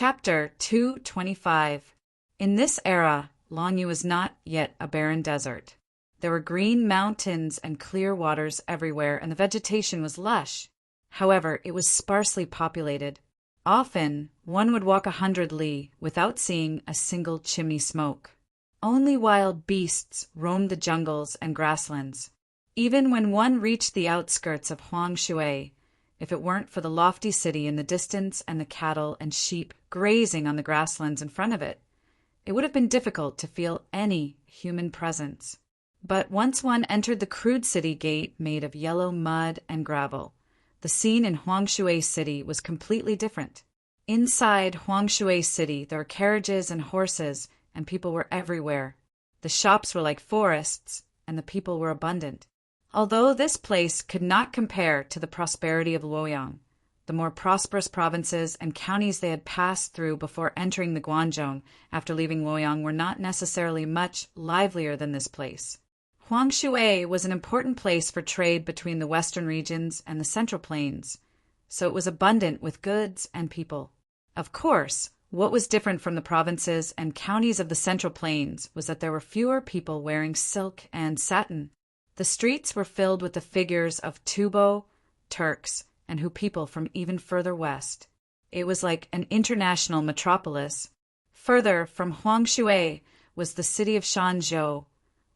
Chapter 225. In this era, Longyu was not yet a barren desert. There were green mountains and clear waters everywhere, and the vegetation was lush. However, it was sparsely populated. Often, one would walk 100 li without seeing a single chimney smoke. Only wild beasts roamed the jungles and grasslands. Even when one reached the outskirts of Huangshui, if it weren't for the lofty city in the distance and the cattle and sheep grazing on the grasslands in front of it, it would have been difficult to feel any human presence. But once one entered the crude city gate made of yellow mud and gravel, the scene in Huangshui City was completely different. Inside Huangshui City, there were carriages and horses, and people were everywhere. The shops were like forests, and the people were abundant. Although this place could not compare to the prosperity of Luoyang, the more prosperous provinces and counties they had passed through before entering the Guangzhou after leaving Luoyang were not necessarily much livelier than this place. Huangshui was an important place for trade between the western regions and the central plains, so it was abundant with goods and people. Of course, what was different from the provinces and counties of the central plains was that there were fewer people wearing silk and satin. The streets were filled with the figures of Tubo, Turks, and Hu people from even further west. It was like an international metropolis. Further from Huangshui was the city of Shanzhou,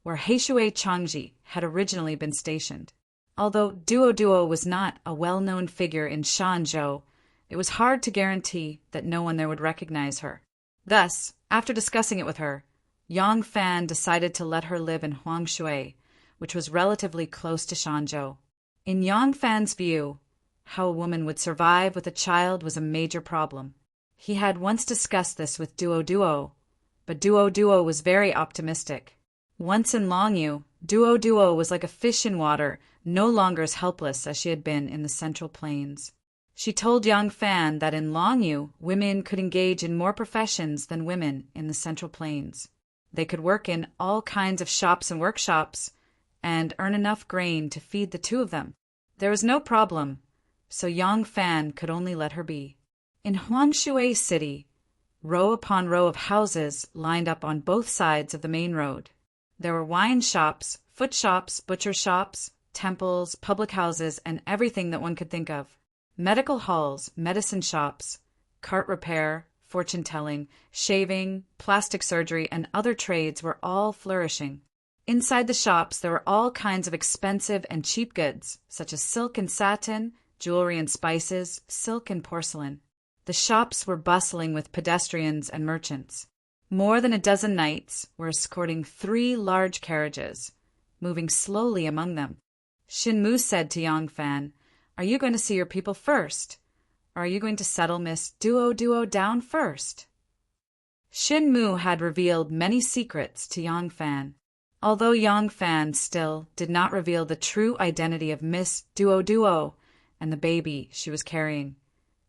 where Heishui Changji had originally been stationed. Although Duo was not a well-known figure in Shanzhou, it was hard to guarantee that no one there would recognize her. Thus, after discussing it with her, Yang Fan decided to let her live in Huangshui, which was relatively close to Shanzhou. In Yang Fan's view, how a woman would survive with a child was a major problem. He had once discussed this with Duo, but Duo was very optimistic. Once in Longyu, Duo was like a fish in water, no longer as helpless as she had been in the Central Plains. She told Yang Fan that in Longyu, women could engage in more professions than women in the Central Plains. They could work in all kinds of shops and workshops, and earn enough grain to feed the two of them. There was no problem, so Yang Fan could only let her be. In Huangshui City, row upon row of houses lined up on both sides of the main road. There were wine shops, foot shops, butcher shops, temples, public houses, and everything that one could think of. Medical halls, medicine shops, cart repair, fortune-telling, shaving, plastic surgery, and other trades were all flourishing. Inside the shops, there were all kinds of expensive and cheap goods, such as silk and satin, jewelry and spices, silk and porcelain. The shops were bustling with pedestrians and merchants. More than a dozen knights were escorting 3 large carriages, moving slowly among them. Shinmu said to Yang Fan, "Are you going to see your people first? Or are you going to settle Miss Duo down first?" Shinmu had revealed many secrets to Yang Fan. Although Yang Fan still did not reveal the true identity of Miss Duo and the baby she was carrying,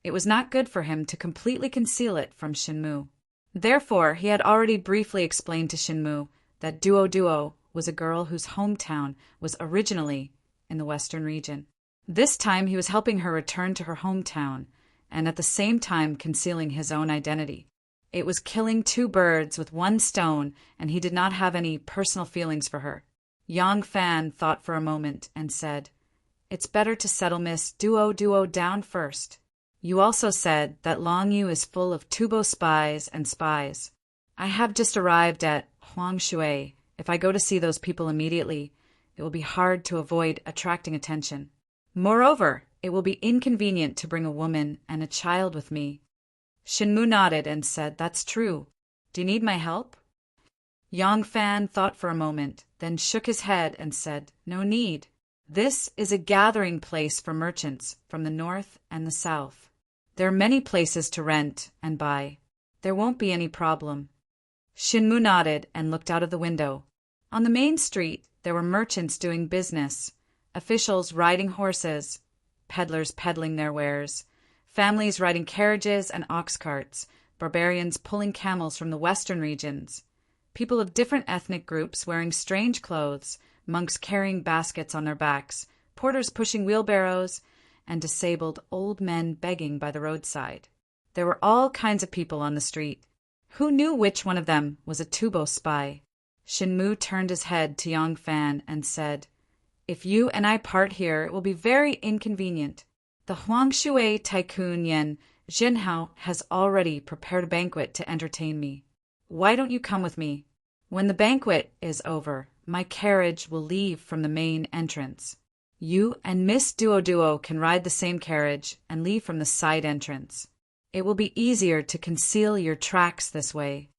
it was not good for him to completely conceal it from Shinmu. Therefore, he had already briefly explained to Shinmu that Duo was a girl whose hometown was originally in the western region. This time he was helping her return to her hometown, and at the same time concealing his own identity. It was killing 2 birds with 1 stone, and he did not have any personal feelings for her. Yang Fan thought for a moment and said, "It's better to settle Miss Duo down first. You also said that Longyu is full of Tubo spies and spies. I have just arrived at Huangshui. If I go to see those people immediately, it will be hard to avoid attracting attention. Moreover, it will be inconvenient to bring a woman and a child with me." Shinmu nodded and said, "That's true. Do you need my help?" Yang Fan thought for a moment, then shook his head and said, "No need. This is a gathering place for merchants from the north and the south. There are many places to rent and buy. There won't be any problem." Shinmu nodded and looked out of the window. On the main street, there were merchants doing business, officials riding horses, peddlers peddling their wares, families riding carriages and ox carts, barbarians pulling camels from the western regions, people of different ethnic groups wearing strange clothes, monks carrying baskets on their backs, porters pushing wheelbarrows, and disabled old men begging by the roadside. There were all kinds of people on the street. Who knew which one of them was a Tubo spy? Shinmu turned his head to Yang Fan and said, "If you and I part here, it will be very inconvenient. The Huangshui tycoon Yen Jinhao has already prepared a banquet to entertain me. Why don't you come with me? When the banquet is over, my carriage will leave from the main entrance. You and Miss Duo can ride the same carriage and leave from the side entrance. It will be easier to conceal your tracks this way."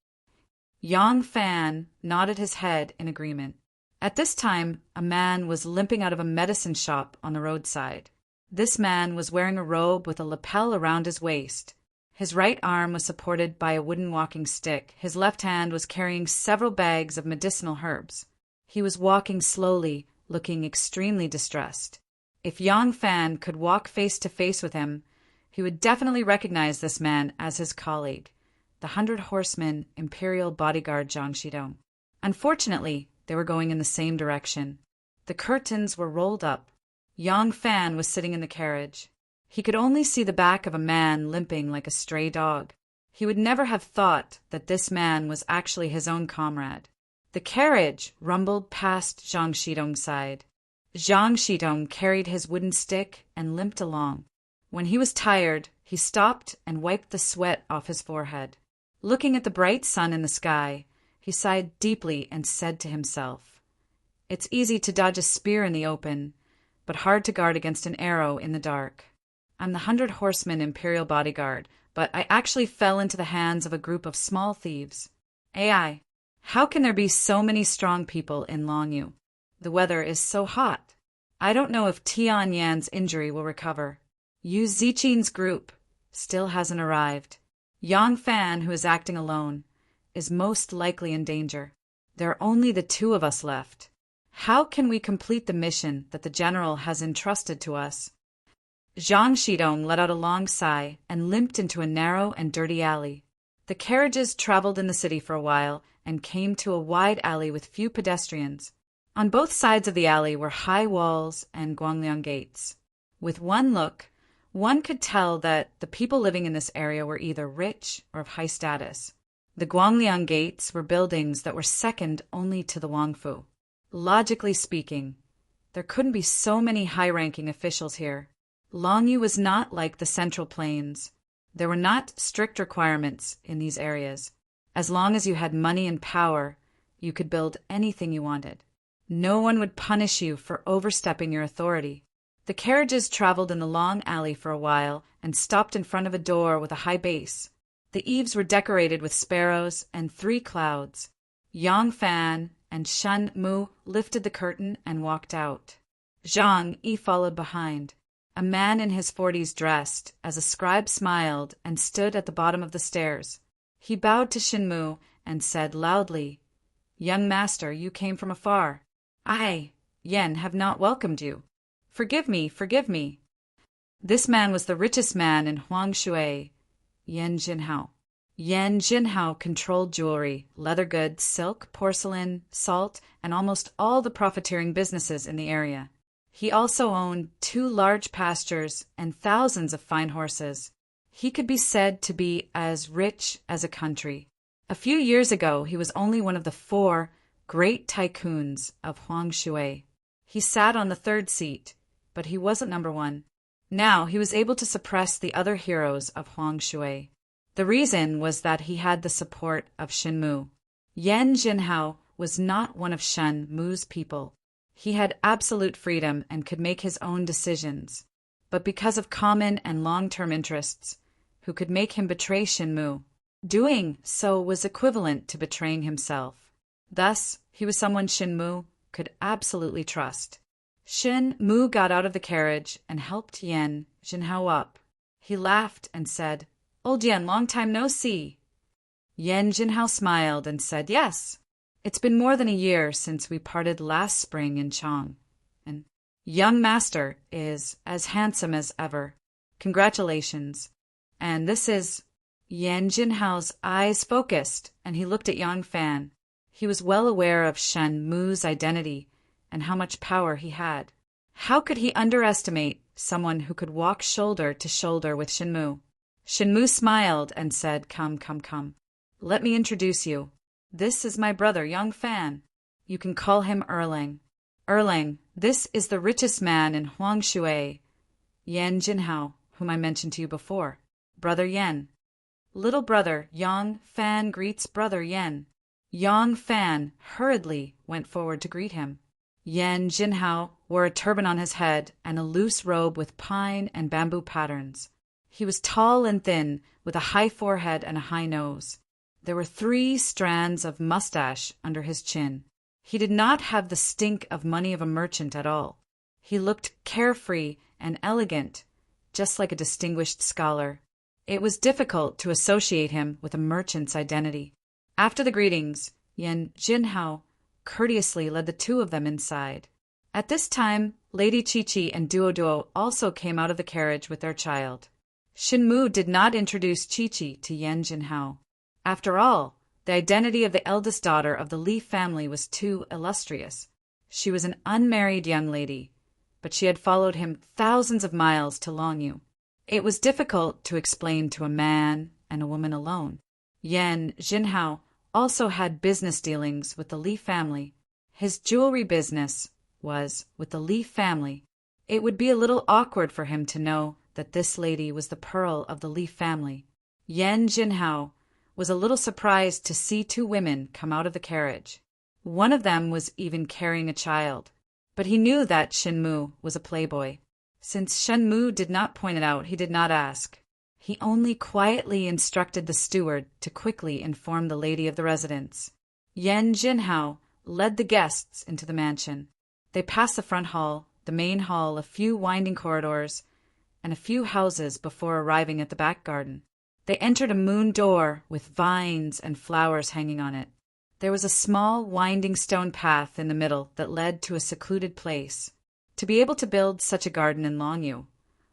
Yang Fan nodded his head in agreement. At this time, a man was limping out of a medicine shop on the roadside. This man was wearing a robe with a lapel around his waist. His right arm was supported by a wooden walking stick. His left hand was carrying several bags of medicinal herbs. He was walking slowly, looking extremely distressed. If Yang Fan could walk face to face with him, he would definitely recognize this man as his colleague, the 100 Horsemen Imperial Bodyguard Zhang Shidong. Unfortunately, they were going in the same direction. The curtains were rolled up. Yang Fan was sitting in the carriage. He could only see the back of a man limping like a stray dog. He would never have thought that this man was actually his own comrade. The carriage rumbled past Zhang Shidong's side. Zhang Shidong carried his wooden stick and limped along. When he was tired, he stopped and wiped the sweat off his forehead. Looking at the bright sun in the sky, he sighed deeply and said to himself, "It's easy to dodge a spear in the open, but hard to guard against an arrow in the dark. I'm the 100 Horsemen Imperial Bodyguard, but I actually fell into the hands of a group of small thieves. AI, how can there be so many strong people in Longyu? The weather is so hot. I don't know if Tian Yan's injury will recover. Yu Zichin's group still hasn't arrived. Yang Fan, who is acting alone, is most likely in danger. There are only the two of us left. How can we complete the mission that the general has entrusted to us?" Zhang Shidong let out a long sigh and limped into a narrow and dirty alley. The carriages traveled in the city for a while and came to a wide alley with few pedestrians. On both sides of the alley were high walls and Guangliang gates. With one look, one could tell that the people living in this area were either rich or of high status. The Guangliang gates were buildings that were second only to the Wangfu. Logically speaking, there couldn't be so many high-ranking officials here. Longyu was not like the Central Plains. There were not strict requirements in these areas. As long as you had money and power, you could build anything you wanted. No one would punish you for overstepping your authority. The carriages traveled in the long alley for a while and stopped in front of a door with a high base. The eaves were decorated with sparrows and 3 clouds. Yang Fan and Shen Mu lifted the curtain and walked out. Zhang Yi followed behind. A man in his 40s dressed as a scribe smiled and stood at the bottom of the stairs. He bowed to Shinmu and said loudly, "Young master, you came from afar. I, Yen, have not welcomed you. Forgive me, forgive me." This man was the richest man in Huangshui, Yen Jinhao. Yen Jinhao controlled jewelry, leather goods, silk, porcelain, salt, and almost all the profiteering businesses in the area. He also owned 2 large pastures and thousands of fine horses. He could be said to be as rich as a country. A few years ago, he was only one of the 4 great tycoons of Huangshui. He sat on the 3rd seat, but he wasn't number 1. Now he was able to suppress the other heroes of Huangshui. The reason was that he had the support of Shenmu. Yen Jinhao was not one of Shen Mu's people. He had absolute freedom and could make his own decisions. But because of common and long-term interests, who could make him betray Shenmu, doing so was equivalent to betraying himself. Thus, he was someone Shenmu could absolutely trust. Shenmu got out of the carriage and helped Yen Jinhao up. He laughed and said, "Old Yen, long time no see." Yen Jinhao smiled and said, "Yes. It's been more than a year since we parted last spring in Chang, and young master is as handsome as ever. Congratulations." And this is... Yen Jinhao's eyes focused, and he looked at Yang Fan. He was well aware of Shen Mu's identity and how much power he had. How could he underestimate someone who could walk shoulder to shoulder with Shen Mu? Shenmu smiled and said, "Come, come, come. Let me introduce you. This is my brother, Yang Fan. You can call him Erlang. Erlang, this is the richest man in Huangshui, Yan Jinhao, whom I mentioned to you before. Brother Yan." Little brother Yang Fan greets brother Yan. Yang Fan hurriedly went forward to greet him. Yan Jinhao wore a turban on his head and a loose robe with pine and bamboo patterns. He was tall and thin, with a high forehead and a high nose. There were 3 strands of mustache under his chin. He did not have the stink of money of a merchant at all. He looked carefree and elegant, just like a distinguished scholar. It was difficult to associate him with a merchant's identity. After the greetings, Yan Jinhao courteously led the 2 of them inside. At this time, Lady Qiqi and Duoduo also came out of the carriage with their child. Shenmu did not introduce Qiqi to Yan Jinhao. After all, the identity of the eldest daughter of the Li family was too illustrious. She was an unmarried young lady, but she had followed him thousands of miles to Longyu. It was difficult to explain to a man and a woman alone. Yan Jinhao also had business dealings with the Li family. His jewelry business was with the Li family. It would be a little awkward for him to know that this lady was the pearl of the Li family. Yan Jinhao was a little surprised to see 2 women come out of the carriage. One of them was even carrying a child, but he knew that Shenmu was a playboy. Since Shenmu did not point it out, he did not ask. He only quietly instructed the steward to quickly inform the lady of the residence. Yan Jinhao led the guests into the mansion. They passed the front hall, the main hall, a few winding corridors, and a few houses before arriving at the back garden. They entered a moon door with vines and flowers hanging on it. There was a small winding stone path in the middle that led to a secluded place. To be able to build such a garden in Longyu,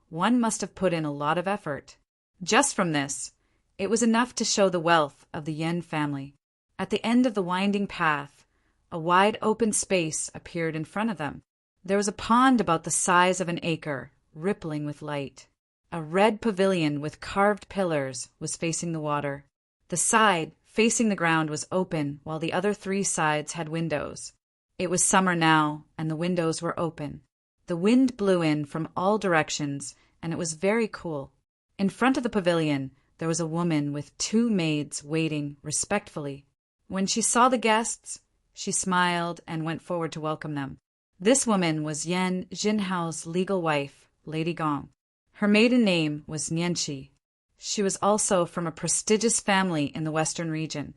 one must have put in a lot of effort. Just from this, it was enough to show the wealth of the Yan family. At the end of the winding path, a wide open space appeared in front of them. There was a pond about the size of an acre, rippling with light. A red pavilion with carved pillars was facing the water. The side, facing the ground, was open, while the other 3 sides had windows. It was summer now, and the windows were open. The wind blew in from all directions, and it was very cool. In front of the pavilion, there was a woman with 2 maids waiting respectfully. When she saw the guests, she smiled and went forward to welcome them. This woman was Yan Jinhao's legal wife, Lady Gong. Her maiden name was Nianqi. She was also from a prestigious family in the western region.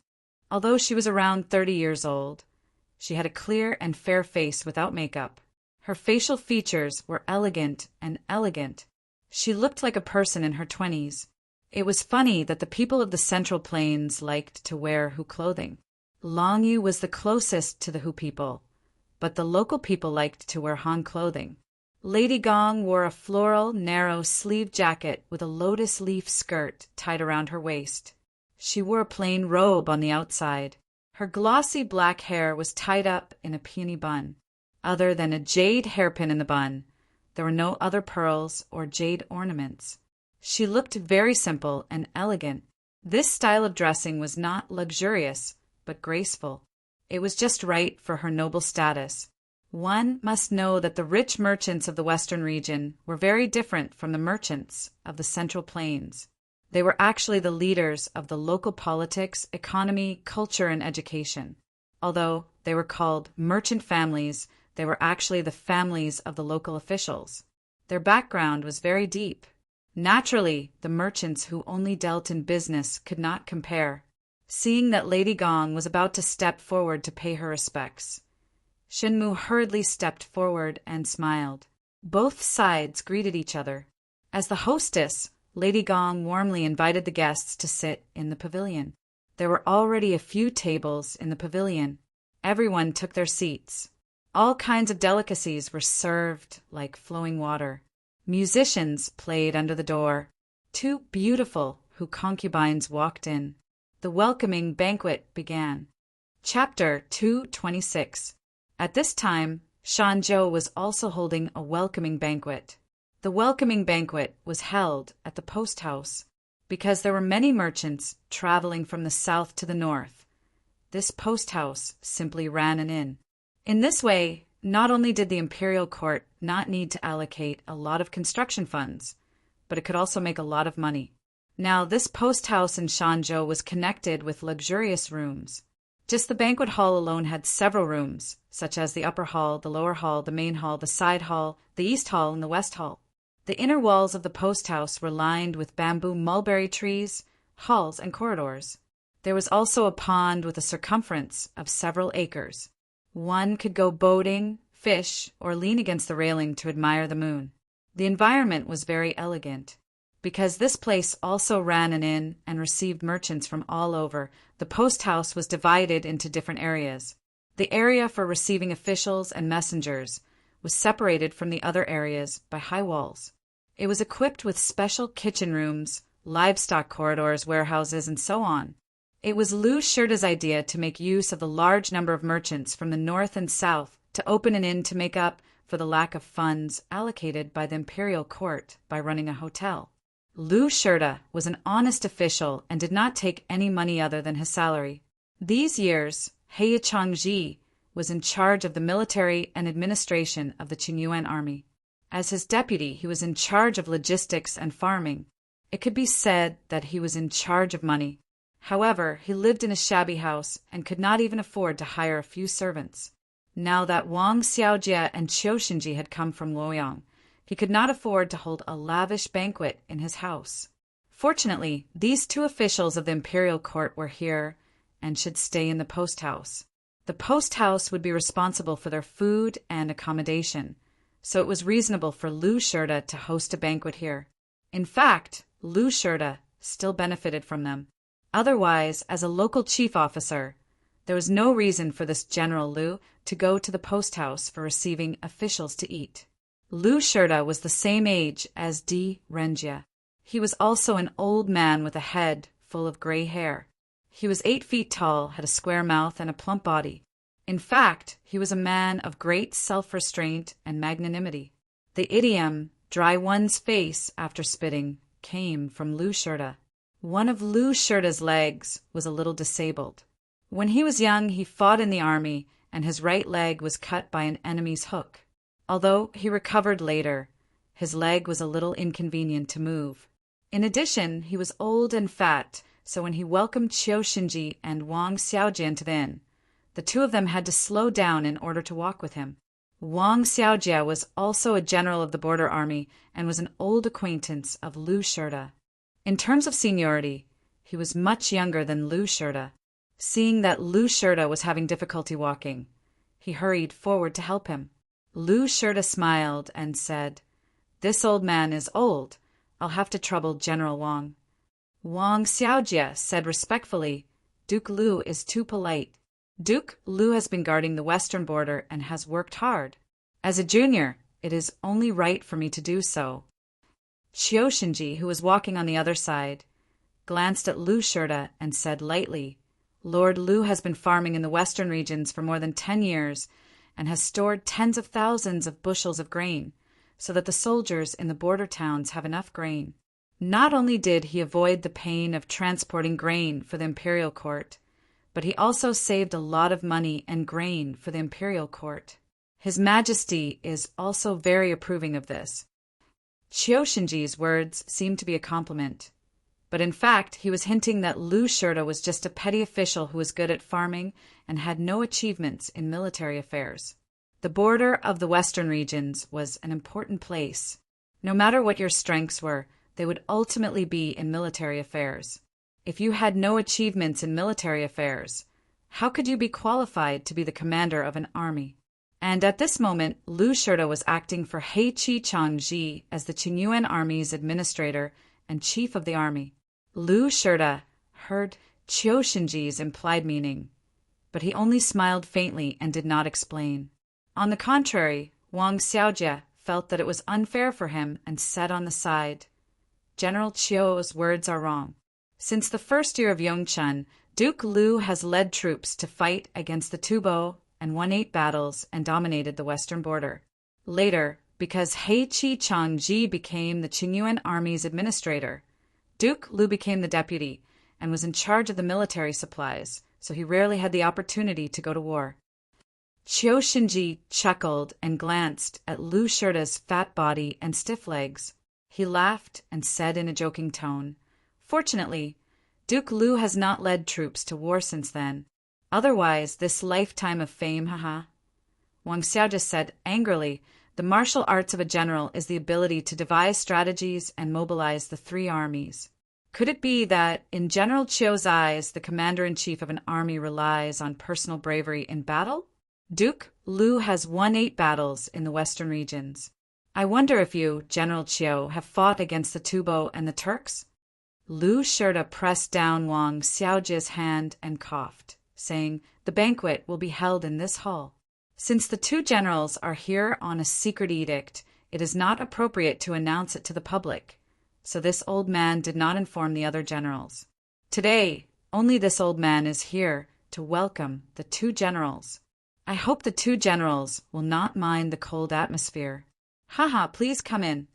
Although she was around 30 years old, she had a clear and fair face without makeup. Her facial features were elegant and elegant. She looked like a person in her 20s. It was funny that the people of the Central Plains liked to wear Hu clothing. Longyu was the closest to the Hu people, but the local people liked to wear Han clothing. Lady Gong wore a floral, narrow-sleeved jacket with a lotus leaf skirt tied around her waist. She wore a plain robe on the outside. Her glossy black hair was tied up in a peony bun. Other than a jade hairpin in the bun, there were no other pearls or jade ornaments. She looked very simple and elegant. This style of dressing was not luxurious, but graceful. It was just right for her noble status. One must know that the rich merchants of the western region were very different from the merchants of the Central Plains. They were actually the leaders of the local politics, economy, culture, and education. Although they were called merchant families, they were actually the families of the local officials. Their background was very deep. Naturally, the merchants who only dealt in business could not compare. Seeing that Lady Gong was about to step forward to pay her respects, Shenmu hurriedly stepped forward and smiled. Both sides greeted each other. As the hostess, Lady Gong warmly invited the guests to sit in the pavilion. There were already a few tables in the pavilion. Everyone took their seats. All kinds of delicacies were served like flowing water. Musicians played under the door. 2 beautiful Hu concubines walked in. The welcoming banquet began. Chapter 226. At this time, Shanzhou was also holding a welcoming banquet. The welcoming banquet was held at the post house. because there were many merchants traveling from the south to the north. This post house simply ran an inn. In this way, not only did the imperial court not need to allocate a lot of construction funds, but it could also make a lot of money. Now, this post house in Shanzhou was connected with luxurious rooms. Just the banquet hall alone had several rooms, such as the upper hall, the lower hall, the main hall, the side hall, the east hall, and the west hall. The inner walls of the post house were lined with bamboo mulberry trees, halls, and corridors. There was also a pond with a circumference of several acres. One could go boating, fish, or lean against the railing to admire the moon. The environment was very elegant. Because this place also ran an inn and received merchants from all over, the post house was divided into different areas. The area for receiving officials and messengers was separated from the other areas by high walls. It was equipped with special kitchen rooms, livestock corridors, warehouses, and so on. It was Lu Shirda's idea to make use of the large number of merchants from the north and south to open an inn to make up for the lack of funds allocated by the imperial court by running a hotel. Lu Shirda was an honest official and did not take any money other than his salary. These years, He Changji was in charge of the military and administration of the Qingyuan army. As his deputy, he was in charge of logistics and farming. It could be said that he was in charge of money. However, he lived in a shabby house and could not even afford to hire a few servants. Now that Wang Xiaojie and Qiu Shinji had come from Luoyang, he could not afford to hold a lavish banquet in his house. Fortunately, these two officials of the imperial court were here and should stay in the post house. The post house would be responsible for their food and accommodation, so it was reasonable for Lu Shirda to host a banquet here. In fact, Lu Shirda still benefited from them. Otherwise, as a local chief officer, there was no reason for this General Lu to go to the post house for receiving officials to eat. Lu Shirda was the same age as Di Renjie. He was also an old man with a head full of gray hair. He was 8 feet tall, had a square mouth, and a plump body. In fact, he was a man of great self-restraint and magnanimity. The idiom, dry one's face after spitting, came from Lu Shirda. One of Lu Shirda's legs was a little disabled. When he was young, he fought in the army, and his right leg was cut by an enemy's hook. Although he recovered later, his leg was a little inconvenient to move. In addition, he was old and fat, so when he welcomed Qiu Shinji and Wang Xiaojie into the inn, the two of them had to slow down in order to walk with him. Wang Xiaojie was also a general of the border army and was an old acquaintance of Lu Shirda. In terms of seniority, he was much younger than Lu Shirda. Seeing that Lu Shirda was having difficulty walking, he hurried forward to help him. Lu Shirda smiled and said, "This old man is old. I'll have to trouble General Wang." Wang Xiaojie said respectfully, "Duke Lu is too polite. Duke Lu has been guarding the western border and has worked hard. As a junior, it is only right for me to do so." Qiu Shinji, who was walking on the other side, glanced at Lu Shirda and said lightly, "Lord Lu has been farming in the western regions for more than 10 years and has stored tens of thousands of bushels of grain, so that the soldiers in the border towns have enough grain. Not only did he avoid the pain of transporting grain for the imperial court, but he also saved a lot of money and grain for the imperial court. His Majesty is also very approving of this." Qiu Shinji's words seemed to be a compliment, but in fact he was hinting that Lu Shirda was just a petty official who was good at farming and had no achievements in military affairs. The border of the western regions was an important place. No matter what your strengths were, they would ultimately be in military affairs. If you had no achievements in military affairs, how could you be qualified to be the commander of an army? And at this moment, Lu Shirda was acting for He Changji as the Qingyuan army's administrator and chief of the army. Lu Shirda heard Qiu Shinji's implied meaning, but he only smiled faintly and did not explain. On the contrary, Wang Xiaojie felt that it was unfair for him and said on the side, "General Qiu's words are wrong. Since the first year of Yongchun, Duke Lu has led troops to fight against the Tubo and won 8 battles and dominated the western border. Later, because He Changji became the Qingyuan army's administrator, Duke Lu became the deputy and was in charge of the military supplies, so he rarely had the opportunity to go to war. Qiu Shinji chuckled and glanced at Lu Shirda's fat body and stiff legs. He laughed and said in a joking tone, "Fortunately, Duke Lu has not led troops to war since then. Otherwise, this lifetime of fame, haha." Wang Xiaojia said angrily, "The martial arts of a general is the ability to devise strategies and mobilize the three armies. Could it be that, in General Qiu's eyes, the commander-in-chief of an army relies on personal bravery in battle? Duke Lu has won 8 battles in the western regions. I wonder if you, General Qiu, have fought against the Tubo and the Turks?" Lu Shirda pressed down Wang Xiaojia's hand and coughed, saying, "The banquet will be held in this hall. Since the 2 generals are here on a secret edict, it is not appropriate to announce it to the public." So this old man did not inform the other generals. Today, only this old man is here to welcome the 2 generals. I hope the 2 generals will not mind the cold atmosphere. Haha, please come in.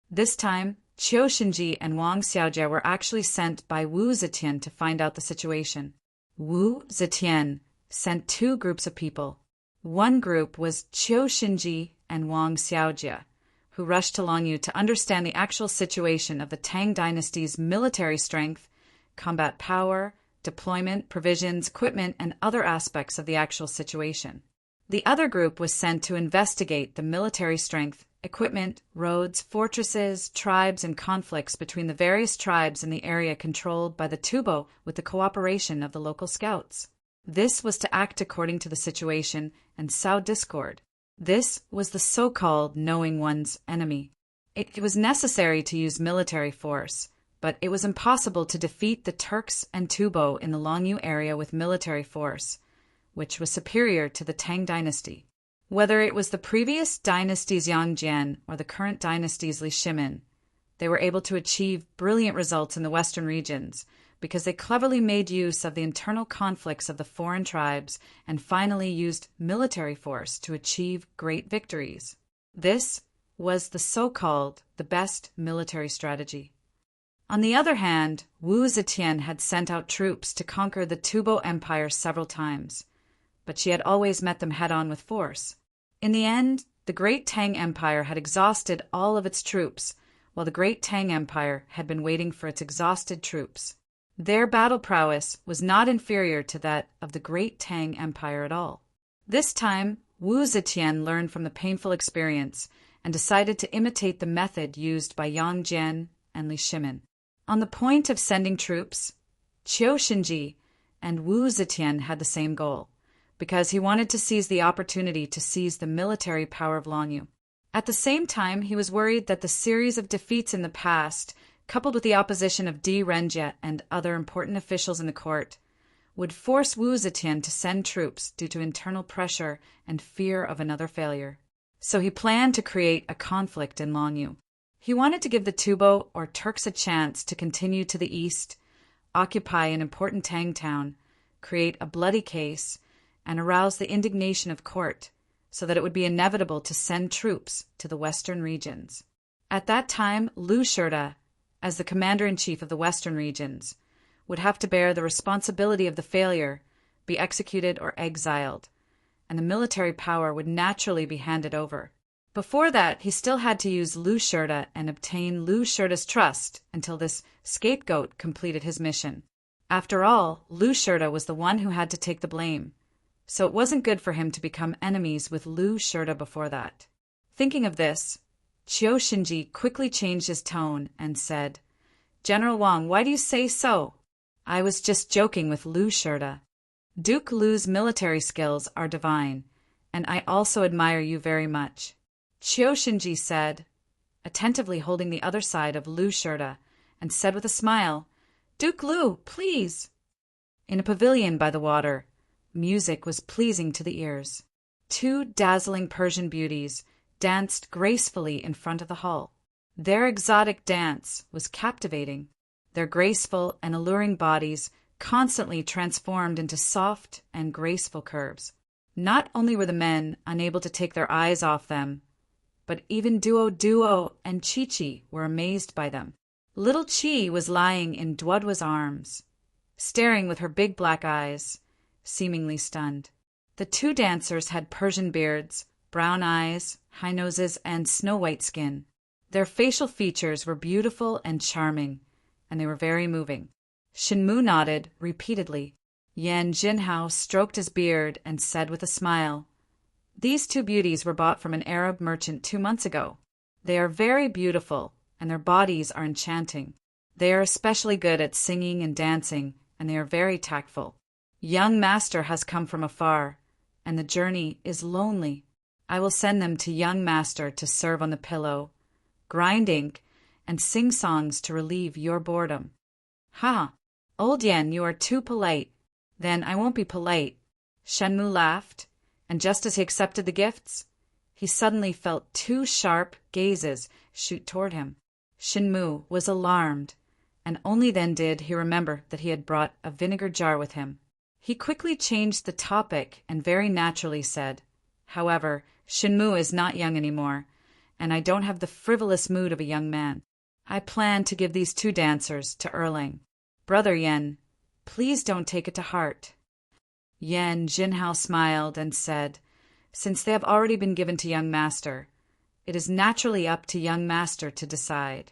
This time, Qiu Shinji and Wang Xiaojia were actually sent by Wu Zetian to find out the situation. Wu Zetian sent 2 groups of people. One group was Qiu Shinji and Wang Xiaojia, who rushed to Longyu to understand the actual situation of the Tang dynasty's military strength, combat power, deployment, provisions, equipment, and other aspects of the actual situation. The other group was sent to investigate the military strength, equipment, roads, fortresses, tribes, and conflicts between the various tribes in the area controlled by the Tubo with the cooperation of the local scouts. This was to act according to the situation and sow discord. This was the so-called knowing one's enemy. It was necessary to use military force, but it was impossible to defeat the Turks and Tubo in the Longyu area with military force, which was superior to the Tang dynasty. Whether it was the previous dynasty's Yangjian or the current dynasty's Li Shimin, they were able to achieve brilliant results in the western regions because they cleverly made use of the internal conflicts of the foreign tribes and finally used military force to achieve great victories. This was the best military strategy. On the other hand, Wu Zetian had sent out troops to conquer the Tubo Empire several times, but she had always met them head-on with force. In the end, the Great Tang Empire had exhausted all of its troops, while the Great Tang Empire had been waiting for its exhausted troops. Their battle prowess was not inferior to that of the Great Tang Empire at all. This time, Wu Zetian learned from the painful experience and decided to imitate the method used by Yang Jian and Li Shimin. On the point of sending troops, Qiu Shinji and Wu Zetian had the same goal, because he wanted to seize the opportunity to seize the military power of Longyu. At the same time, he was worried that the series of defeats in the past, coupled with the opposition of Di Renjie and other important officials in the court, would force Wu Zetian to send troops due to internal pressure and fear of another failure. So he planned to create a conflict in Longyu. He wanted to give the Tubo or Turks a chance to continue to the east, occupy an important Tang town, create a bloody case, and arouse the indignation of court, so that it would be inevitable to send troops to the western regions. At that time, Lu Shirda, as the commander-in-chief of the western regions, would have to bear the responsibility of the failure, be executed or exiled, and the military power would naturally be handed over. Before that, he still had to use Lu Shirda and obtain Lu Shirda's trust until this scapegoat completed his mission. After all, Lu Shirda was the one who had to take the blame, so it wasn't good for him to become enemies with Lu Shirda before that. Thinking of this, Qiu Shinji quickly changed his tone and said, "General Wang, why do you say so? I was just joking with Lu Shirda. Duke Lu's military skills are divine, and I also admire you very much." Qiu Shinji said, attentively holding the other side of Lu Shirda, and said with a smile, "Duke Lu, please." In a pavilion by the water, music was pleasing to the ears. 2 dazzling Persian beauties danced gracefully in front of the hall. Their exotic dance was captivating. Their graceful and alluring bodies constantly transformed into soft and graceful curves. Not only were the men unable to take their eyes off them, but even Duo and Chi-Chi were amazed by them. Little Chi was lying in Dwadwa's arms, staring with her big black eyes, seemingly stunned. The two dancers had Persian beards, brown eyes, high noses, and snow-white skin. Their facial features were beautiful and charming, and they were very moving. Shinmu nodded repeatedly. Yan Jinhao stroked his beard and said with a smile, "These two beauties were bought from an Arab merchant 2 months ago. They are very beautiful, and their bodies are enchanting. They are especially good at singing and dancing, and they are very tactful. Young master has come from afar, and the journey is lonely. I will send them to young master to serve on the pillow, grind ink, and sing songs to relieve your boredom." "Ha! Old Yan, you are too polite. Then I won't be polite." Shenmu laughed, and just as he accepted the gifts, he suddenly felt 2 sharp gazes shoot toward him. Shinmu was alarmed, and only then did he remember that he had brought a vinegar jar with him. He quickly changed the topic and very naturally said, "However, Shinmu is not young anymore, and I don't have the frivolous mood of a young man. I plan to give these 2 dancers to Erlang. Brother Yen, please don't take it to heart." Yan Jinhao smiled and said, "Since they have already been given to young master, it is naturally up to young master to decide."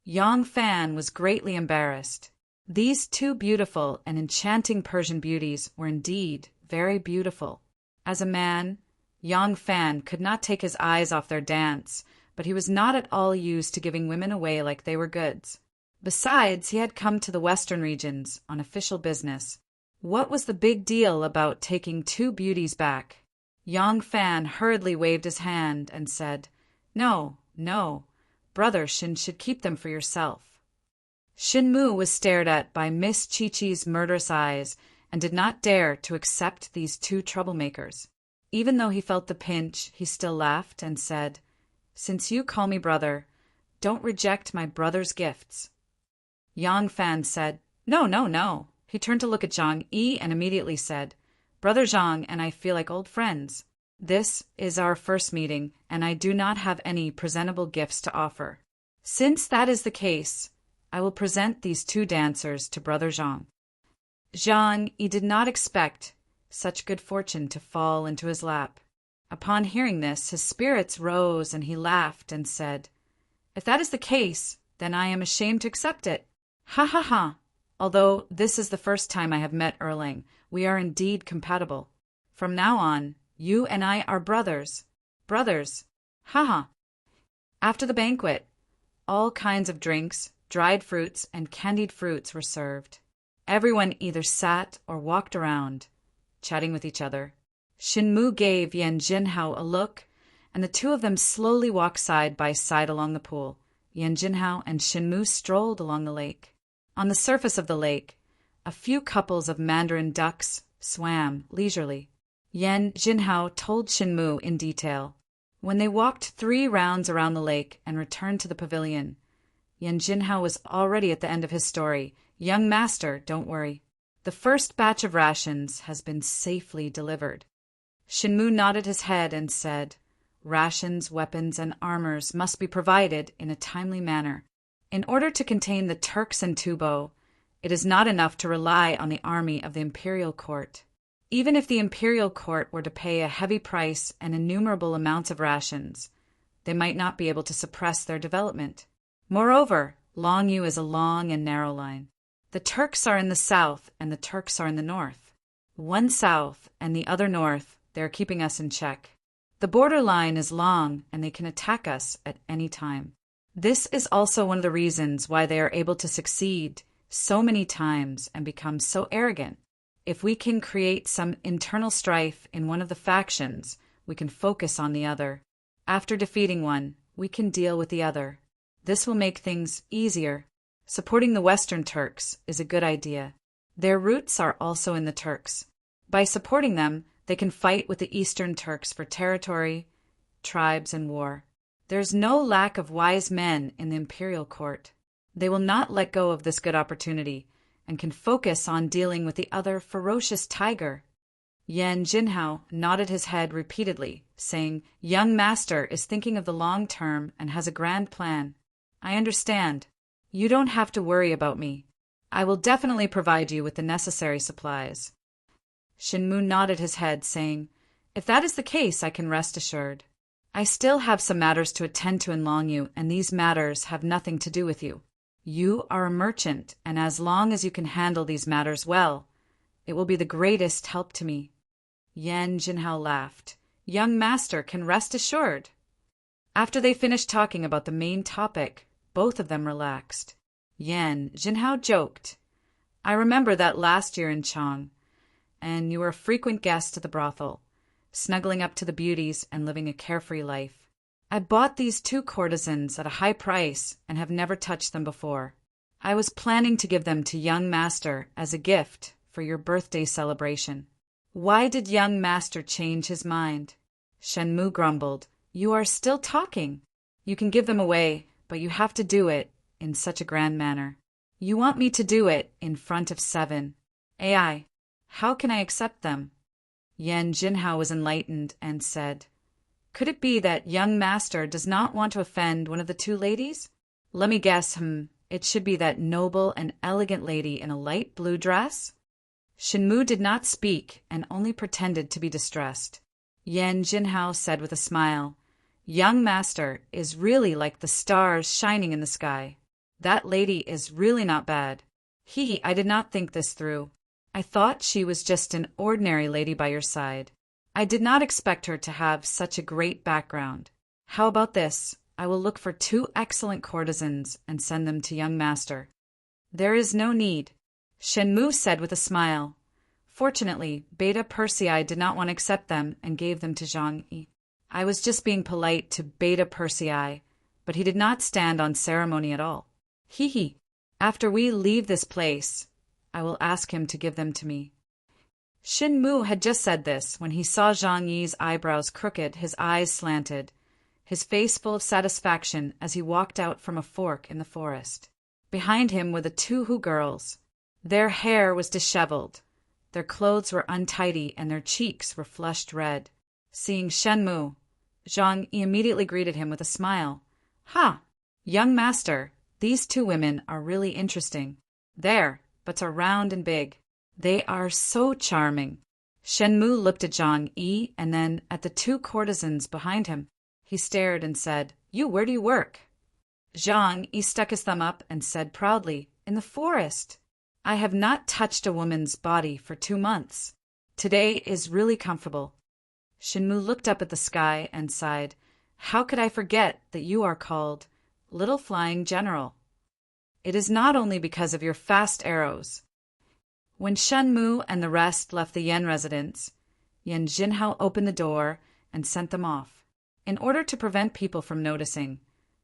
Yang Fan was greatly embarrassed. These 2 beautiful and enchanting Persian beauties were indeed very beautiful. As a man, Yang Fan could not take his eyes off their dance, but he was not at all used to giving women away like they were goods. Besides, he had come to the western regions on official business. What was the big deal about taking 2 beauties back? Yang Fan hurriedly waved his hand and said, "No, no, Brother Shin should keep them for yourself." Shinmu was stared at by Miss Chi-Chi's murderous eyes and did not dare to accept these 2 troublemakers. Even though he felt the pinch, he still laughed and said, "Since you call me brother, don't reject my brother's gifts." Yang Fan said, "No, no, no." He turned to look at Zhang Yi and immediately said, "Brother Zhang and I feel like old friends. This is our first meeting, and I do not have any presentable gifts to offer. Since that is the case, I will present these 2 dancers to Brother Zhang." Zhang Yi did not expect such good fortune to fall into his lap. Upon hearing this, his spirits rose and he laughed and said, "If that is the case, then I am ashamed to accept it. Ha ha ha! Although this is the first time I have met Erlang, we are indeed compatible. From now on, you and I are brothers. Brothers! Ha ha!" After the banquet, all kinds of drinks, dried fruits, and candied fruits were served. Everyone either sat or walked around, chatting with each other. Shinmu gave Yan Jinhao a look, and the 2 of them slowly walked side by side along the pool. Yan Jinhao and Shinmu strolled along the lake. On the surface of the lake, a few couples of mandarin ducks swam leisurely. Yan Jinhao told Shinmu in detail. When they walked 3 rounds around the lake and returned to the pavilion, Yan Jinhao was already at the end of his story. "Young master, don't worry. The first batch of rations has been safely delivered." Shinmu nodded his head and said, "Rations, weapons, and armors must be provided in a timely manner. In order to contain the Turks and Tubo, it is not enough to rely on the army of the imperial court. Even if the imperial court were to pay a heavy price and innumerable amounts of rations, they might not be able to suppress their development. Moreover, Longyu is a long and narrow line. The Turks are in the south and the Turks are in the north. One south and the other north, they are keeping us in check. The border line is long and they can attack us at any time. This is also one of the reasons why they are able to succeed so many times and become so arrogant. If we can create some internal strife in one of the factions, we can focus on the other. After defeating one, we can deal with the other. This will make things easier. Supporting the Western Turks is a good idea. Their roots are also in the Turks. By supporting them, they can fight with the Eastern Turks for territory, tribes, and war. There's no lack of wise men in the imperial court. They will not let go of this good opportunity and can focus on dealing with the other ferocious tiger." Yan Jinhao nodded his head repeatedly, saying, "Young master is thinking of the long term and has a grand plan. I understand. You don't have to worry about me. I will definitely provide you with the necessary supplies. Shinmu nodded his head, saying, If that is the case, I can rest assured. I still have some matters to attend to in Longyu, and these matters have nothing to do with you. You are a merchant, and as long as you can handle these matters well, it will be the greatest help to me. Yan Jinhao laughed. Young master can rest assured. After they finished talking about the main topic, both of them relaxed. Yan Jinhao joked, I remember that last year in Chang, and you were a frequent guest at the brothel, snuggling up to the beauties and living a carefree life. I bought these 2 courtesans at a high price and have never touched them before. I was planning to give them to young master as a gift for your birthday celebration. Why did young master change his mind? Shenmu grumbled, You are still talking. You can give them away, but you have to do it in such a grand manner. You want me to do it in front of 7. AI, how can I accept them? Yan Jinhao was enlightened and said, Could it be that young master does not want to offend one of the 2 ladies? Let me guess, it should be that noble and elegant lady in a light blue dress? Shinmu did not speak and only pretended to be distressed. Yan Jinhao said with a smile, Young master is really like the stars shining in the sky. That lady is really not bad. I did not think this through. I thought she was just an ordinary lady by your side. I did not expect her to have such a great background. How about this? I will look for 2 excellent courtesans and send them to young master. There is no need, Shenmu said with a smile. Fortunately, Beta Persei did not want to accept them and gave them to Zhang Yi. I was just being polite to Beta Persei, but he did not stand on ceremony at all. After we leave this place, I will ask him to give them to me. Shinmu had just said this when he saw Zhang Yi's eyebrows crooked, his eyes slanted, his face full of satisfaction as he walked out from a fork in the forest. Behind him were the 2 Hu girls. Their hair was disheveled, their clothes were untidy, and their cheeks were flushed red. Seeing Shenmu, Zhang Yi immediately greeted him with a smile. Young master, these 2 women are really interesting. But are round and big. They are so charming. Shenmu looked at Zhang Yi and then at the 2 courtesans behind him. He stared and said, Where do you work? Zhang Yi stuck his thumb up and said proudly, In the forest. I have not touched a woman's body for 2 months. Today is really comfortable. Shinmu looked up at the sky and sighed, How could I forget that you are called Little Flying General? It is not only because of your fast arrows. When Shenmu and the rest left the Yen residence, Yan Jinhao opened the door and sent them off. In order to prevent people from noticing,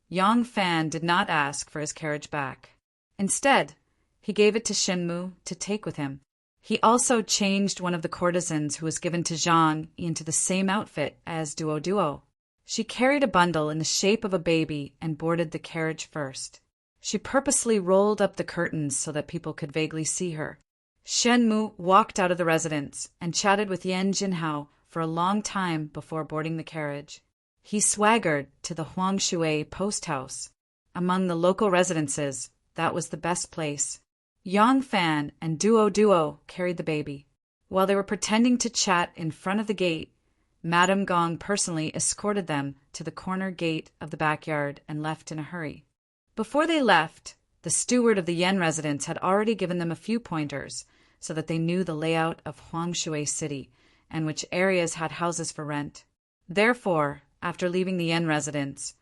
Yang Fan did not ask for his carriage back. Instead, he gave it to Shenmu to take with him. He also changed one of the courtesans who was given to Zhang into the same outfit as Duo. She carried a bundle in the shape of a baby and boarded the carriage first. She purposely rolled up the curtains so that people could vaguely see her. Shenmu walked out of the residence and chatted with Yan Jinhao for a long time before boarding the carriage. He swaggered to the Huangshui post house. Among the local residences, that was the best place. Yang Fan and Duo carried the baby. While they were pretending to chat in front of the gate, Madame Gong personally escorted them to the corner gate of the backyard and left in a hurry. Before they left, the steward of the Yen residence had already given them a few pointers so that they knew the layout of Huangshui City and which areas had houses for rent. Therefore, after leaving the Yen residence,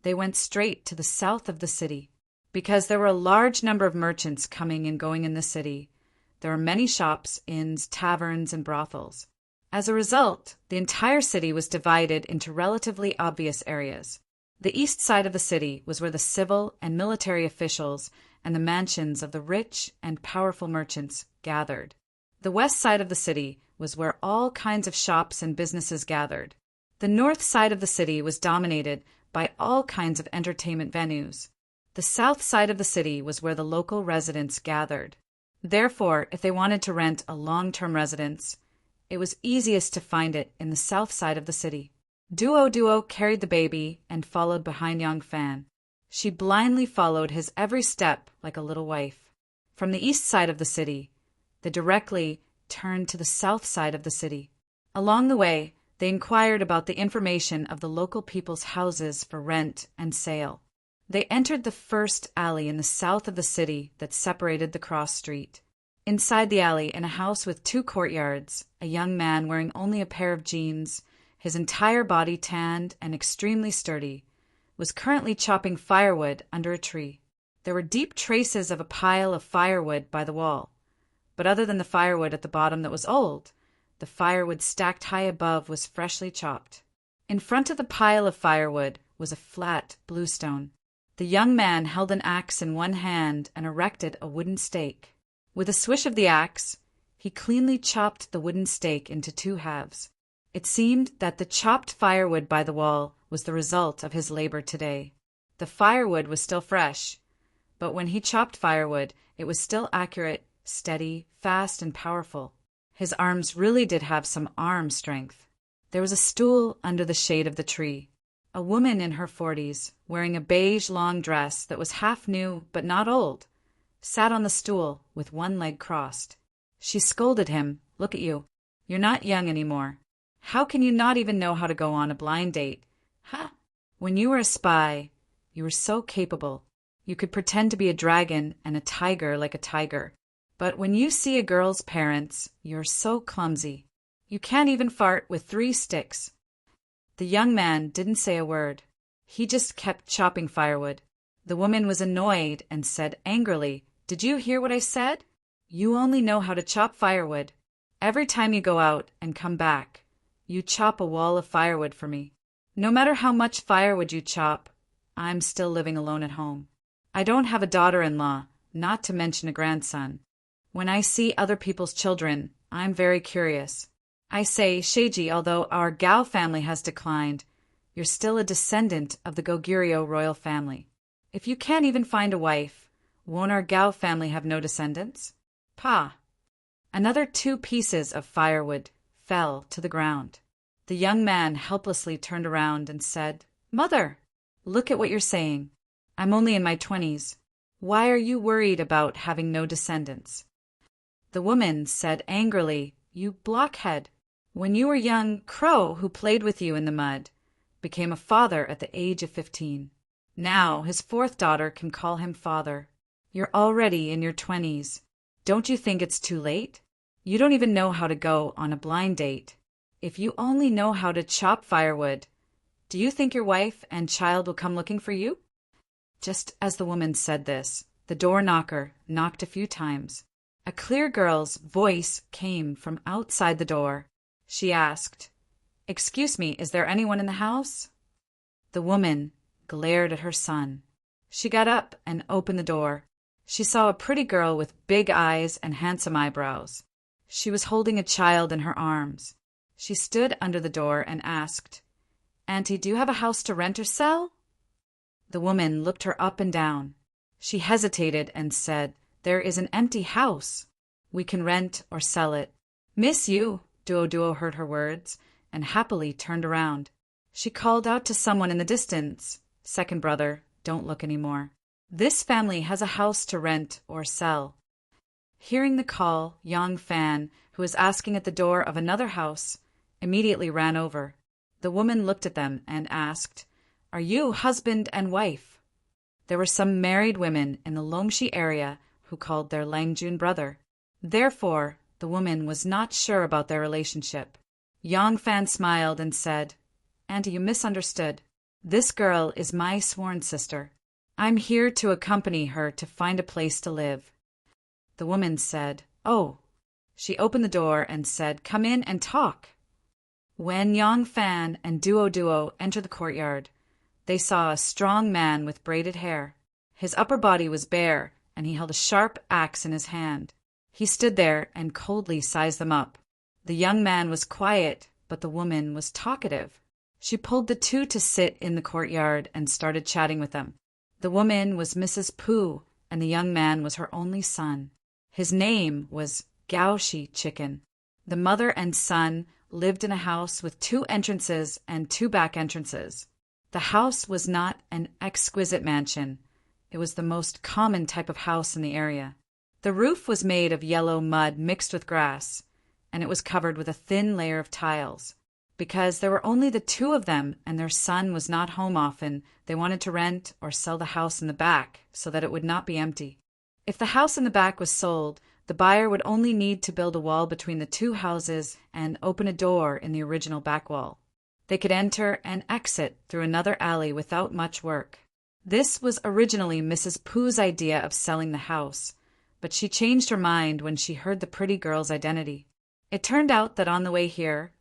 they went straight to the south of the city. Because there were a large number of merchants coming and going in the city, there were many shops, inns, taverns, and brothels. As a result, the entire city was divided into relatively obvious areas. The east side of the city was where the civil and military officials and the mansions of the rich and powerful merchants gathered. The west side of the city was where all kinds of shops and businesses gathered. The north side of the city was dominated by all kinds of entertainment venues. The south side of the city was where the local residents gathered. Therefore, if they wanted to rent a long-term residence, it was easiest to find it in the south side of the city. Duo carried the baby and followed behind Yang Fan. She blindly followed his every step like a little wife. From the east side of the city, they directly turned to the south side of the city. Along the way, they inquired about the information of the local people's houses for rent and sale. They entered the first alley in the south of the city that separated the cross street. Inside the alley, in a house with 2 courtyards, a young man wearing only a pair of jeans, his entire body tanned and extremely sturdy, was currently chopping firewood under a tree. There were deep traces of a pile of firewood by the wall, but other than the firewood at the bottom that was old, the firewood stacked high above was freshly chopped. In front of the pile of firewood was a flat bluestone. The young man held an axe in one hand and erected a wooden stake. With a swish of the axe, he cleanly chopped the wooden stake into 2 halves. It seemed that the chopped firewood by the wall was the result of his labor today. The firewood was still fresh, but when he chopped firewood, it was still accurate, steady, fast, and powerful. His arms really did have some arm strength. There was a stool under the shade of the tree. A woman in her 40s, wearing a beige long dress that was half new but not old, sat on the stool with one leg crossed. She scolded him, "Look at you. You're not young anymore. How can you not even know how to go on a blind date? Ha! When you were a spy, you were so capable. You could pretend to be a dragon and a tiger like a tiger. But when you see a girl's parents, you're so clumsy. You can't even fart with 3 sticks." The young man didn't say a word. He just kept chopping firewood. The woman was annoyed and said angrily, "Did you hear what I said? You only know how to chop firewood. Every time you go out and come back, you chop a wall of firewood for me. No matter how much firewood you chop, I'm still living alone at home. I don't have a daughter-in-law, not to mention a grandson. When I see other people's children, I'm very curious. I say, Sheiji, although our Gao family has declined, you're still a descendant of the Goguryeo royal family. If you can't even find a wife, won't our Gao family have no descendants? Pa!" Another 2 pieces of firewood fell to the ground. The young man helplessly turned around and said, "Mother, look at what you're saying. I'm only in my 20s. Why are you worried about having no descendants?" The woman said angrily, "You blockhead. When you were young, Crow, who played with you in the mud, became a father at the age of 15. Now his 4th daughter can call him father. You're already in your 20s. Don't you think it's too late? You don't even know how to go on a blind date. If you only know how to chop firewood, do you think your wife and child will come looking for you?" Just as the woman said this, the door knocker knocked a few times. A clear girl's voice came from outside the door. She asked, "Excuse me, is there anyone in the house?" The woman glared at her son. She got up and opened the door. She saw a pretty girl with big eyes and handsome eyebrows. She was holding a child in her arms. She stood under the door and asked, "Auntie, do you have a house to rent or sell?" The woman looked her up and down. She hesitated and said, "There is an empty house. We can rent or sell it." "Miss you," Duo heard her words and happily turned around. She called out to someone in the distance, "Second brother, don't look anymore. This family has a house to rent or sell." Hearing the call, Yang Fan, who was asking at the door of another house, immediately ran over. The woman looked at them and asked, "Are you husband and wife?" There were some married women in the Longxi area who called their Langjun brother. Therefore, the woman was not sure about their relationship. Yang Fan smiled and said, "Auntie, you misunderstood. This girl is my sworn sister. I'm here to accompany her to find a place to live." The woman said, "Oh." She opened the door and said, "Come in and talk." When Yang Fan and Duo entered the courtyard, they saw a strong man with braided hair. His upper body was bare, and he held a sharp axe in his hand. He stood there and coldly sized them up. The young man was quiet, but the woman was talkative. She pulled the 2 to sit in the courtyard and started chatting with them. The woman was Mrs. Pooh, and the young man was her only son. His name was Gaoshi Chicken. The mother and son lived in a house with 2 entrances and 2 back entrances. The house was not an exquisite mansion. It was the most common type of house in the area. The roof was made of yellow mud mixed with grass, and it was covered with a thin layer of tiles. Because there were only the two of them and their son was not home often, they wanted to rent or sell the house in the back so that it would not be empty. If the house in the back was sold, the buyer would only need to build a wall between the two houses and open a door in the original back wall. They could enter and exit through another alley without much work. This was originally Mrs. Pooh's idea of selling the house, but she changed her mind when she heard the pretty girl's identity. It turned out that on the way here,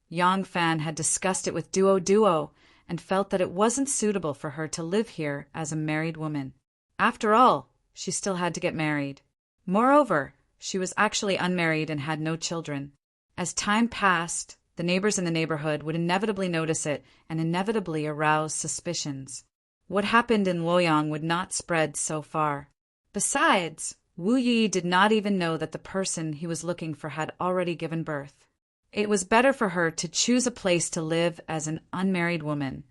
Yang Fan had discussed it with Duo and felt that it wasn't suitable for her to live here as a married woman. After all, she still had to get married. Moreover, she was actually unmarried and had no children. As time passed, the neighbors in the neighborhood would inevitably notice it and inevitably arouse suspicions. What happened in Luoyang would not spread so far. Besides, Wu Yi did not even know that the person he was looking for had already given birth. It was better for her to choose a place to live as an unmarried woman,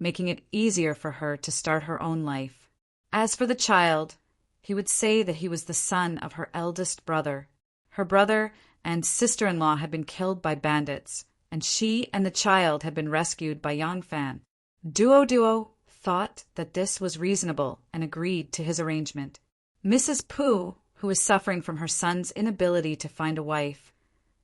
making it easier for her to start her own life. As for the child, he would say that he was the son of her eldest brother. Her brother and sister-in-law had been killed by bandits, and she and the child had been rescued by Yang Fan. Duo thought that this was reasonable and agreed to his arrangement. Mrs. Pooh, who was suffering from her son's inability to find a wife,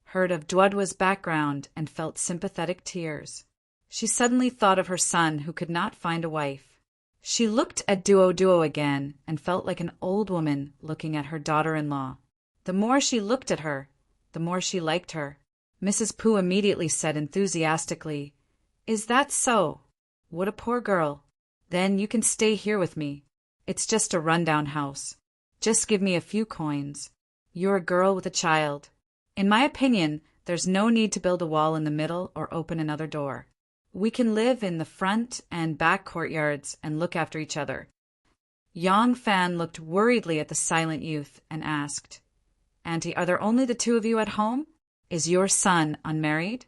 heard of Duoduo's background and felt sympathetic tears. She suddenly thought of her son who could not find a wife. She looked at Duo again and felt like an old woman looking at her daughter-in-law. The more she looked at her, the more she liked her. Mrs. Pooh immediately said enthusiastically, "Is that so? What a poor girl. Then you can stay here with me. It's just a rundown house. Just give me a few coins. You're a girl with a child. In my opinion, there's no need to build a wall in the middle or open another door. We can live in the front and back courtyards and look after each other." Yang Fan looked worriedly at the silent youth and asked, "Auntie, are there only the two of you at home? Is your son unmarried?"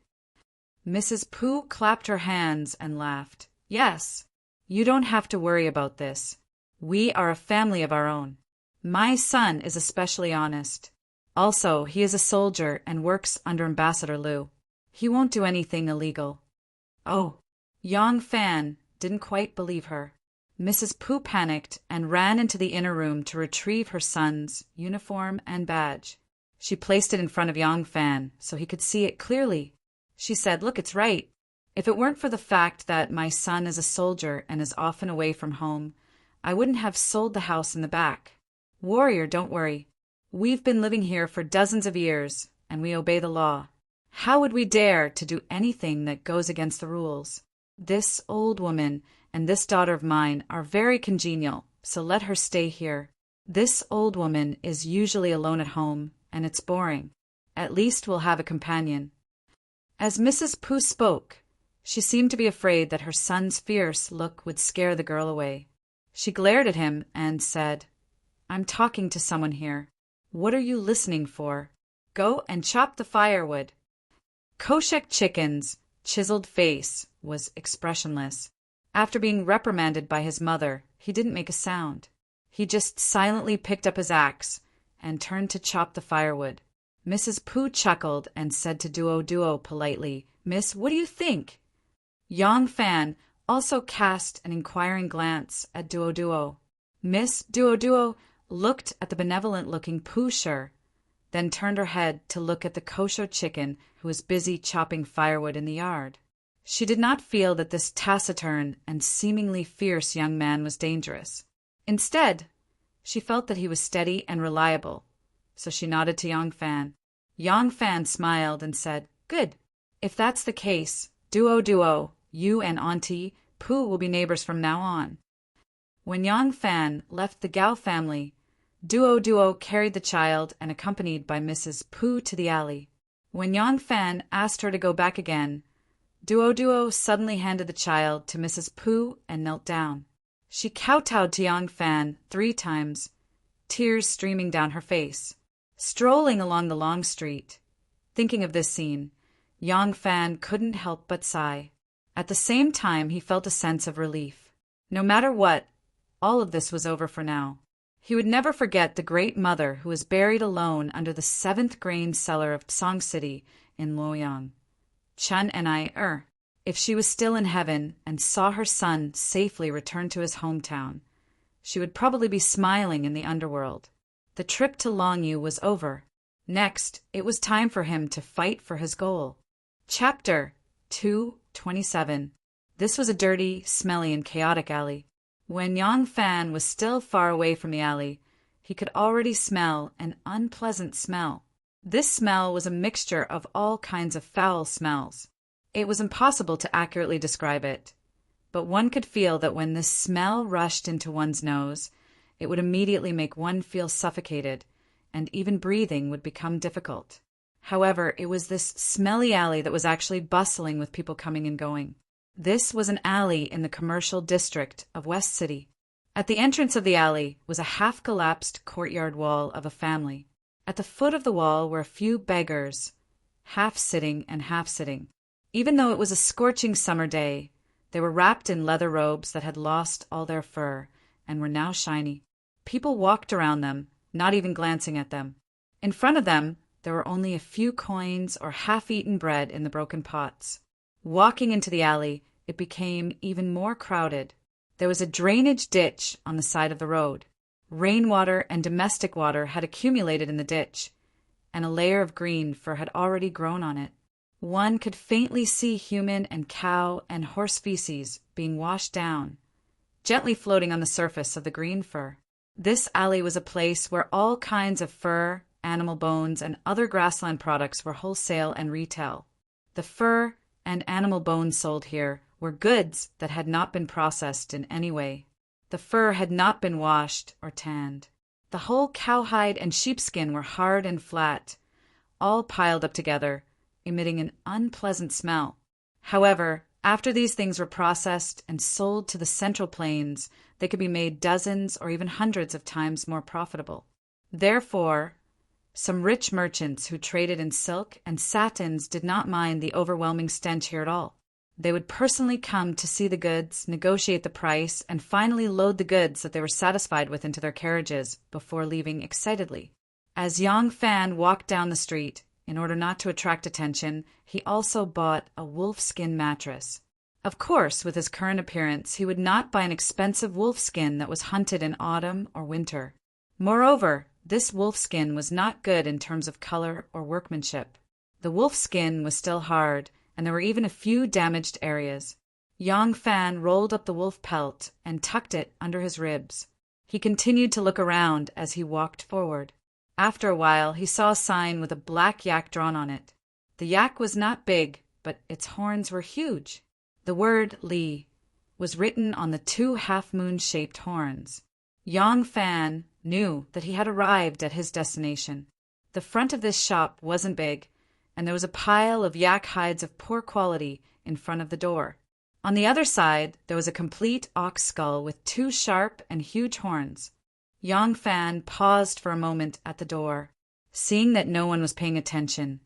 Mrs. Pooh clapped her hands and laughed. "Yes, you don't have to worry about this. We are a family of our own. My son is especially honest. Also, he is a soldier and works under Ambassador Liu. He won't do anything illegal." Oh, Yang Fan didn't quite believe her. Mrs. Pooh panicked and ran into the inner room to retrieve her son's uniform and badge. She placed it in front of Yang Fan so he could see it clearly. She said, "Look, it's right. If it weren't for the fact that my son is a soldier and is often away from home, I wouldn't have sold the house in the back. Warrior, don't worry. We've been living here for dozens of years, and we obey the law. How would we dare to do anything that goes against the rules? This old woman and this daughter of mine are very congenial, so let her stay here. This old woman is usually alone at home, and it's boring. At least we'll have a companion." As Mrs. Pooh spoke, she seemed to be afraid that her son's fierce look would scare the girl away. She glared at him and said, "I'm talking to someone here. What are you listening for? Go and chop the firewood." Koshek Chicken's chiseled face was expressionless. After being reprimanded by his mother, he didn't make a sound. He just silently picked up his axe and turned to chop the firewood. Mrs. Pooh chuckled and said to Duo politely, "Miss, what do you think?" Yang Fan also cast an inquiring glance at Duo. Miss Duo looked at the benevolent-looking Pooh-sher, then turned her head to look at the kosher chicken who was busy chopping firewood in the yard. She did not feel that this taciturn and seemingly fierce young man was dangerous. Instead, she felt that he was steady and reliable, so she nodded to Yang Fan. Yang Fan smiled and said, "Good. If that's the case, Duo, you and Auntie Pooh will be neighbors from now on." When Yang Fan left the Gao family, Duo carried the child and accompanied by Mrs. Pooh to the alley. When Yang Fan asked her to go back again, Duo suddenly handed the child to Mrs. Pooh and knelt down. She kowtowed to Yang Fan 3 times, tears streaming down her face. Strolling along the long street, thinking of this scene, Yang Fan couldn't help but sigh. At the same time, he felt a sense of relief. No matter what, all of this was over for now. He would never forget the great mother who was buried alone under the 7th grain cellar of Song City in Luoyang. Chun and if she was still in heaven and saw her son safely return to his hometown, she would probably be smiling in the underworld. The trip to Longyu was over. Next, it was time for him to fight for his goal. Chapter 2:27. This was a dirty, smelly, and chaotic alley. When Yang Fan was still far away from the alley, he could already smell an unpleasant smell. This smell was a mixture of all kinds of foul smells. It was impossible to accurately describe it, but one could feel that when this smell rushed into one's nose, it would immediately make one feel suffocated, and even breathing would become difficult. However, it was this smelly alley that was actually bustling with people coming and going. This was an alley in the commercial district of West City. At the entrance of the alley was a half-collapsed courtyard wall of a family. At the foot of the wall were a few beggars, half sitting and half sitting. Even though it was a scorching summer day, they were wrapped in leather robes that had lost all their fur and were now shiny. People walked around them, not even glancing at them. In front of them, there were only a few coins or half-eaten bread in the broken pots. Walking into the alley, it became even more crowded. There was a drainage ditch on the side of the road. Rainwater and domestic water had accumulated in the ditch, and a layer of green fur had already grown on it. One could faintly see human and cow and horse feces being washed down, gently floating on the surface of the green fur. This alley was a place where all kinds of fur, animal bones, and other grassland products were wholesale and retail. The fur and animal bones sold here were goods that had not been processed in any way. The fur had not been washed or tanned. The whole cowhide and sheepskin were hard and flat, all piled up together, emitting an unpleasant smell. However, after these things were processed and sold to the Central Plains, they could be made dozens or even hundreds of times more profitable. Therefore, some rich merchants who traded in silk and satins did not mind the overwhelming stench here at all. They would personally come to see the goods, negotiate the price, and finally load the goods that they were satisfied with into their carriages before leaving excitedly. As Yang Fan walked down the street, in order not to attract attention, he also bought a wolfskin mattress. Of course, with his current appearance, he would not buy an expensive wolfskin that was hunted in autumn or winter. Moreover, this wolfskin was not good in terms of color or workmanship. The wolfskin was still hard, and there were even a few damaged areas. Yang Fan rolled up the wolf pelt and tucked it under his ribs. He continued to look around as he walked forward. After a while, he saw a sign with a black yak drawn on it. The yak was not big, but its horns were huge. The word Li was written on the 2 half-moon-shaped horns. Yang Fan knew that he had arrived at his destination. The front of this shop wasn't big, and there was a pile of yak hides of poor quality in front of the door. On the other side, there was a complete ox skull with 2 sharp and huge horns. Yang Fan paused for a moment at the door. Seeing that no one was paying attention,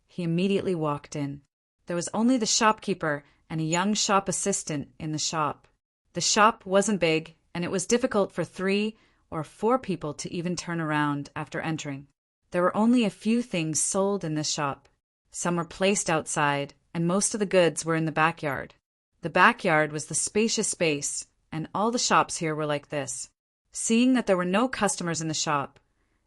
he immediately walked in. There was only the shopkeeper and a young shop assistant in the shop. The shop wasn't big, and it was difficult for 3 or 4 people to even turn around after entering. There were only a few things sold in this shop. Some were placed outside, and most of the goods were in the backyard. The backyard was the spacious space, and all the shops here were like this. Seeing that there were no customers in the shop,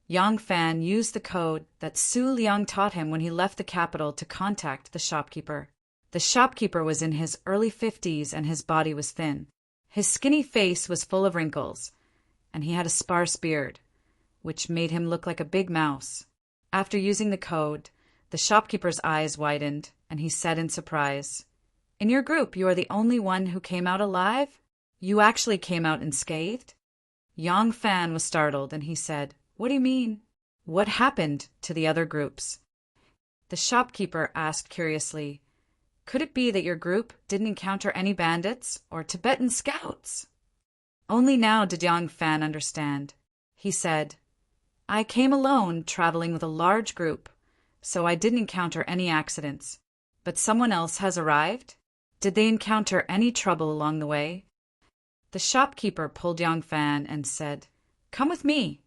Yang Fan used the code that Su Liang taught him when he left the capital to contact the shopkeeper. The shopkeeper was in his early 50s and his body was thin. His skinny face was full of wrinkles, and he had a sparse beard, which made him look like a big mouse. After using the code, the shopkeeper's eyes widened, and he said in surprise, "In your group, you are the only one who came out alive? You actually came out unscathed?" Yang Fan was startled, and he said, "What do you mean? What happened to the other groups?" The shopkeeper asked curiously, "Could it be that your group didn't encounter any bandits or Tibetan scouts?" Only now did Yang Fan understand. He said, "I came alone, traveling with a large group, so I didn't encounter any accidents. But someone else has arrived?" Did they encounter any trouble along the way? The shopkeeper pulled Yang Fan and said, "Come with me."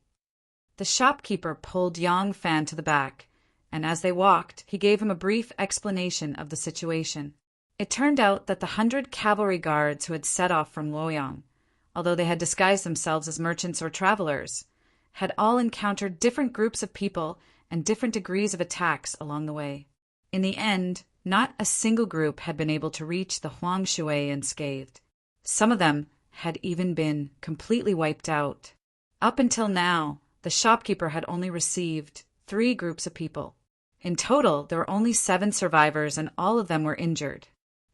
The shopkeeper pulled Yang Fan to the back, and as they walked, he gave him a brief explanation of the situation. It turned out that the 100 cavalry guards who had set off from Luoyang, although they had disguised themselves as merchants or travelers, had all encountered different groups of people and different degrees of attacks along the way. In the end, not a single group had been able to reach the Huangshui unscathed. Some of them had even been completely wiped out. Up until now, the shopkeeper had only received 3 groups of people. In total, there were only 7 survivors, and all of them were injured.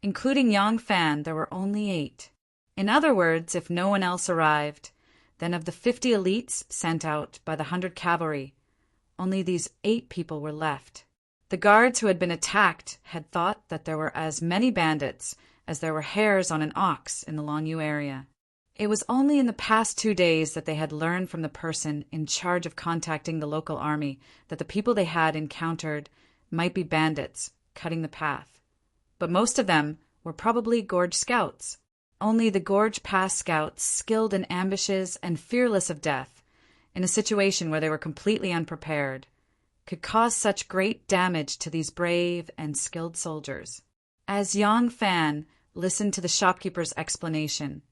Including Yang Fan, there were only 8. In other words, if no one else arrived, then of the 50 elites sent out by the 100 cavalry, only these 8 people were left. The guards who had been attacked had thought that there were as many bandits as there were hairs on an ox in the Longyu area. It was only in the past 2 days that they had learned from the person in charge of contacting the local army that the people they had encountered might be bandits cutting the path. But most of them were probably Gorge scouts. Only the Gorge Pass scouts, skilled in ambushes and fearless of death, in a situation where they were completely unprepared, could cause such great damage to these brave and skilled soldiers. As Yang Fan listened to the shopkeeper's explanation,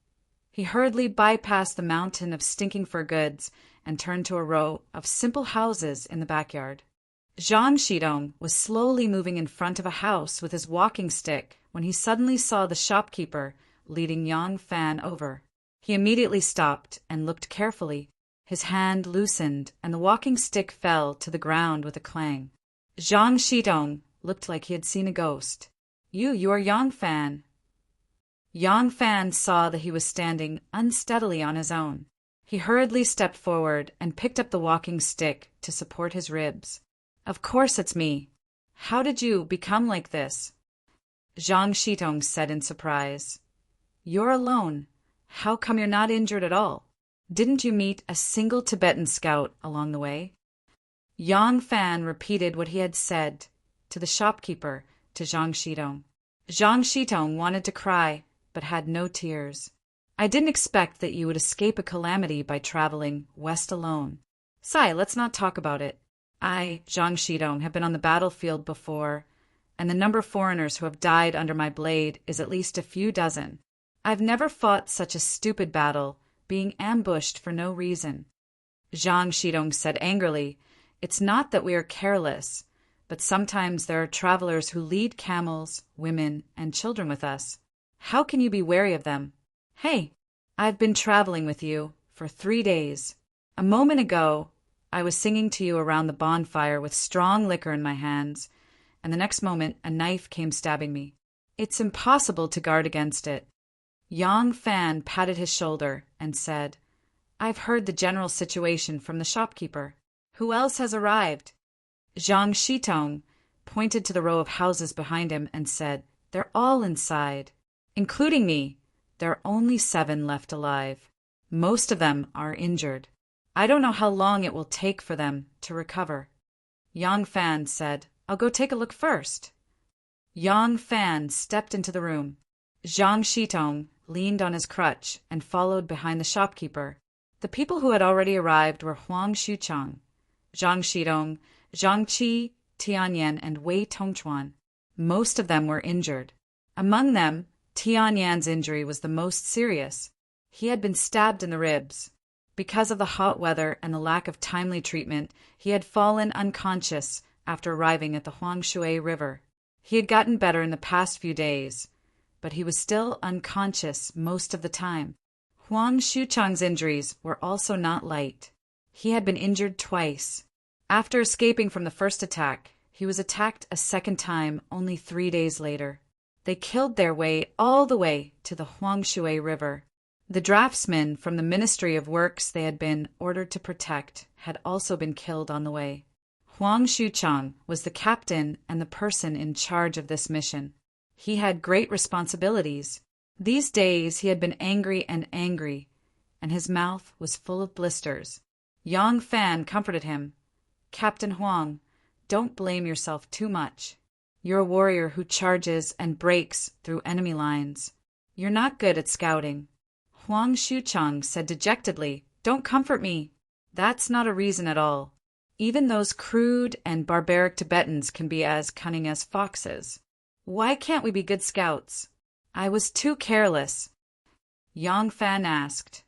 he hurriedly bypassed the mountain of stinking fur goods and turned to a row of simple houses in the backyard. Zhang Shidong was slowly moving in front of a house with his walking stick when he suddenly saw the shopkeeper leading Yang Fan over. He immediately stopped and looked carefully. His hand loosened, and the walking stick fell to the ground with a clang. Zhang Shidong looked like he had seen a ghost. You are Yang Fan." Yang Fan saw that he was standing unsteadily on his own. He hurriedly stepped forward and picked up the walking stick to support his ribs. "Of course it's me. How did you become like this?" Zhang Shidong said in surprise. "You're alone. How come you're not injured at all? Didn't you meet a single Tibetan scout along the way?" Yang Fan repeated what he had said to the shopkeeper to Zhang Shidong. Zhang Shidong wanted to cry, but had no tears. "I didn't expect that you would escape a calamity by traveling west alone. Sai, let's not talk about it. I, Zhang Shidong, have been on the battlefield before, and the number of foreigners who have died under my blade is at least a few dozen. I've never fought such a stupid battle, being ambushed for no reason." Zhang Shidong said angrily, "It's not that we are careless, but sometimes there are travelers who lead camels, women, and children with us. How can you be wary of them? Hey, I've been traveling with you for 3 days. A moment ago, I was singing to you around the bonfire with strong liquor in my hands, and the next moment a knife came stabbing me. It's impossible to guard against it." Yang Fan patted his shoulder and said, "I've heard the general situation from the shopkeeper. Who else has arrived?" Zhang Shitong pointed to the row of houses behind him and said, "They're all inside. Including me, there are only 7 left alive. Most of them are injured. I don't know how long it will take for them to recover." Yang Fan said, "I'll go take a look first." Yang Fan stepped into the room. Zhang Shitong leaned on his crutch and followed behind the shopkeeper. The people who had already arrived were Huang Xuchang, Zhang Shidong, Zhang Qi, Tianyan, and Wei Tongchuan. Most of them were injured. Among them, Tianyan's injury was the most serious. He had been stabbed in the ribs. Because of the hot weather and the lack of timely treatment, he had fallen unconscious after arriving at the Huangshui River. He had gotten better in the past few days, but he was still unconscious most of the time. Huang Xuchang's injuries were also not light. He had been injured twice. After escaping from the first attack, he was attacked a second time only 3 days later. They killed their way all the way to the Huangshui River. The draftsmen from the Ministry of Works they had been ordered to protect had also been killed on the way. Huang Xuchang was the captain and the person in charge of this mission. He had great responsibilities. These days he had been angry, and his mouth was full of blisters. Yang Fan comforted him. "Captain Huang, don't blame yourself too much. You're a warrior who charges and breaks through enemy lines. You're not good at scouting." Huang Xuchang said dejectedly, "Don't comfort me. That's not a reason at all. Even those crude and barbaric Tibetans can be as cunning as foxes. Why can't we be good scouts?" "I was too careless." Yang Fan asked,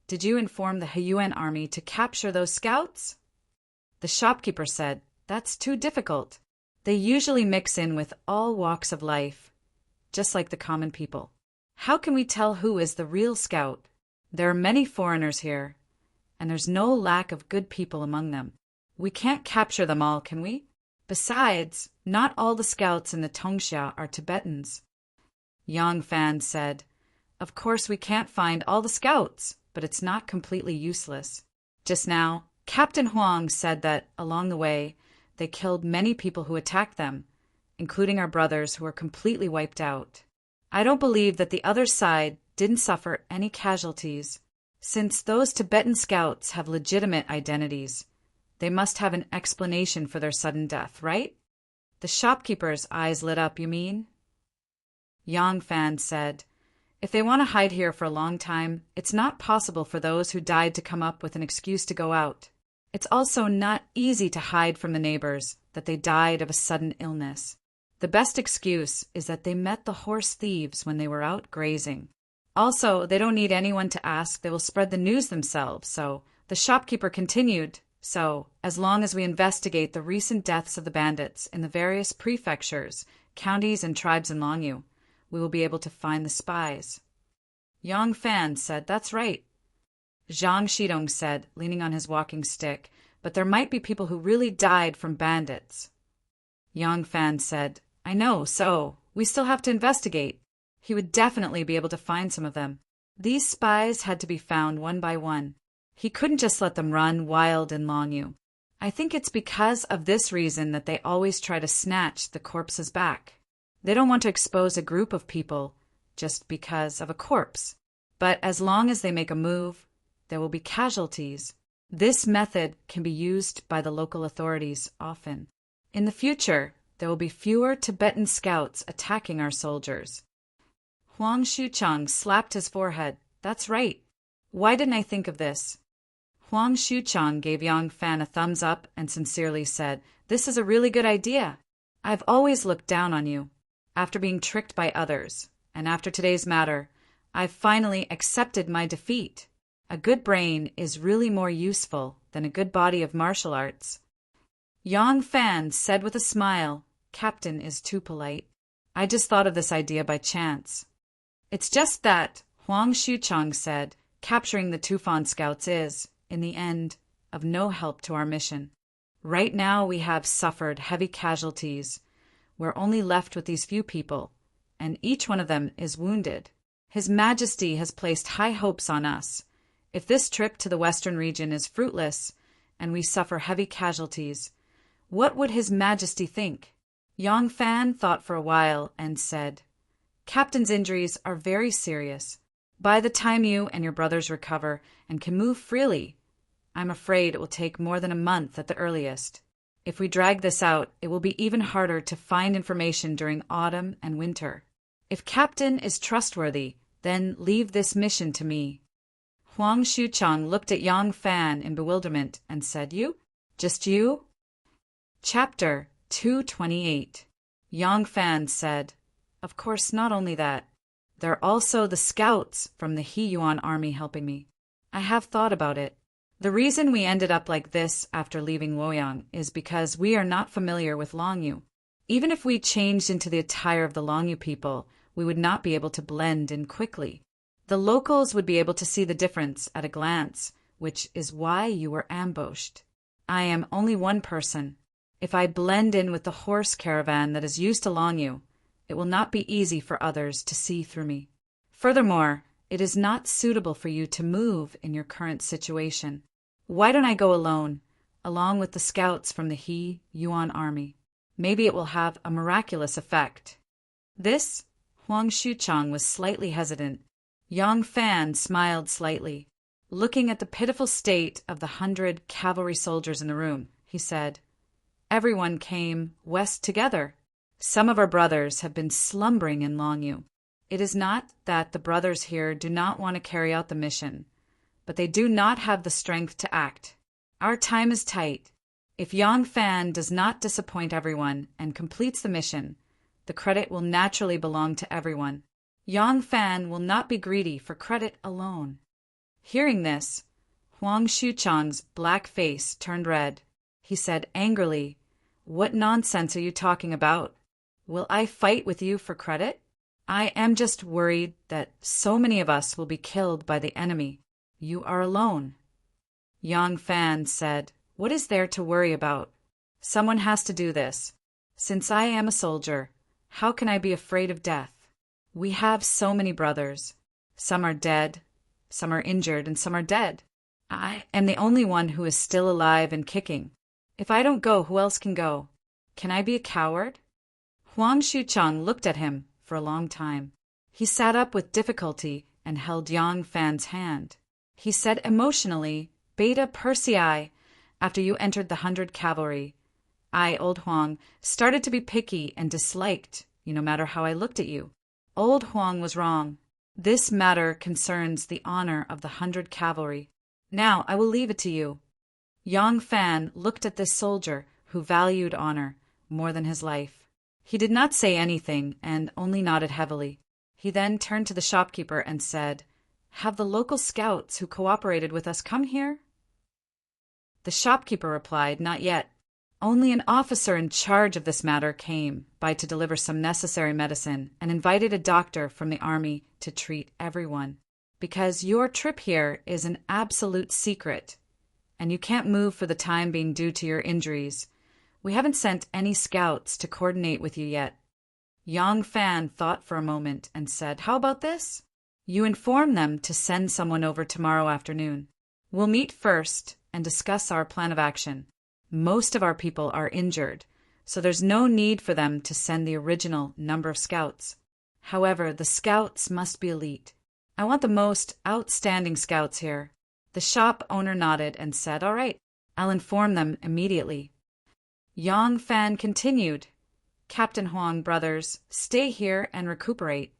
"Did you inform the Huyuan army to capture those scouts?" The shopkeeper said, "That's too difficult. They usually mix in with all walks of life, just like the common people. How can we tell who is the real scout? There are many foreigners here, and there's no lack of good people among them. We can't capture them all, can we? Besides, not all the scouts in the Tongxia are Tibetans." Yang Fan said, "Of course we can't find all the scouts, but it's not completely useless. Just now, Captain Huang said that, along the way, they killed many people who attacked them, including our brothers who were completely wiped out. I don't believe that the other side didn't suffer any casualties. Since those Tibetan scouts have legitimate identities, they must have an explanation for their sudden death, right?" The shopkeeper's eyes lit up, "You mean?" Yang Fan said, "If they want to hide here for a long time, it's not possible for those who died to come up with an excuse to go out. It's also not easy to hide from the neighbors that they died of a sudden illness. The best excuse is that they met the horse thieves when they were out grazing. Also, they don't need anyone to ask, they will spread the news themselves." So the shopkeeper continued, "So, as long as we investigate the recent deaths of the bandits in the various prefectures, counties, and tribes in Longyu, we will be able to find the spies." Yang Fan said, "That's right." Zhang Shidong said, leaning on his walking stick, "But there might be people who really died from bandits." Yang Fan said, "I know, so we still have to investigate. He would definitely be able to find some of them. These spies had to be found one by one. He couldn't just let them run wild in Longyu. I think it's because of this reason that they always try to snatch the corpses back. They don't want to expose a group of people just because of a corpse. But as long as they make a move, there will be casualties. This method can be used by the local authorities often. In the future, there will be fewer Tibetan scouts attacking our soldiers." Huang Xuchang slapped his forehead. "That's right. Why didn't I think of this?" Huang Xuchang gave Yang Fan a thumbs up and sincerely said, "This is a really good idea. I've always looked down on you. After being tricked by others, and after today's matter, I've finally accepted my defeat. A good brain is really more useful than a good body of martial arts." Yang Fan said with a smile, "Captain is too polite. I just thought of this idea by chance." "It's just that," Huang Xuchang said, "capturing the Tufan scouts is, in the end, of no help to our mission. Right now we have suffered heavy casualties. We're only left with these few people, and each one of them is wounded. His Majesty has placed high hopes on us. If this trip to the western region is fruitless, and we suffer heavy casualties, what would His Majesty think?" Yang Fan thought for a while and said, "Captain's injuries are very serious. By the time you and your brothers recover and can move freely, I'm afraid it will take more than a month at the earliest. If we drag this out, it will be even harder to find information during autumn and winter. If Captain is trustworthy, then leave this mission to me." Huang Xuchang looked at Yang Fan in bewilderment and said, "You? Just you?" Chapter 228. Yang Fan said, "Of course, not only that. There are also the scouts from the Huyuan army helping me. I have thought about it. The reason we ended up like this after leaving Luoyang is because we are not familiar with Longyu. Even if we changed into the attire of the Longyu people, we would not be able to blend in quickly. The locals would be able to see the difference at a glance, which is why you were ambushed. I am only one person. If I blend in with the horse caravan that is used to Longyu, it will not be easy for others to see through me. Furthermore, it is not suitable for you to move in your current situation. Why don't I go alone, along with the scouts from the He-Yuan army? Maybe it will have a miraculous effect." This, Huang Xuchang was slightly hesitant. Yang Fan smiled slightly. Looking at the pitiful state of the 100 cavalry soldiers in the room, he said, "Everyone came west together. Some of our brothers have been slumbering in Longyu. It is not that the brothers here do not want to carry out the mission, but they do not have the strength to act. Our time is tight. If Yang Fan does not disappoint everyone and completes the mission, the credit will naturally belong to everyone. Yang Fan will not be greedy for credit alone. Hearing this, Huang Xuchang's black face turned red. He said angrily, "What nonsense are you talking about? Will I fight with you for credit? I am just worried that so many of us will be killed by the enemy. You are alone." Yang Fan said, "What is there to worry about? Someone has to do this. Since I am a soldier, how can I be afraid of death? We have so many brothers. Some are dead, some are injured, and some are dead. I am the only one who is still alive and kicking. If I don't go, who else can go? Can I be a coward?" Huang Xuchang looked at him for a long time. He sat up with difficulty and held Yang Fan's hand. He said emotionally, "Beta Persei, after you entered the 100 Cavalry, I, Old Huang, started to be picky and disliked you no matter how I looked at you. Old Huang was wrong. This matter concerns the honor of the 100 Cavalry. Now I will leave it to you." Yang Fan looked at this soldier who valued honor more than his life. He did not say anything and only nodded heavily. He then turned to the shopkeeper and said, "Have the local scouts who cooperated with us come here?" The shopkeeper replied, "Not yet. Only an officer in charge of this matter came by to deliver some necessary medicine and invited a doctor from the army to treat everyone. Because your trip here is an absolute secret, and you can't move for the time being due to your injuries, we haven't sent any scouts to coordinate with you yet." Yang Fan thought for a moment and said, "How about this? You inform them to send someone over tomorrow afternoon. We'll meet first and discuss our plan of action. Most of our people are injured, so there's no need for them to send the original number of scouts. However, the scouts must be elite. I want the most outstanding scouts here." The shop owner nodded and said, "All right, I'll inform them immediately." Yang Fan continued, "Captain Huang, brothers, stay here and recuperate.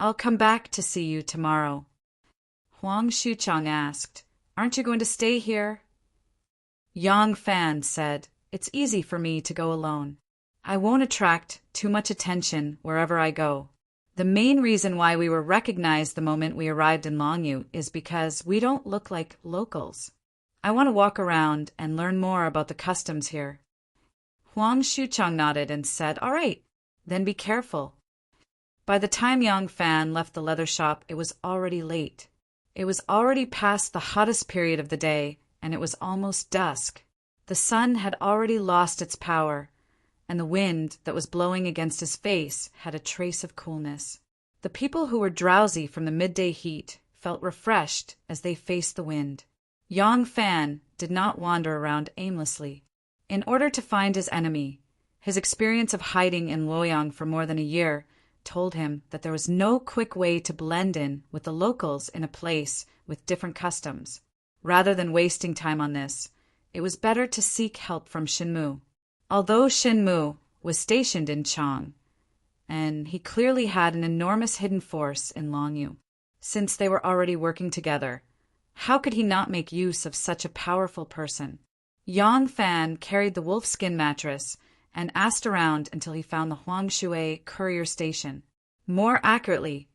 I'll come back to see you tomorrow." Huang Xuchang asked, "Aren't you going to stay here?" Yang Fan said, "It's easy for me to go alone. I won't attract too much attention wherever I go. The main reason why we were recognized the moment we arrived in Longyu is because we don't look like locals. I want to walk around and learn more about the customs here." Huang Xuchang nodded and said, "All right, then be careful." By the time Yang Fan left the leather shop, it was already late. It was already past the hottest period of the day, and it was almost dusk. The sun had already lost its power, and the wind that was blowing against his face had a trace of coolness. The people who were drowsy from the midday heat felt refreshed as they faced the wind. Yang Fan did not wander around aimlessly. In order to find his enemy, his experience of hiding in Luoyang for more than a year told him that there was no quick way to blend in with the locals in a place with different customs. Rather than wasting time on this, it was better to seek help from Shinmu. Although Shinmu was stationed in Chang, and he clearly had an enormous hidden force in Longyu, since they were already working together, how could he not make use of such a powerful person? Yang Fan carried the wolfskin mattress and asked around until he found the Huangshui courier station. More accurately,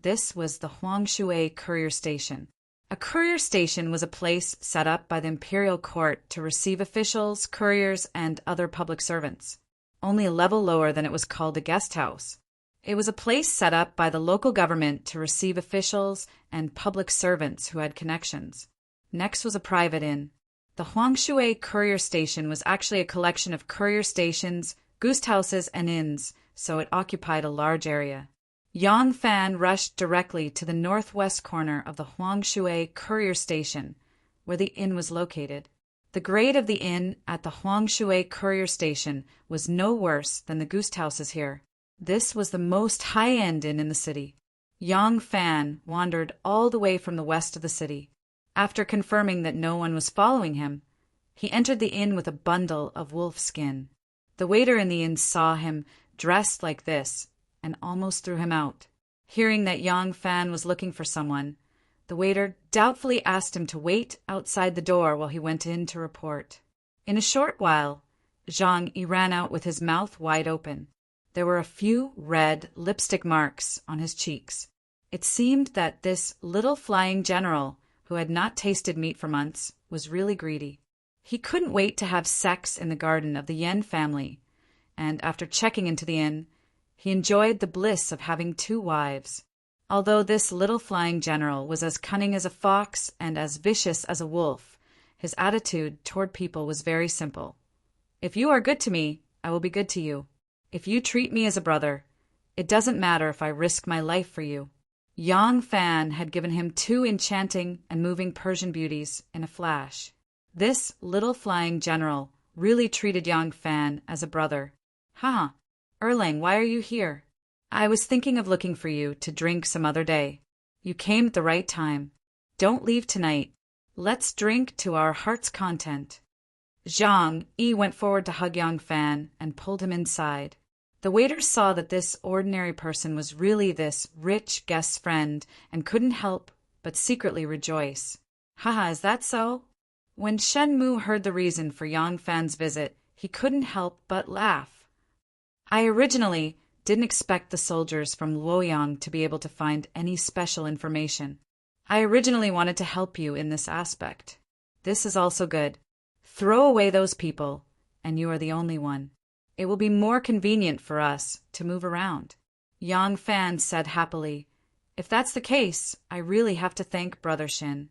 this was the Huangshui courier station. A courier station was a place set up by the imperial court to receive officials, couriers, and other public servants. Only a level lower than it was called a guest house. It was a place set up by the local government to receive officials and public servants who had connections. Next was a private inn. The Huangshui courier station was actually a collection of courier stations, goose houses, and inns, so it occupied a large area. Yang Fan rushed directly to the northwest corner of the Huangshui courier station, where the inn was located. The grade of the inn at the Huangshui courier station was no worse than the goose houses here. This was the most high-end inn in the city. Yang Fan wandered all the way from the west of the city. After confirming that no one was following him, he entered the inn with a bundle of wolf skin. The waiter in the inn saw him, dressed like this, and almost threw him out. Hearing that Yang Fan was looking for someone, the waiter doubtfully asked him to wait outside the door while he went in to report. In a short while, Zhang Yi ran out with his mouth wide open. There were a few red lipstick marks on his cheeks. It seemed that this little flying general, who had not tasted meat for months, was really greedy. He couldn't wait to have sex in the garden of the Yen family, and after checking into the inn, he enjoyed the bliss of having 2 wives. Although this little flying general was as cunning as a fox and as vicious as a wolf, his attitude toward people was very simple. If you are good to me, I will be good to you. If you treat me as a brother, it doesn't matter if I risk my life for you. Yang Fan had given him 2 enchanting and moving Persian beauties in a flash. This little flying general really treated Yang Fan as a brother. "Haha, Erlang, why are you here? I was thinking of looking for you to drink some other day. You came at the right time. Don't leave tonight. Let's drink to our heart's content." Zhang Yi went forward to hug Yang Fan and pulled him inside. The waiter saw that this ordinary person was really this rich guest's friend and couldn't help but secretly rejoice. "Haha, is that so?" When Shen Mu heard the reason for Yang Fan's visit, he couldn't help but laugh. "I originally didn't expect the soldiers from Luoyang to be able to find any special information. I originally wanted to help you in this aspect. This is also good. Throw away those people, and you are the only one. It will be more convenient for us to move around." Yang Fan said happily, "If that's the case, I really have to thank Brother Shin."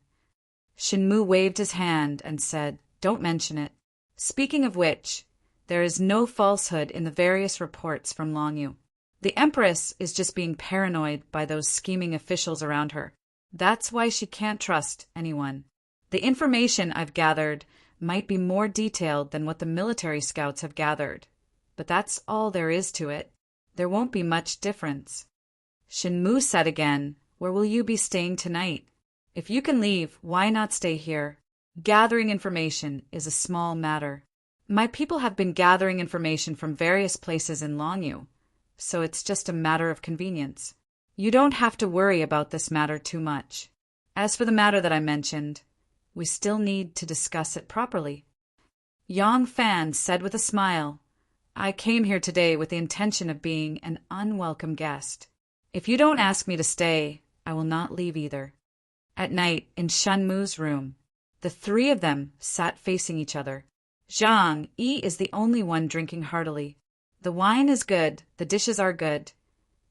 Shin Mu waved his hand and said, "Don't mention it. Speaking of which, there is no falsehood in the various reports from Longyu. The Empress is just being paranoid by those scheming officials around her. That's why she can't trust anyone. The information I've gathered might be more detailed than what the military scouts have gathered, but that's all there is to it. There won't be much difference." Shin Mu said again, "Where will you be staying tonight? If you can leave, why not stay here? Gathering information is a small matter. My people have been gathering information from various places in Longyu, so it's just a matter of convenience. You don't have to worry about this matter too much. As for the matter that I mentioned, we still need to discuss it properly." Yang Fan said with a smile, "I came here today with the intention of being an unwelcome guest. If you don't ask me to stay, I will not leave either." At night, in Shen Mu's room, the 3 of them sat facing each other. Zhang Yi is the only one drinking heartily. The wine is good, the dishes are good,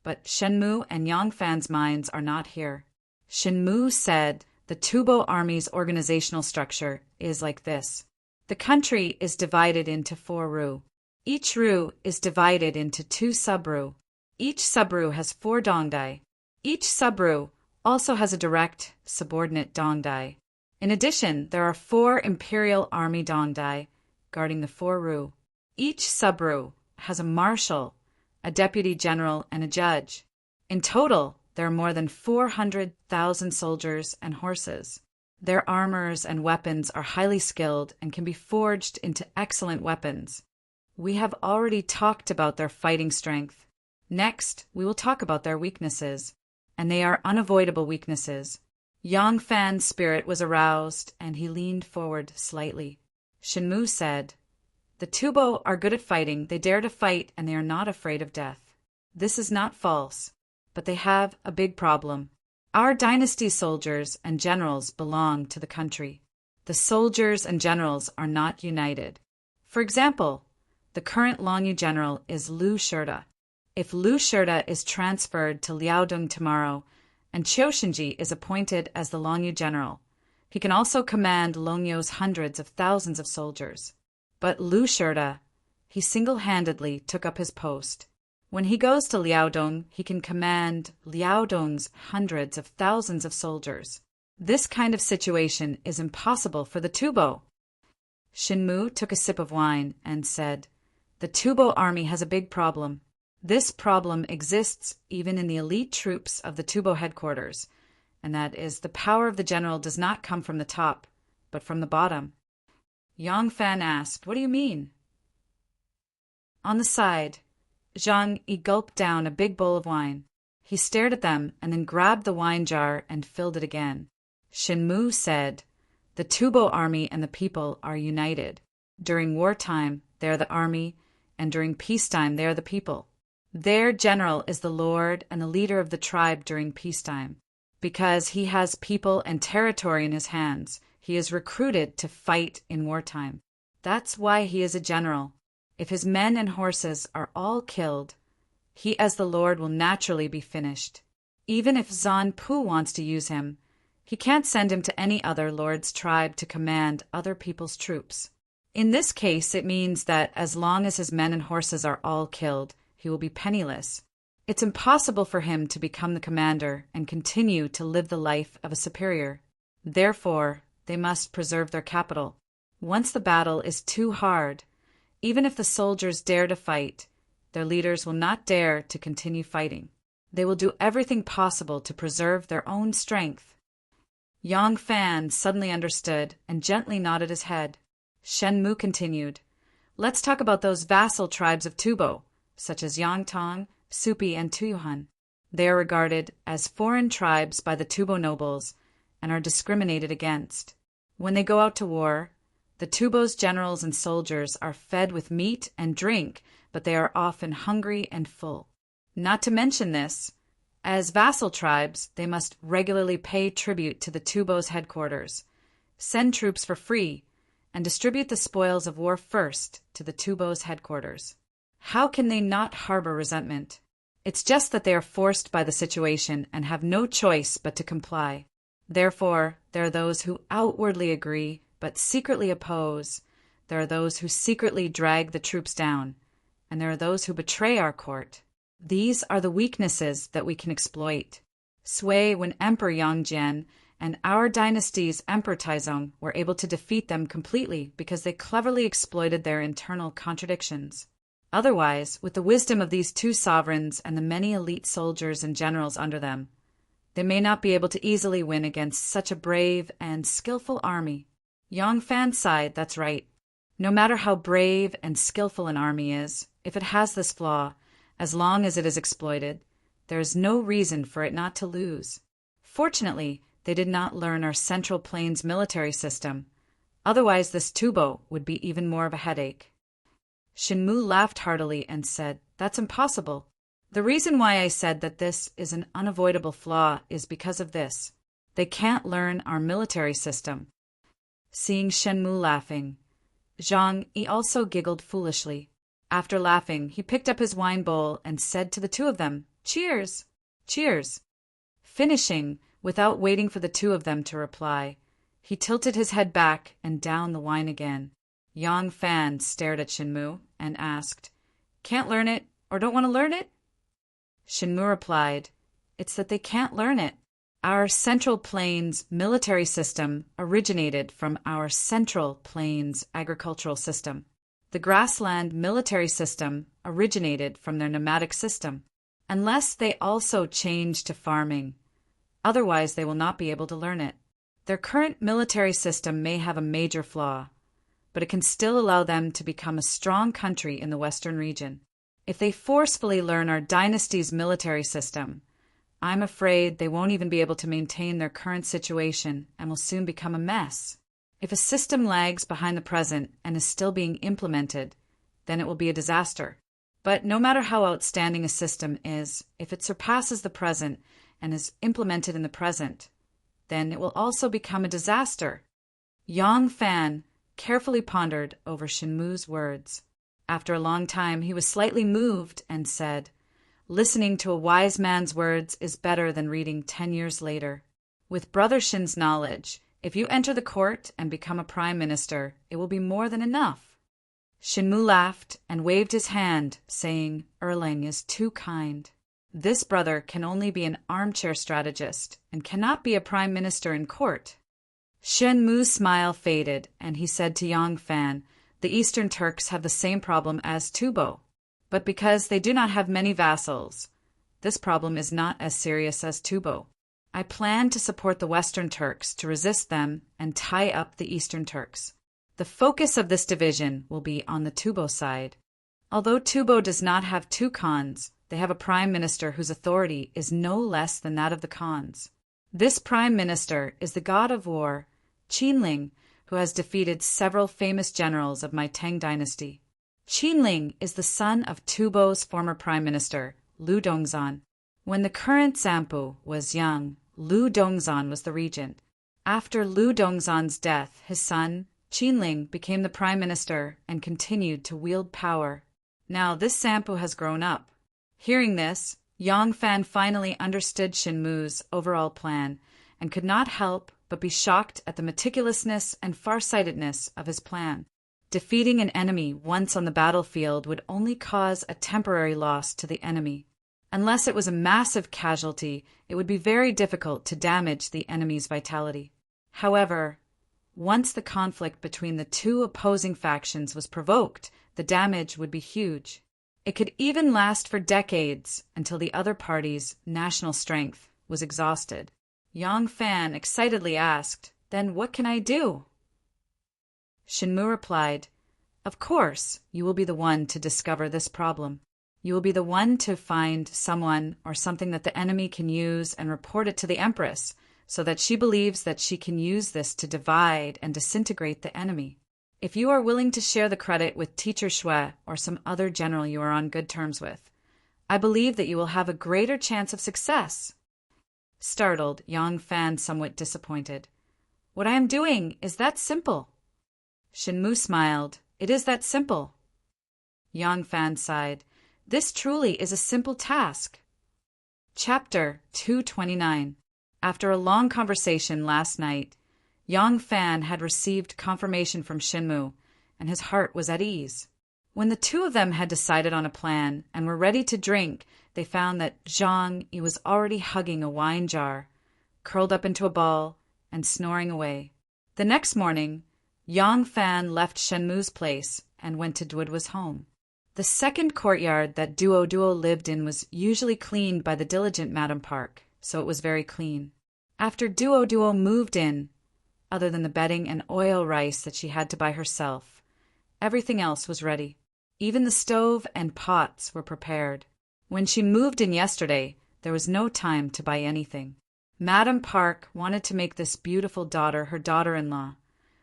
but Shen Mu and Yang Fan's minds are not here. Shen Mu said the Tubo Army's organizational structure is like this. The country is divided into 4 ru. Each ru is divided into 2 sub-ru. Each sub-ru has 4 dongdai. Each sub-ru also has a direct, subordinate dongdai. In addition, there are 4 Imperial Army dongdai guarding the 4 ru. Each sub-ru has a marshal, a deputy general, and a judge. In total, there are more than 400,000 soldiers and horses. Their armors and weapons are highly skilled and can be forged into excellent weapons. We have already talked about their fighting strength. Next, we will talk about their weaknesses, and they are unavoidable weaknesses. Yang Fan's spirit was aroused, and he leaned forward slightly. Shin Mu said, "The Tubo are good at fighting, they dare to fight, and they are not afraid of death. This is not false, but they have a big problem. Our dynasty's soldiers and generals belong to the country. The soldiers and generals are not united. For example, the current Longyu general is Lu Shirda. If Lu Shirda is transferred to Liaodong tomorrow, and Qiushinji is appointed as the Longyu general, he can also command Longyu's hundreds of thousands of soldiers. But Lu Shirda, he single-handedly took up his post. When he goes to Liaodong, he can command Liaodong's hundreds of thousands of soldiers. This kind of situation is impossible for the Tubo." Shin Mu took a sip of wine and said, "The Tubo army has a big problem. This problem exists even in the elite troops of the Tubo headquarters, and that is the power of the general does not come from the top, but from the bottom." Yang Fan asked, "What do you mean?" On the side, Zhang Yi gulped down a big bowl of wine. He stared at them and then grabbed the wine jar and filled it again. Shenmu said, "The Tubo army and the people are united. During wartime, they are the army, and during peacetime, they are the people. Their general is the lord and the leader of the tribe during peacetime. Because he has people and territory in his hands, he is recruited to fight in wartime. That's why he is a general. If his men and horses are all killed, he as the lord will naturally be finished. Even if Zan Pu wants to use him, he can't send him to any other lord's tribe to command other people's troops. In this case, it means that as long as his men and horses are all killed, he will be penniless. It's impossible for him to become the commander and continue to live the life of a superior. Therefore, they must preserve their capital. Once the battle is too hard, even if the soldiers dare to fight, their leaders will not dare to continue fighting. They will do everything possible to preserve their own strength." Yang Fan suddenly understood and gently nodded his head. Shenmu continued, "Let's talk about those vassal tribes of Tubo, such as Yangtang, Supi, and Tuyuhan. They are regarded as foreign tribes by the Tubo nobles and are discriminated against. When they go out to war, the Tubo's generals and soldiers are fed with meat and drink, but they are often hungry and full. Not to mention this, as vassal tribes, they must regularly pay tribute to the Tubo's headquarters, send troops for free, and distribute the spoils of war first to the Tubo's headquarters. How can they not harbor resentment? It's just that they are forced by the situation and have no choice but to comply. Therefore, there are those who outwardly agree but secretly oppose. There are those who secretly drag the troops down, and there are those who betray our court. These are the weaknesses that we can exploit. Sui, when Emperor Yangjian and our dynasty's Emperor Taizong were able to defeat them completely because they cleverly exploited their internal contradictions. Otherwise, with the wisdom of these two sovereigns and the many elite soldiers and generals under them, they may not be able to easily win against such a brave and skillful army." Yang Fan sighed, "That's right. No matter how brave and skillful an army is, if it has this flaw, as long as it is exploited, there is no reason for it not to lose. Fortunately, they did not learn our Central Plains military system. Otherwise, this Tubo would be even more of a headache." Shenmu laughed heartily and said, "That's impossible. The reason why I said that this is an unavoidable flaw is because of this. They can't learn our military system." Seeing Shenmu laughing, Zhang Yi also giggled foolishly. After laughing, he picked up his wine bowl and said to the two of them, "Cheers! Cheers!" Finishing, without waiting for the two of them to reply, he tilted his head back and downed the wine again. Yang Fan stared at Shenmu and asked, "Can't learn it, or don't want to learn it?" Shenmu replied, "It's that they can't learn it. Our Central Plains military system originated from our Central Plains agricultural system. The grassland military system originated from their nomadic system. Unless they also change to farming, otherwise they will not be able to learn it. Their current military system may have a major flaw, but it can still allow them to become a strong country in the Western region. If they forcefully learn our dynasty's military system, I'm afraid they won't even be able to maintain their current situation and will soon become a mess. If a system lags behind the present and is still being implemented, then it will be a disaster. But no matter how outstanding a system is, if it surpasses the present and is implemented in the present, then it will also become a disaster." Yang Fan carefully pondered over Shenmu's words. After a long time, he was slightly moved and said, "Listening to a wise man's words is better than reading 10 years later. With Brother Shin's knowledge, if you enter the court and become a prime minister, it will be more than enough." Shenmu laughed and waved his hand, saying, "Erlang is too kind. This brother can only be an armchair strategist and cannot be a prime minister in court." Shenmu's smile faded, and he said to Yang Fan, "The Eastern Turks have the same problem as Tubo, but because they do not have many vassals, this problem is not as serious as Tubo. I plan to support the Western Turks to resist them and tie up the Eastern Turks. The focus of this division will be on the Tubo side. Although Tubo does not have two khans, they have a prime minister whose authority is no less than that of the khans. This prime minister is the god of war, Qinling, who has defeated several famous generals of my Tang dynasty. Qinling is the son of Tubo's former prime minister, Lu Dongzan. When the current Zampu was young, Lu Dongzan was the regent. After Lu Dongzan's death, his son, Qinling, became the prime minister and continued to wield power. Now this Zampu has grown up. Hearing this, Yang Fan finally understood Shenmu's overall plan and could not help but be shocked at the meticulousness and farsightedness of his plan. Defeating an enemy once on the battlefield would only cause a temporary loss to the enemy. Unless it was a massive casualty, it would be very difficult to damage the enemy's vitality. However, once the conflict between the two opposing factions was provoked, the damage would be huge. It could even last for decades until the other party's national strength was exhausted. Yang Fan excitedly asked, "Then what can I do?" Shenmu replied, "Of course, you will be the one to discover this problem. You will be the one to find someone or something that the enemy can use and report it to the Empress, so that she believes that she can use this to divide and disintegrate the enemy. If you are willing to share the credit with Teacher Shui or some other general you are on good terms with, I believe that you will have a greater chance of success." Startled, Yang Fan somewhat disappointed. "What I am doing is that simple." Shenmu smiled. "It is that simple." Yang Fan sighed. "This truly is a simple task." Chapter 229. After a long conversation last night, Yang Fan had received confirmation from Shenmu, and his heart was at ease. When the two of them had decided on a plan and were ready to drink, they found that Zhang Yi was already hugging a wine jar, curled up into a ball, and snoring away. The next morning, Yang Fan left Shenmu's place and went to Duoduo's home. The second courtyard that Duoduo lived in was usually cleaned by the diligent Madame Park, so it was very clean. After Duoduo moved in, other than the bedding and oil rice that she had to buy herself, everything else was ready. Even the stove and pots were prepared. When she moved in yesterday, there was no time to buy anything. Madame Park wanted to make this beautiful daughter her daughter-in-law,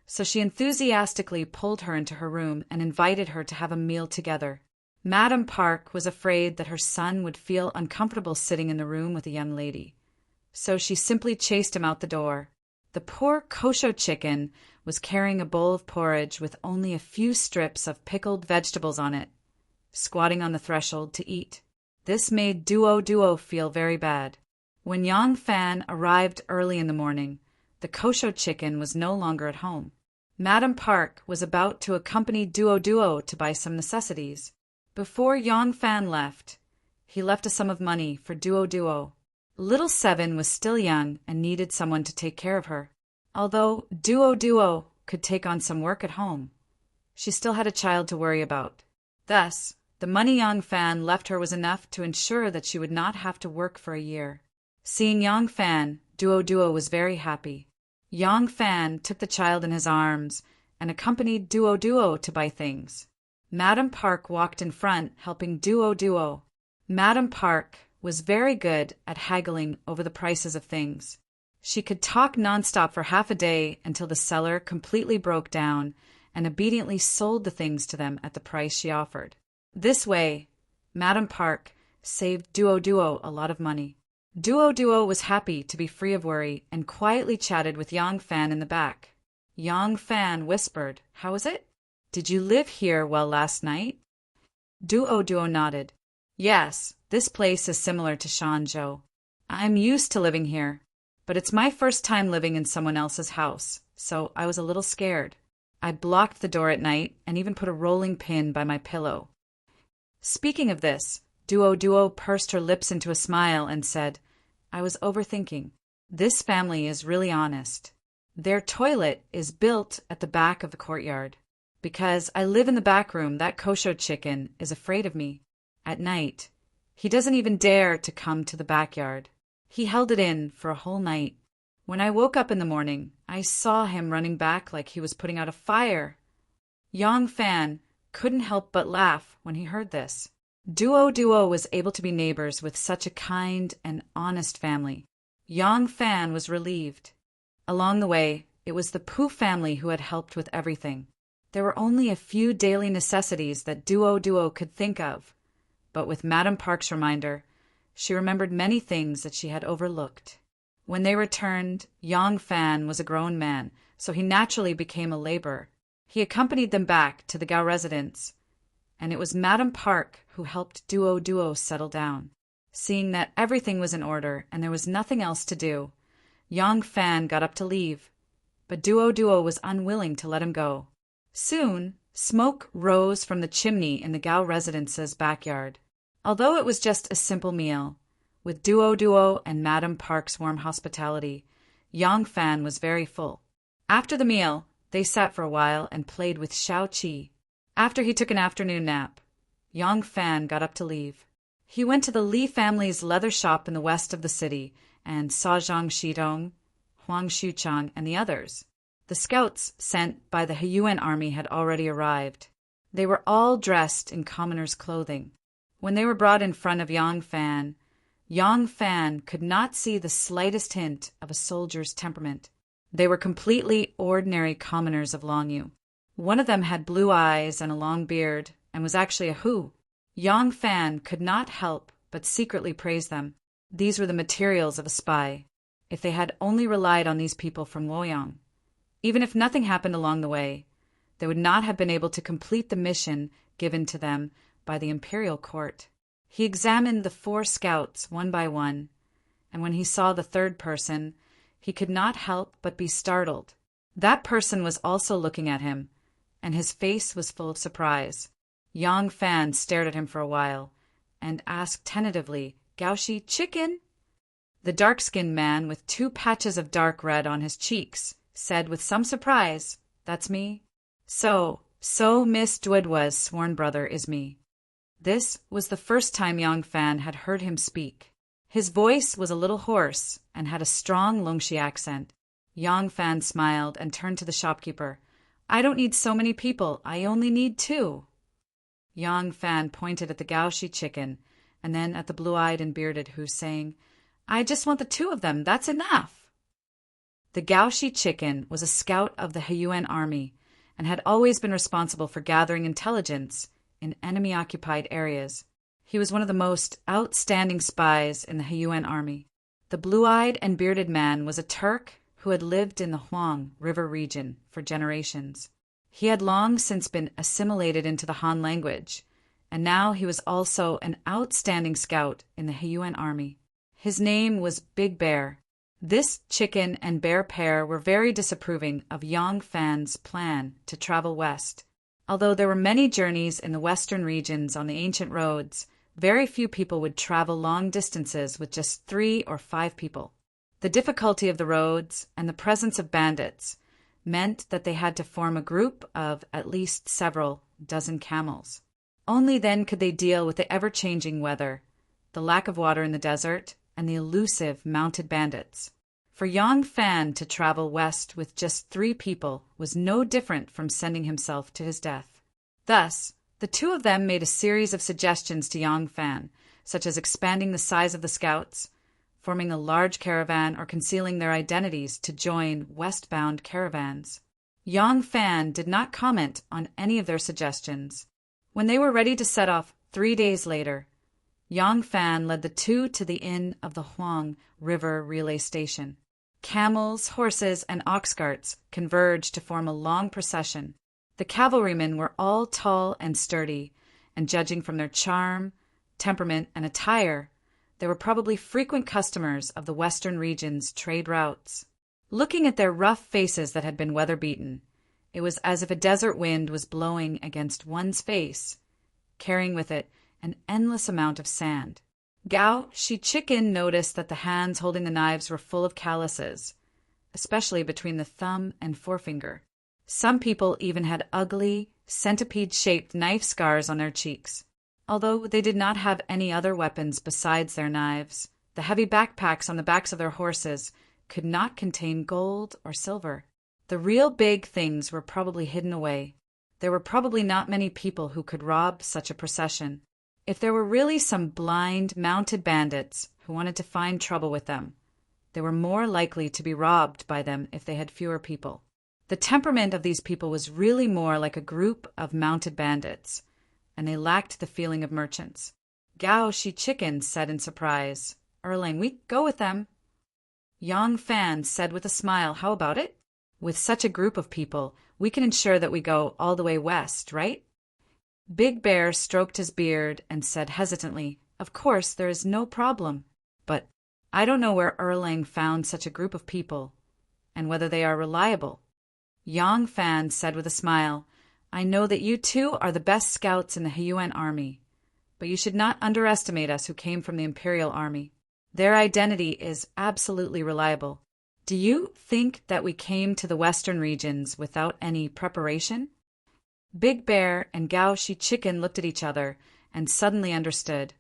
so she enthusiastically pulled her into her room and invited her to have a meal together. Madame Park was afraid that her son would feel uncomfortable sitting in the room with a young lady, so she simply chased him out the door. The poor kosho chicken was carrying a bowl of porridge with only a few strips of pickled vegetables on it, squatting on the threshold to eat. This made Duoduo feel very bad. When Yang Fan arrived early in the morning, the kosho chicken was no longer at home. Madame Park was about to accompany Duoduo to buy some necessities. Before Yang Fan left, he left a sum of money for Duoduo. Little Seven was still young and needed someone to take care of her. Although Duoduo could take on some work at home, she still had a child to worry about. Thus, the money Yang Fan left her was enough to ensure that she would not have to work for a year. Seeing Yang Fan, Duoduo was very happy. Yang Fan took the child in his arms and accompanied Duoduo to buy things. Madame Park walked in front, helping Duoduo. Madame Park was very good at haggling over the prices of things. She could talk nonstop for half a day until the seller completely broke down and obediently sold the things to them at the price she offered. This way, Madame Park saved Duoduo a lot of money. Duoduo was happy to be free of worry and quietly chatted with Yang Fan in the back. Yang Fan whispered, "How is it? Did you live here well last night?" Duoduo nodded. "Yes, this place is similar to Shanzhou. I'm used to living here, but it's my first time living in someone else's house, so I was a little scared. I blocked the door at night and even put a rolling pin by my pillow." Speaking of this, Duoduo pursed her lips into a smile and said, "I was overthinking. This family is really honest. Their toilet is built at the back of the courtyard. Because I live in the back room, that kosho chicken is afraid of me. At night, he doesn't even dare to come to the backyard. He held it in for a whole night. When I woke up in the morning, I saw him running back like he was putting out a fire." Yang Fan couldn't help but laugh when he heard this. Duo was able to be neighbors with such a kind and honest family. Yang Fan was relieved. Along the way, it was the Pooh family who had helped with everything. There were only a few daily necessities that Duo could think of, but with Madame Park's reminder, she remembered many things that she had overlooked. When they returned, Yang Fan was a grown man, so he naturally became a laborer. He accompanied them back to the Gao residence, and it was Madame Park who helped Duo settle down. Seeing that everything was in order and there was nothing else to do, Yang Fan got up to leave, but Duo was unwilling to let him go. Soon, smoke rose from the chimney in the Gao residence's backyard. Although it was just a simple meal, with Duo and Madame Park's warm hospitality, Yang Fan was very full. After the meal, they sat for a while and played with Shao-Chi. After he took an afternoon nap, Yang Fan got up to leave. He went to the Li family's leather shop in the west of the city and saw Zhang Shidong, Huang Xuchang, and the others. The scouts sent by the Heyuan army had already arrived. They were all dressed in commoners' clothing. When they were brought in front of Yang Fan could not see the slightest hint of a soldier's temperament. They were completely ordinary commoners of Longyu. One of them had blue eyes and a long beard, and was actually a Hu. Yang Fan could not help but secretly praise them. These were the materials of a spy. If they had only relied on these people from Luoyang, even if nothing happened along the way, they would not have been able to complete the mission given to them by the imperial court. He examined the 4 scouts one by one, and when he saw the third person, he could not help but be startled. That person was also looking at him, and his face was full of surprise. Yang Fan stared at him for a while, and asked tentatively, "Gaoshi chicken?" The dark-skinned man, with 2 patches of dark red on his cheeks, said with some surprise, "That's me." So Miss Duodwa's sworn brother is me. This was the first time Yang Fan had heard him speak. His voice was a little hoarse and had a strong Longxi accent. Yang Fan smiled and turned to the shopkeeper. "I don't need so many people. I only need 2. Yang Fan pointed at the Gaoshi chicken and then at the blue-eyed and bearded Hu, saying, "I just want the 2 of them. That's enough." The Gaoshi chicken was a scout of the Heyuan army and had always been responsible for gathering intelligence in enemy-occupied areas. He was one of the most outstanding spies in the Heyuan army. The blue-eyed and bearded man was a Turk who had lived in the Huang River region for generations. He had long since been assimilated into the Han language, and now he was also an outstanding scout in the Heyuan army. His name was Big Bear. This chicken and bear pair were very disapproving of Yang Fan's plan to travel west. Although there were many journeys in the western regions on the ancient roads, very few people would travel long distances with just 3 or 5 people. The difficulty of the roads and the presence of bandits meant that they had to form a group of at least several dozen camels. Only then could they deal with the ever-changing weather, the lack of water in the desert, and the elusive mounted bandits. For Yang Fan to travel west with just 3 people was no different from sending himself to his death. Thus, the 2 of them made a series of suggestions to Yang Fan, such as expanding the size of the scouts, forming a large caravan, or concealing their identities to join westbound caravans. Yang Fan did not comment on any of their suggestions. When they were ready to set off 3 days later, Yang Fan led the 2 to the inn of the Huang River relay station. Camels, horses, and ox carts converged to form a long procession. The cavalrymen were all tall and sturdy, and judging from their charm, temperament, and attire, they were probably frequent customers of the western region's trade routes. Looking at their rough faces that had been weather-beaten, it was as if a desert wind was blowing against one's face, carrying with it an endless amount of sand. Gaoshi chicken noticed that the hands holding the knives were full of calluses, especially between the thumb and forefinger. Some people even had ugly, centipede-shaped knife scars on their cheeks. Although they did not have any other weapons besides their knives, the heavy backpacks on the backs of their horses could not contain gold or silver. The real big things were probably hidden away. There were probably not many people who could rob such a procession. If there were really some blind, mounted bandits who wanted to find trouble with them, they were more likely to be robbed by them if they had fewer people. The temperament of these people was really more like a group of mounted bandits, and they lacked the feeling of merchants. Gao Shi Chicken said in surprise, "Erlang, we go with them." Yang Fan said with a smile, "How about it? With such a group of people, we can ensure that we go all the way west, right?" Big Bear stroked his beard and said hesitantly, "Of course, there is no problem. But I don't know where Erlang found such a group of people, and whether they are reliable." Yang Fan said with a smile, "I know that you two are the best scouts in the Hyuan army, but you should not underestimate us who came from the Imperial Army. Their identity is absolutely reliable. Do you think that we came to the western regions without any preparation?" Big Bear and Gao Shi Chicken looked at each other and suddenly understood.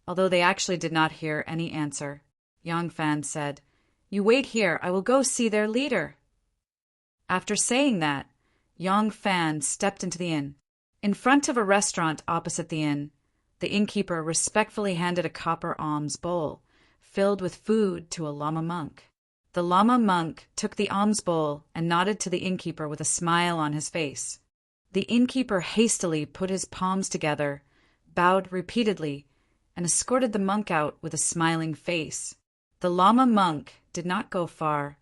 Although they actually did not hear any answer, Yang Fan said, "You wait here, I will go see their leader." After saying that, Yang Fan stepped into the inn. In front of a restaurant opposite the inn, the innkeeper respectfully handed a copper alms bowl filled with food to a Lama monk. The Lama monk took the alms bowl and nodded to the innkeeper with a smile on his face. The innkeeper hastily put his palms together, bowed repeatedly, and escorted the monk out with a smiling face. The Lama monk did not go far,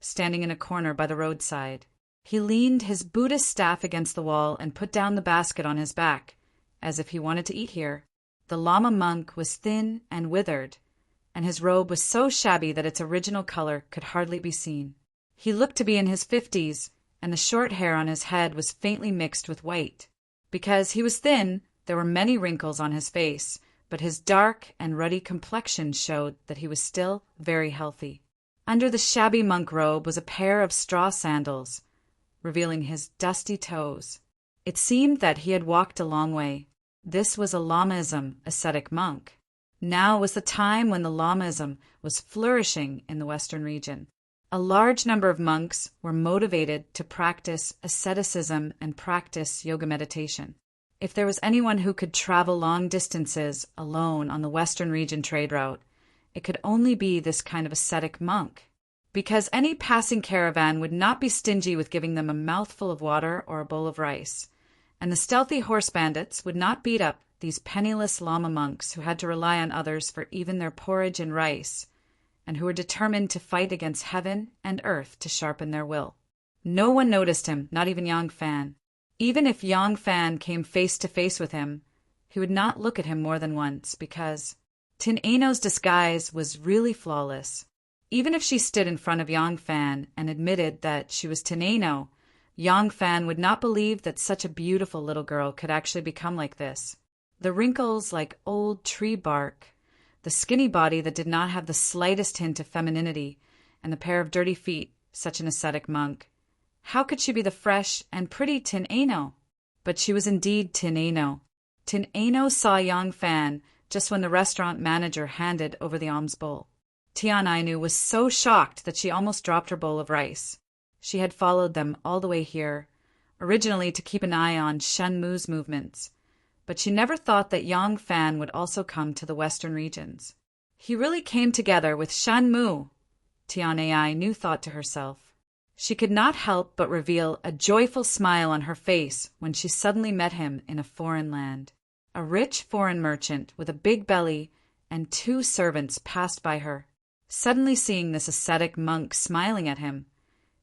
standing in a corner by the roadside. He leaned his Buddhist staff against the wall and put down the basket on his back, as if he wanted to eat here. The Lama monk was thin and withered, and his robe was so shabby that its original color could hardly be seen. He looked to be in his 50s, and the short hair on his head was faintly mixed with white. Because he was thin, there were many wrinkles on his face, but his dark and ruddy complexion showed that he was still very healthy. Under the shabby monk robe was a pair of straw sandals, revealing his dusty toes. It seemed that he had walked a long way. This was a Lamaism ascetic monk. Now was the time when the Lamaism was flourishing in the western region. A large number of monks were motivated to practice asceticism and practice yoga meditation. If there was anyone who could travel long distances alone on the western region trade route, it could only be this kind of ascetic monk, because any passing caravan would not be stingy with giving them a mouthful of water or a bowl of rice, and the stealthy horse bandits would not beat up these penniless Lama monks who had to rely on others for even their porridge and rice, and who were determined to fight against heaven and earth to sharpen their will. No one noticed him, not even Yang Fan. Even if Yang Fan came face to face with him, he would not look at him more than once, because Tin Aino's disguise was really flawless. Even if she stood in front of Yang Fan and admitted that she was Tin Aino, Yang Fan would not believe that such a beautiful little girl could actually become like this. The wrinkles like old tree bark, the skinny body that did not have the slightest hint of femininity, and the pair of dirty feet, such an ascetic monk. How could she be the fresh and pretty Tin Aino? But she was indeed Tin Aino. Tin Aino saw Yang Fan just when the restaurant manager handed over the alms bowl. Tian Ainu was so shocked that she almost dropped her bowl of rice. She had followed them all the way here, originally to keep an eye on Shen Mu's movements, but she never thought that Yang Fan would also come to the western regions. He really came together with Shen Mu, Tian Ainu thought to herself. She could not help but reveal a joyful smile on her face when she suddenly met him in a foreign land. A rich foreign merchant with a big belly and 2 servants passed by her. Suddenly seeing this ascetic monk smiling at him,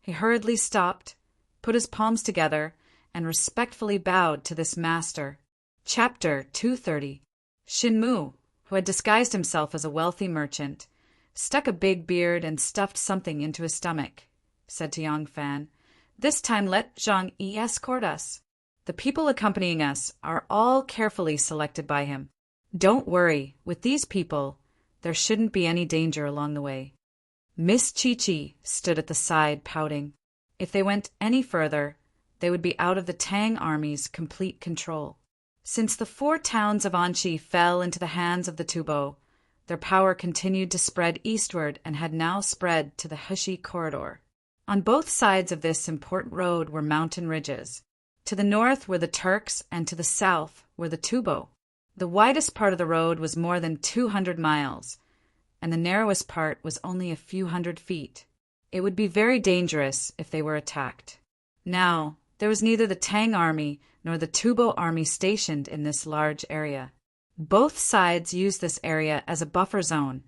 he hurriedly stopped, put his palms together, and respectfully bowed to this master. Chapter 230. Shen Mu, who had disguised himself as a wealthy merchant, stuck a big beard and stuffed something into his stomach, said to Yang Fan, "This time let Zhang Yi escort us. The people accompanying us are all carefully selected by him. Don't worry, with these people, there shouldn't be any danger along the way." Miss Chi-Chi stood at the side pouting. If they went any further, they would be out of the Tang army's complete control. Since the 4 towns of Anqi fell into the hands of the Tubo, their power continued to spread eastward and had now spread to the Heshi corridor. On both sides of this important road were mountain ridges. To the north were the Turks and to the south were the Tubo. The widest part of the road was more than 200 miles, and the narrowest part was only a few hundred feet. It would be very dangerous if they were attacked. Now, there was neither the Tang army nor the Tubo army stationed in this large area. Both sides used this area as a buffer zone,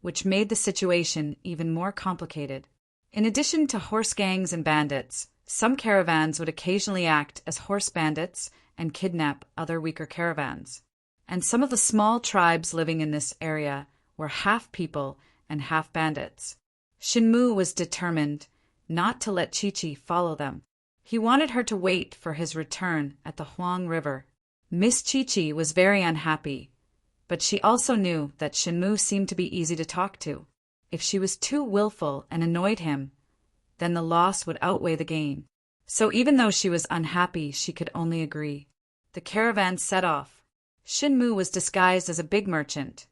which made the situation even more complicated. In addition to horse gangs and bandits, some caravans would occasionally act as horse bandits and kidnap other weaker caravans. And some of the small tribes living in this area were half people and half bandits. Shinmu was determined not to let Chi-Chi follow them. He wanted her to wait for his return at the Huang River. Miss Chi-Chi was very unhappy, but she also knew that Shinmu seemed to be easy to talk to. If she was too willful and annoyed him, then the loss would outweigh the gain. So even though she was unhappy, she could only agree. The caravan set off. Shinmu was disguised as a big merchant.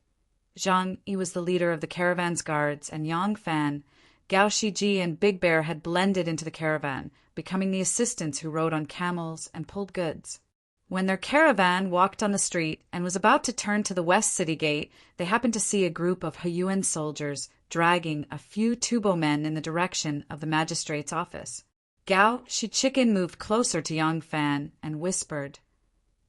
Zhang Yi was the leader of the caravan's guards, and Yang Fan, Gao Shiji, and Big Bear had blended into the caravan, becoming the assistants who rode on camels and pulled goods. When their caravan walked on the street and was about to turn to the west city gate, they happened to see a group of Huyuan soldiers dragging a few Tubo men in the direction of the magistrate's office. Gao Shichikin moved closer to Yang Fan and whispered,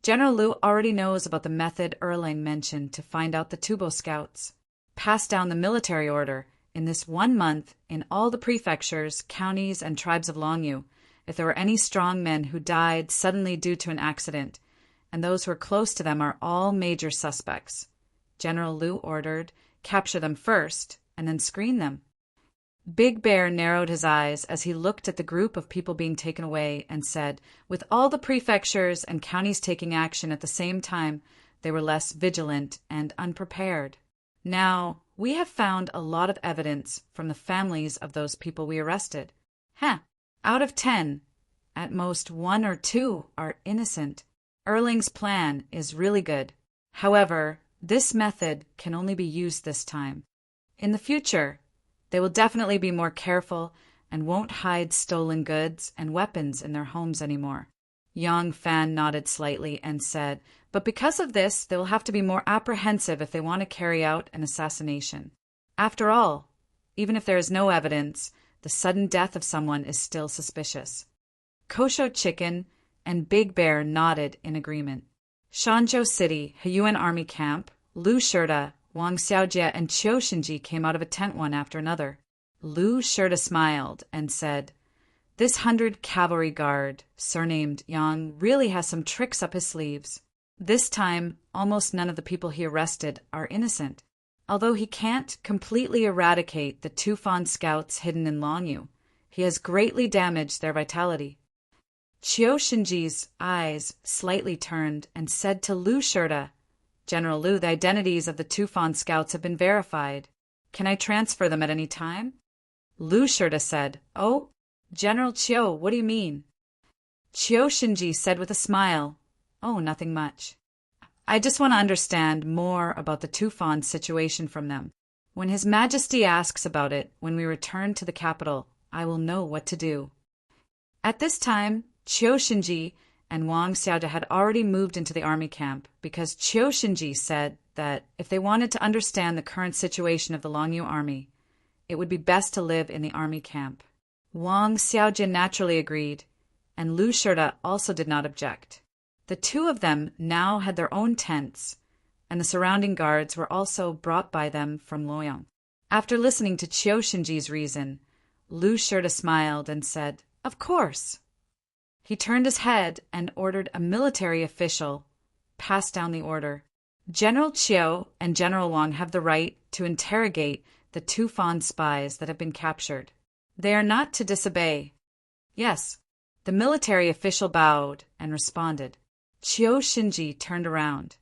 "General Liu already knows about the method Erling mentioned to find out the Tubo scouts. Pass down the military order in this 1 month in all the prefectures, counties, and tribes of Longyu, if there were any strong men who died suddenly due to an accident, and those who are close to them are all major suspects. General Liu ordered, capture them first, and then screen them." Big Bear narrowed his eyes as he looked at the group of people being taken away and said, with all the prefectures and counties taking action at the same time, they were less vigilant and unprepared. Now, we have found a lot of evidence from the families of those people we arrested. Out of 10, at most 1 or 2 are innocent. Erling's plan is really good. However, this method can only be used this time. In the future, they will definitely be more careful and won't hide stolen goods and weapons in their homes anymore. Yang Fan nodded slightly and said, but because of this, they will have to be more apprehensive if they want to carry out an assassination. After all, even if there is no evidence, the sudden death of someone is still suspicious. Kosho Chicken and Big Bear nodded in agreement. Shanzhou City, Huyuan Army Camp, Lu Shirda, Wang Xiaojie, and Qiu Shinji came out of a tent one after another. Lu Shirda smiled and said, "This 100 cavalry guard, surnamed Yang, really has some tricks up his sleeves. This time, almost none of the people he arrested are innocent. Although he can't completely eradicate the Tufan scouts hidden in Longyu, he has greatly damaged their vitality." Qiu Shinji's eyes slightly turned and said to Lu Shirda, "General Liu, the identities of the Tufan scouts have been verified. Can I transfer them at any time?" Lu Shirda said, "Oh, General Qiu, what do you mean?" Qiu Shinji said with a smile, "Oh, nothing much. I just want to understand more about the Tufan situation from them. When His Majesty asks about it when we return to the capital, I will know what to do." At this time, Qiu Shinji and Wang Xiaojie had already moved into the army camp because Qiu Shinji said that if they wanted to understand the current situation of the Longyu army, it would be best to live in the army camp. Wang Xiaojie naturally agreed, and Lu Shirda also did not object. The two of them now had their own tents, and the surrounding guards were also brought by them from Luoyang. After listening to Qiu Shinji's reason, Lu Shirda smiled and said, "Of course." He turned his head and ordered a military official pass down the order. "General Qiu and General Wang have the right to interrogate the Tufan spies that have been captured. They are not to disobey." "Yes." The military official bowed and responded. Qiu Shinji turned around,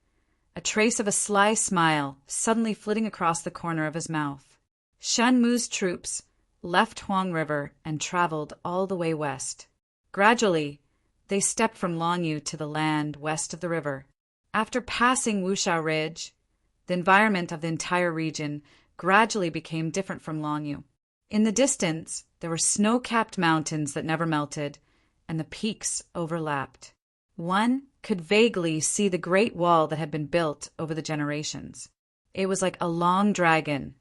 a trace of a sly smile suddenly flitting across the corner of his mouth. Shan Mu's troops left Huang River and traveled all the way west. Gradually, they stepped from Longyu to the land west of the river. After passing Wushao Ridge, the environment of the entire region gradually became different from Longyu. In the distance, there were snow-capped mountains that never melted, and the peaks overlapped. One could vaguely see the great wall that had been built over the generations. It was like a long dragon,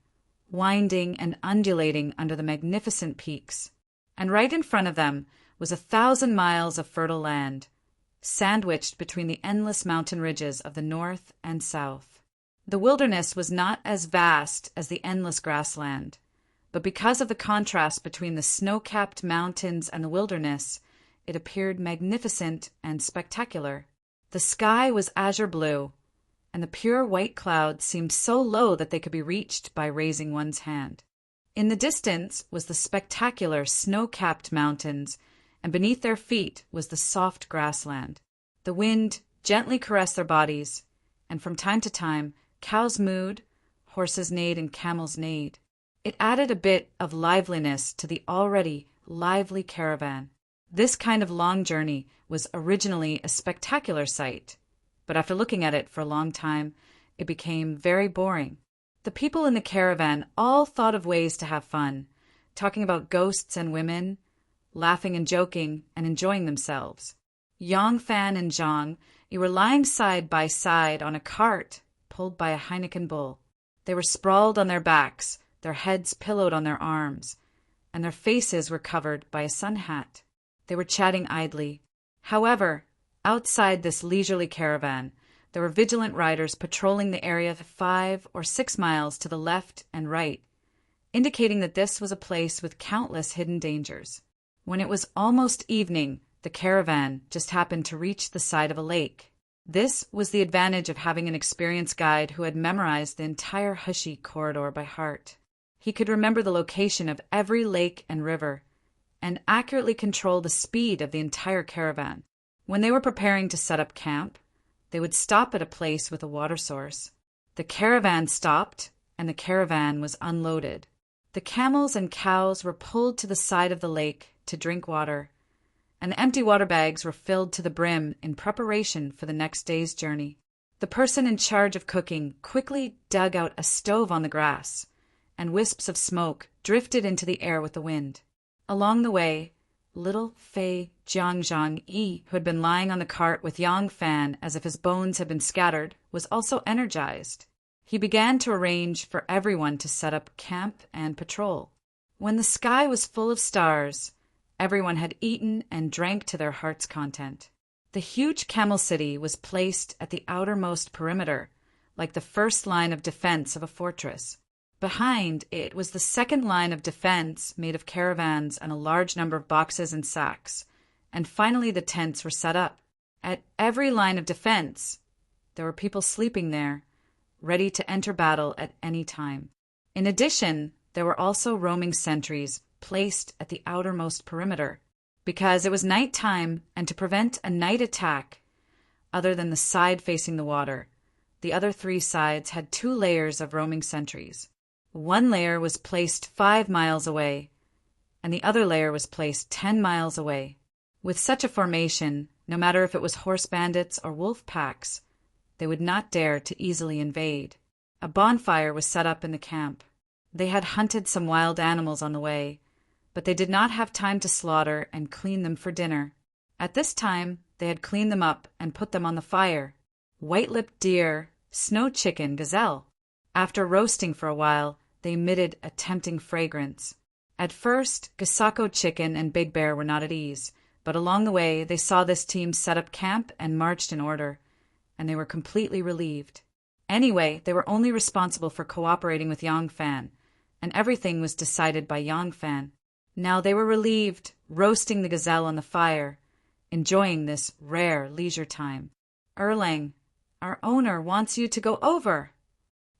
winding and undulating under the magnificent peaks. And right in front of them was 1,000 miles of fertile land, sandwiched between the endless mountain ridges of the north and south. The wilderness was not as vast as the endless grassland, but because of the contrast between the snow-capped mountains and the wilderness, it appeared magnificent and spectacular. The sky was azure blue, and the pure white clouds seemed so low that they could be reached by raising one's hand. In the distance was the spectacular snow-capped mountains, and beneath their feet was the soft grassland. The wind gently caressed their bodies, and from time to time cows mooed, horses neighed, and camels neighed. It added a bit of liveliness to the already lively caravan. This kind of long journey was originally a spectacular sight, but after looking at it for a long time, it became very boring. The people in the caravan all thought of ways to have fun, talking about ghosts and women, laughing and joking and enjoying themselves. Yang Fan and Zhang were lying side by side on a cart pulled by a Heineken bull. They were sprawled on their backs, their heads pillowed on their arms, and their faces were covered by a sun hat. They were chatting idly. However, outside this leisurely caravan, there were vigilant riders patrolling the area 5 or 6 miles to the left and right, indicating that this was a place with countless hidden dangers. When it was almost evening, the caravan just happened to reach the side of a lake. This was the advantage of having an experienced guide who had memorized the entire Hushi corridor by heart. He could remember the location of every lake and river, and accurately control the speed of the entire caravan. When they were preparing to set up camp, they would stop at a place with a water source. The caravan stopped, and the caravan was unloaded. The camels and cows were pulled to the side of the lake to drink water, and the empty water bags were filled to the brim in preparation for the next day's journey. The person in charge of cooking quickly dug out a stove on the grass, and wisps of smoke drifted into the air with the wind. Along the way, little Fei Jiangzhang Yi, who had been lying on the cart with Yang Fan as if his bones had been scattered, was also energized. He began to arrange for everyone to set up camp and patrol. When the sky was full of stars, everyone had eaten and drank to their heart's content. The huge camel city was placed at the outermost perimeter, like the first line of defense of a fortress. Behind it was the second line of defense made of caravans and a large number of boxes and sacks, and finally the tents were set up. At every line of defense, there were people sleeping there, ready to enter battle at any time. In addition, there were also roaming sentries placed at the outermost perimeter, because it was night time, and to prevent a night attack other than the side facing the water, the other 3 sides had 2 layers of roaming sentries. One layer was placed 5 miles away, and the other layer was placed 10 miles away. With such a formation, no matter if it was horse bandits or wolf packs, they would not dare to easily invade. A bonfire was set up in the camp. They had hunted some wild animals on the way, but they did not have time to slaughter and clean them for dinner. At this time, they had cleaned them up and put them on the fire. White-lipped deer, snow chicken, gazelle. After roasting for a while, they emitted a tempting fragrance. At first, Gasako chicken and Big Bear were not at ease, but along the way they saw this team set up camp and marched in order, and they were completely relieved. Anyway, they were only responsible for cooperating with Yang Fan, and everything was decided by Yang Fan. Now they were relieved, roasting the gazelle on the fire, enjoying this rare leisure time. Erlang, our owner wants you to go over.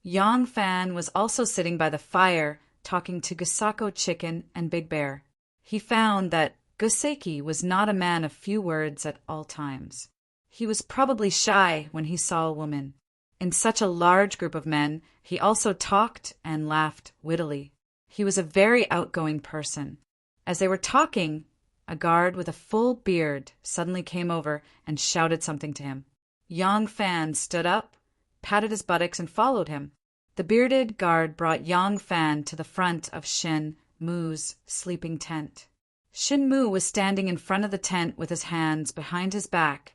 Yang Fan was also sitting by the fire, talking to Gasako Chicken and Big Bear. He found that Goseki was not a man of few words at all times. He was probably shy when he saw a woman. In such a large group of men, he also talked and laughed wittily. He was a very outgoing person. As they were talking, a guard with a full beard suddenly came over and shouted something to him. Yang Fan stood up, patted his buttocks, and followed him. The bearded guard brought Yang Fan to the front of Shen Mu's sleeping tent. Shinmu was standing in front of the tent with his hands behind his back,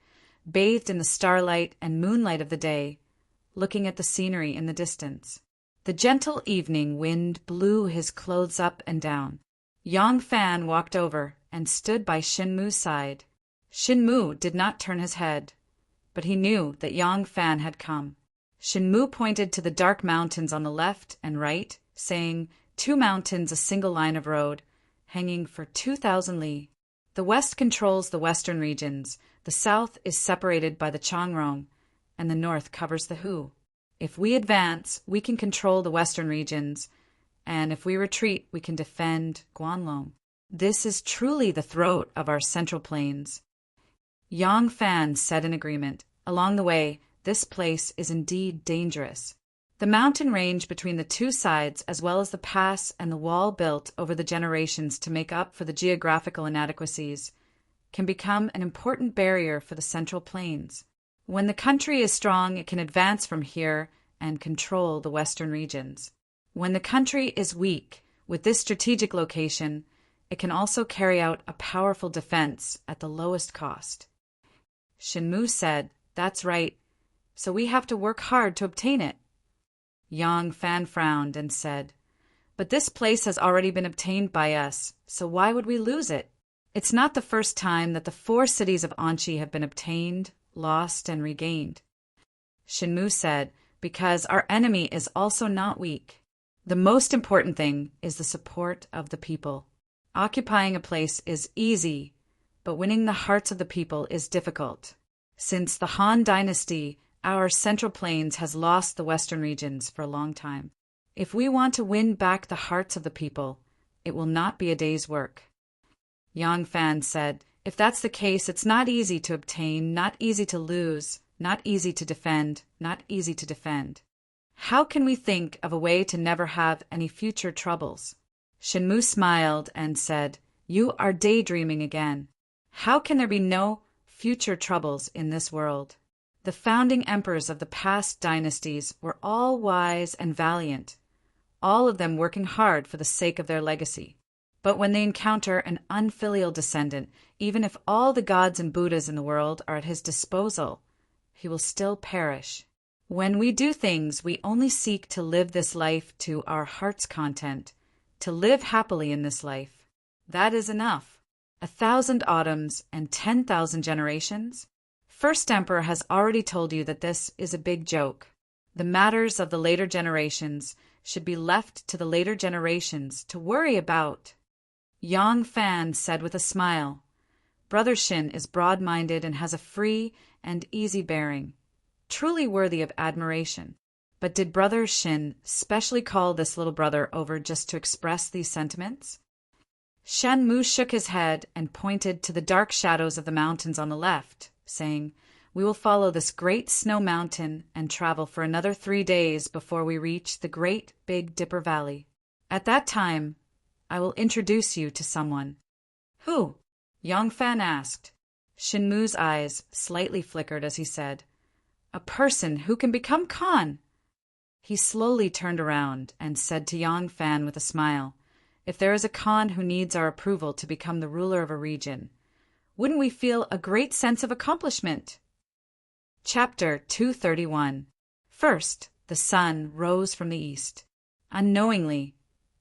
bathed in the starlight and moonlight of the day, looking at the scenery in the distance. The gentle evening wind blew his clothes up and down. Yang Fan walked over and stood by Shinmu's side. Shinmu did not turn his head, but he knew that Yang Fan had come. Shinmu pointed to the dark mountains on the left and right, saying, 2 mountains, a single line of road, hanging for 2,000 li. The west controls the western regions, the south is separated by the Changrong, and the north covers the Hu. If we advance, we can control the western regions, and if we retreat, we can defend Guanlong. This is truly the throat of our central plains. Yang Fan said in agreement. Along the way, this place is indeed dangerous. The mountain range between the two sides, as well as the pass and the wall built over the generations to make up for the geographical inadequacies, can become an important barrier for the central plains. When the country is strong, it can advance from here and control the western regions. When the country is weak, with this strategic location, it can also carry out a powerful defense at the lowest cost. Shinmu said, "That's right, so we have to work hard to obtain it." Yang Fan frowned and said, "But this place has already been obtained by us, so why would we lose it? It's not the first time that the 4 cities of Anqi have been obtained, lost, and regained." Shinmu said, "Because our enemy is also not weak. The most important thing is the support of the people. Occupying a place is easy, but winning the hearts of the people is difficult. Since the Han Dynasty, our Central Plains has lost the western regions for a long time. If we want to win back the hearts of the people, it will not be a day's work." Yang Fan said, "If that's the case, it's not easy to obtain, not easy to lose, not easy to defend, not easy to defend. How can we think of a way to never have any future troubles?" Shinmu smiled and said, "You are daydreaming again. How can there be no future troubles in this world? The founding emperors of the past dynasties were all wise and valiant, all of them working hard for the sake of their legacy. But when they encounter an unfilial descendant, even if all the gods and Buddhas in the world are at his disposal, he will still perish. When we do things, we only seek to live this life to our heart's content, to live happily in this life. That is enough. 1,000 autumns and 10,000 generations? First Emperor has already told you that this is a big joke. The matters of the later generations should be left to the later generations to worry about." Yang Fan said with a smile, "Brother Shin is broad-minded and has a free and easy bearing, truly worthy of admiration. But did Brother Shin specially call this little brother over just to express these sentiments?" Shenmu shook his head and pointed to the dark shadows of the mountains on the left, saying, "We will follow this great snow mountain and travel for another 3 days before we reach the great Big Dipper Valley. At that time, I will introduce you to someone." "Who?" Yang Fan asked. Shinmu's eyes slightly flickered as he said, "A person who can become Khan." He slowly turned around and said to Yang Fan with a smile, "If there is a Khan who needs our approval to become the ruler of a region, wouldn't we feel a great sense of accomplishment?" Chapter 231. First, the sun rose from the east. Unknowingly,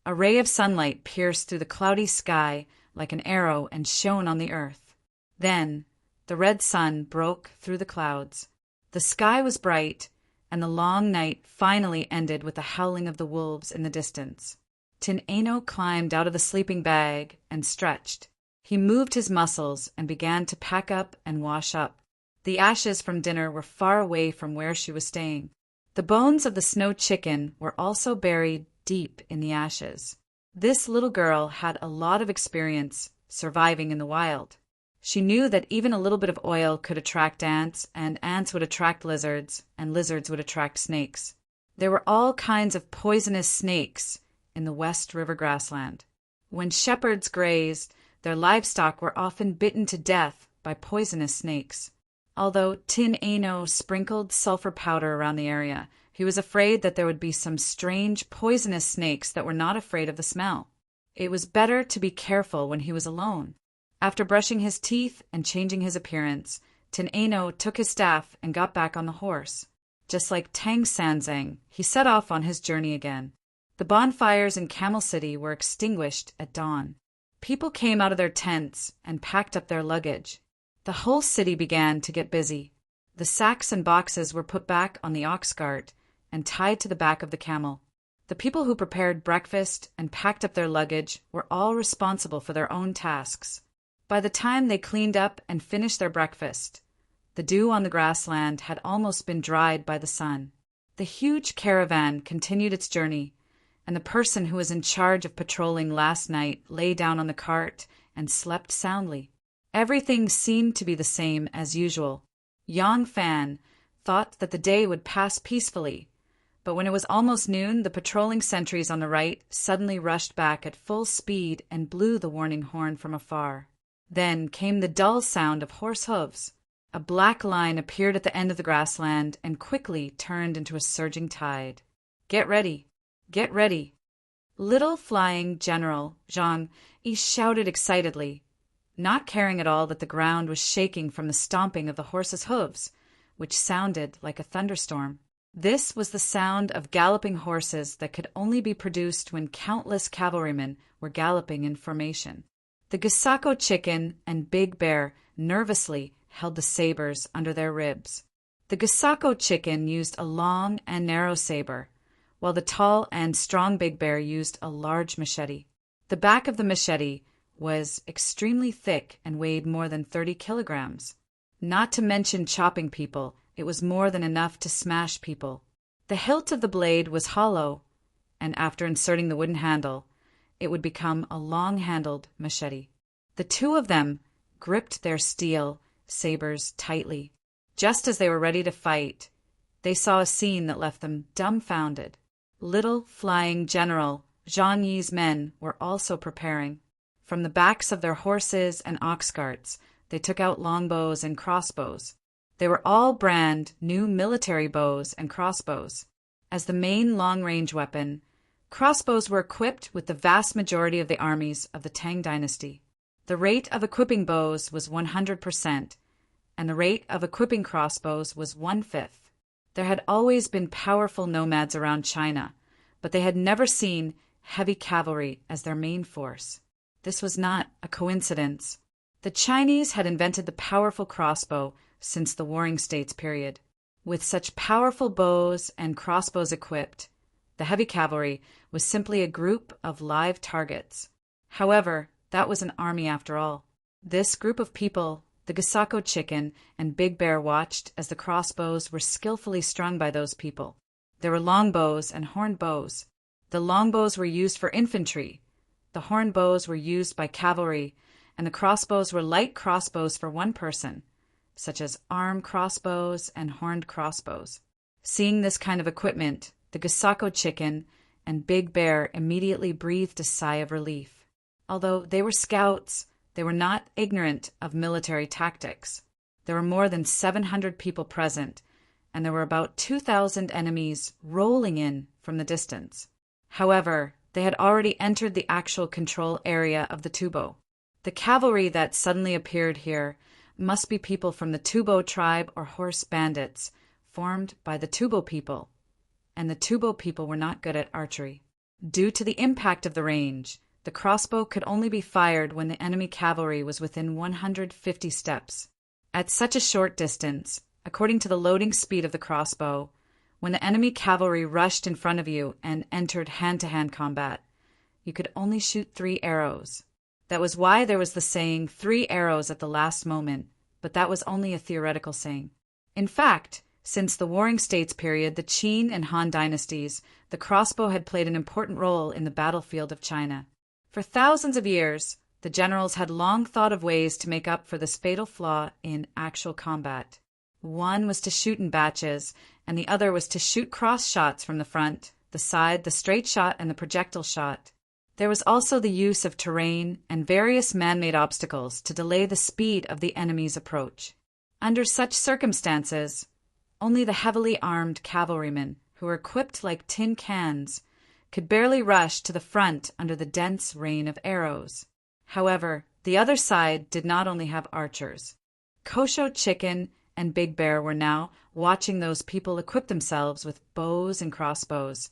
a ray of sunlight pierced through the cloudy sky like an arrow and shone on the earth. Then, the red sun broke through the clouds. The sky was bright, and the long night finally ended with the howling of the wolves in the distance. Tin Ano climbed out of the sleeping bag and stretched. He moved his muscles and began to pack up and wash up. The ashes from dinner were far away from where she was staying. The bones of the snow chicken were also buried deep in the ashes. This little girl had a lot of experience surviving in the wild. She knew that even a little bit of oil could attract ants, and ants would attract lizards, and lizards would attract snakes. There were all kinds of poisonous snakes in the West River grassland. When shepherds grazed, their livestock were often bitten to death by poisonous snakes. Although Tin Ano sprinkled sulfur powder around the area, he was afraid that there would be some strange poisonous snakes that were not afraid of the smell. It was better to be careful when he was alone. After brushing his teeth and changing his appearance, Tin Ano took his staff and got back on the horse. Just like Tang Sanzang, he set off on his journey again. The bonfires in Camel City were extinguished at dawn. People came out of their tents and packed up their luggage. The whole city began to get busy. The sacks and boxes were put back on the ox cart and tied to the back of the camel. The people who prepared breakfast and packed up their luggage were all responsible for their own tasks. By the time they cleaned up and finished their breakfast, the dew on the grassland had almost been dried by the sun. The huge caravan continued its journey, and the person who was in charge of patrolling last night lay down on the cart and slept soundly. Everything seemed to be the same as usual. Yang Fan thought that the day would pass peacefully, but when it was almost noon, the patrolling sentries on the right suddenly rushed back at full speed and blew the warning horn from afar. Then came the dull sound of horse hooves. A black line appeared at the end of the grassland and quickly turned into a surging tide. "Get ready! Get ready!" Little Flying General Zhang Yi shouted excitedly, not caring at all that the ground was shaking from the stomping of the horses' hooves, which sounded like a thunderstorm. This was the sound of galloping horses that could only be produced when countless cavalrymen were galloping in formation. The Gisako chicken and Big Bear nervously held the sabers under their ribs. The Gisako chicken used a long and narrow saber, while the tall and strong Big Bear used a large machete. The back of the machete was extremely thick and weighed more than 30 kilograms. Not to mention chopping people, it was more than enough to smash people. The hilt of the blade was hollow, and after inserting the wooden handle, it would become a long-handled machete. The two of them gripped their steel sabers tightly. Just as they were ready to fight, they saw a scene that left them dumbfounded. Little Flying General Zhang Yi's men were also preparing. From the backs of their horses and ox carts, they took out longbows and crossbows. They were all brand new military bows and crossbows. As the main long-range weapon, crossbows were equipped with the vast majority of the armies of the Tang dynasty. The rate of equipping bows was 100%, and the rate of equipping crossbows was 1/5. There had always been powerful nomads around China, but they had never seen heavy cavalry as their main force. This was not a coincidence. The Chinese had invented the powerful crossbow since the Warring States period. With such powerful bows and crossbows equipped, the heavy cavalry was simply a group of live targets. However, that was an army after all. This group of people, the Gisako chicken and Big Bear, watched as the crossbows were skillfully strung by those people. There were long bows and horned bows. The long bows were used for infantry, the horned bows were used by cavalry, and the crossbows were light crossbows for one person, such as arm crossbows and horned crossbows. Seeing this kind of equipment, the Gisako chicken and Big Bear immediately breathed a sigh of relief. Although they were scouts, they were not ignorant of military tactics. There were more than 700 people present, and there were about 2,000 enemies rolling in from the distance. However, they had already entered the actual control area of the Tubo. The cavalry that suddenly appeared here must be people from the Tubo tribe or horse bandits, formed by the Tubo people, and the Tubo people were not good at archery. Due to the impact of the range, the crossbow could only be fired when the enemy cavalry was within 150 steps. At such a short distance, according to the loading speed of the crossbow, when the enemy cavalry rushed in front of you and entered hand-to-hand combat, you could only shoot 3 arrows. That was why there was the saying 3 arrows at the last moment, but that was only a theoretical saying. In fact, since the Warring States period, the Qin and Han dynasties, the crossbow had played an important role in the battlefield of China. For thousands of years, the generals had long thought of ways to make up for this fatal flaw in actual combat. One was to shoot in batches, and the other was to shoot cross shots from the front, the side, the straight shot, and the projectile shot. There was also the use of terrain and various man-made obstacles to delay the speed of the enemy's approach. Under such circumstances, only the heavily armed cavalrymen, who were equipped like tin cans, could barely rush to the front under the dense rain of arrows. However, the other side did not only have archers. Kosho Chicken and Big Bear were now watching those people equip themselves with bows and crossbows,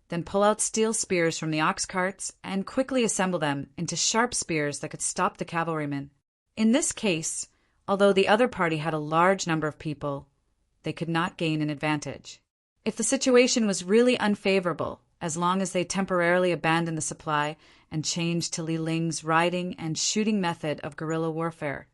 then pull out steel spears from the ox carts and quickly assemble them into sharp spears that could stop the cavalrymen. In this case, although the other party had a large number of people, they could not gain an advantage. If the situation was really unfavorable, as long as they temporarily abandoned the supply and changed to Li Ling's riding and shooting method of guerrilla warfare,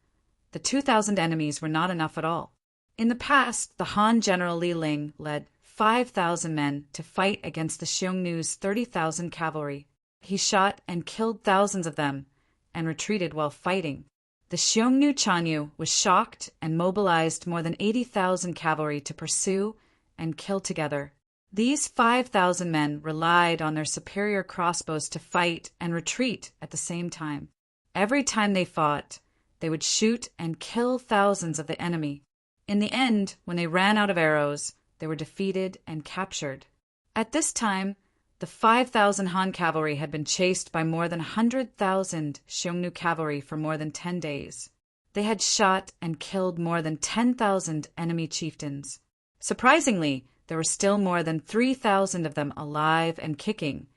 the 2,000 enemies were not enough at all. In the past, the Han general Li Ling led 5,000 men to fight against the Xiongnu's 30,000 cavalry. He shot and killed thousands of them and retreated while fighting. The Xiongnu Chanyu was shocked and mobilized more than 80,000 cavalry to pursue and kill together. These 5,000 men relied on their superior crossbows to fight and retreat at the same time. Every time they fought, they would shoot and kill thousands of the enemy. In the end, when they ran out of arrows, they were defeated and captured. At this time, the 5,000 Han cavalry had been chased by more than 100,000 Xiongnu cavalry for more than 10 days. They had shot and killed more than 10,000 enemy chieftains. Surprisingly, there were still more than 3,000 of them alive and kicking,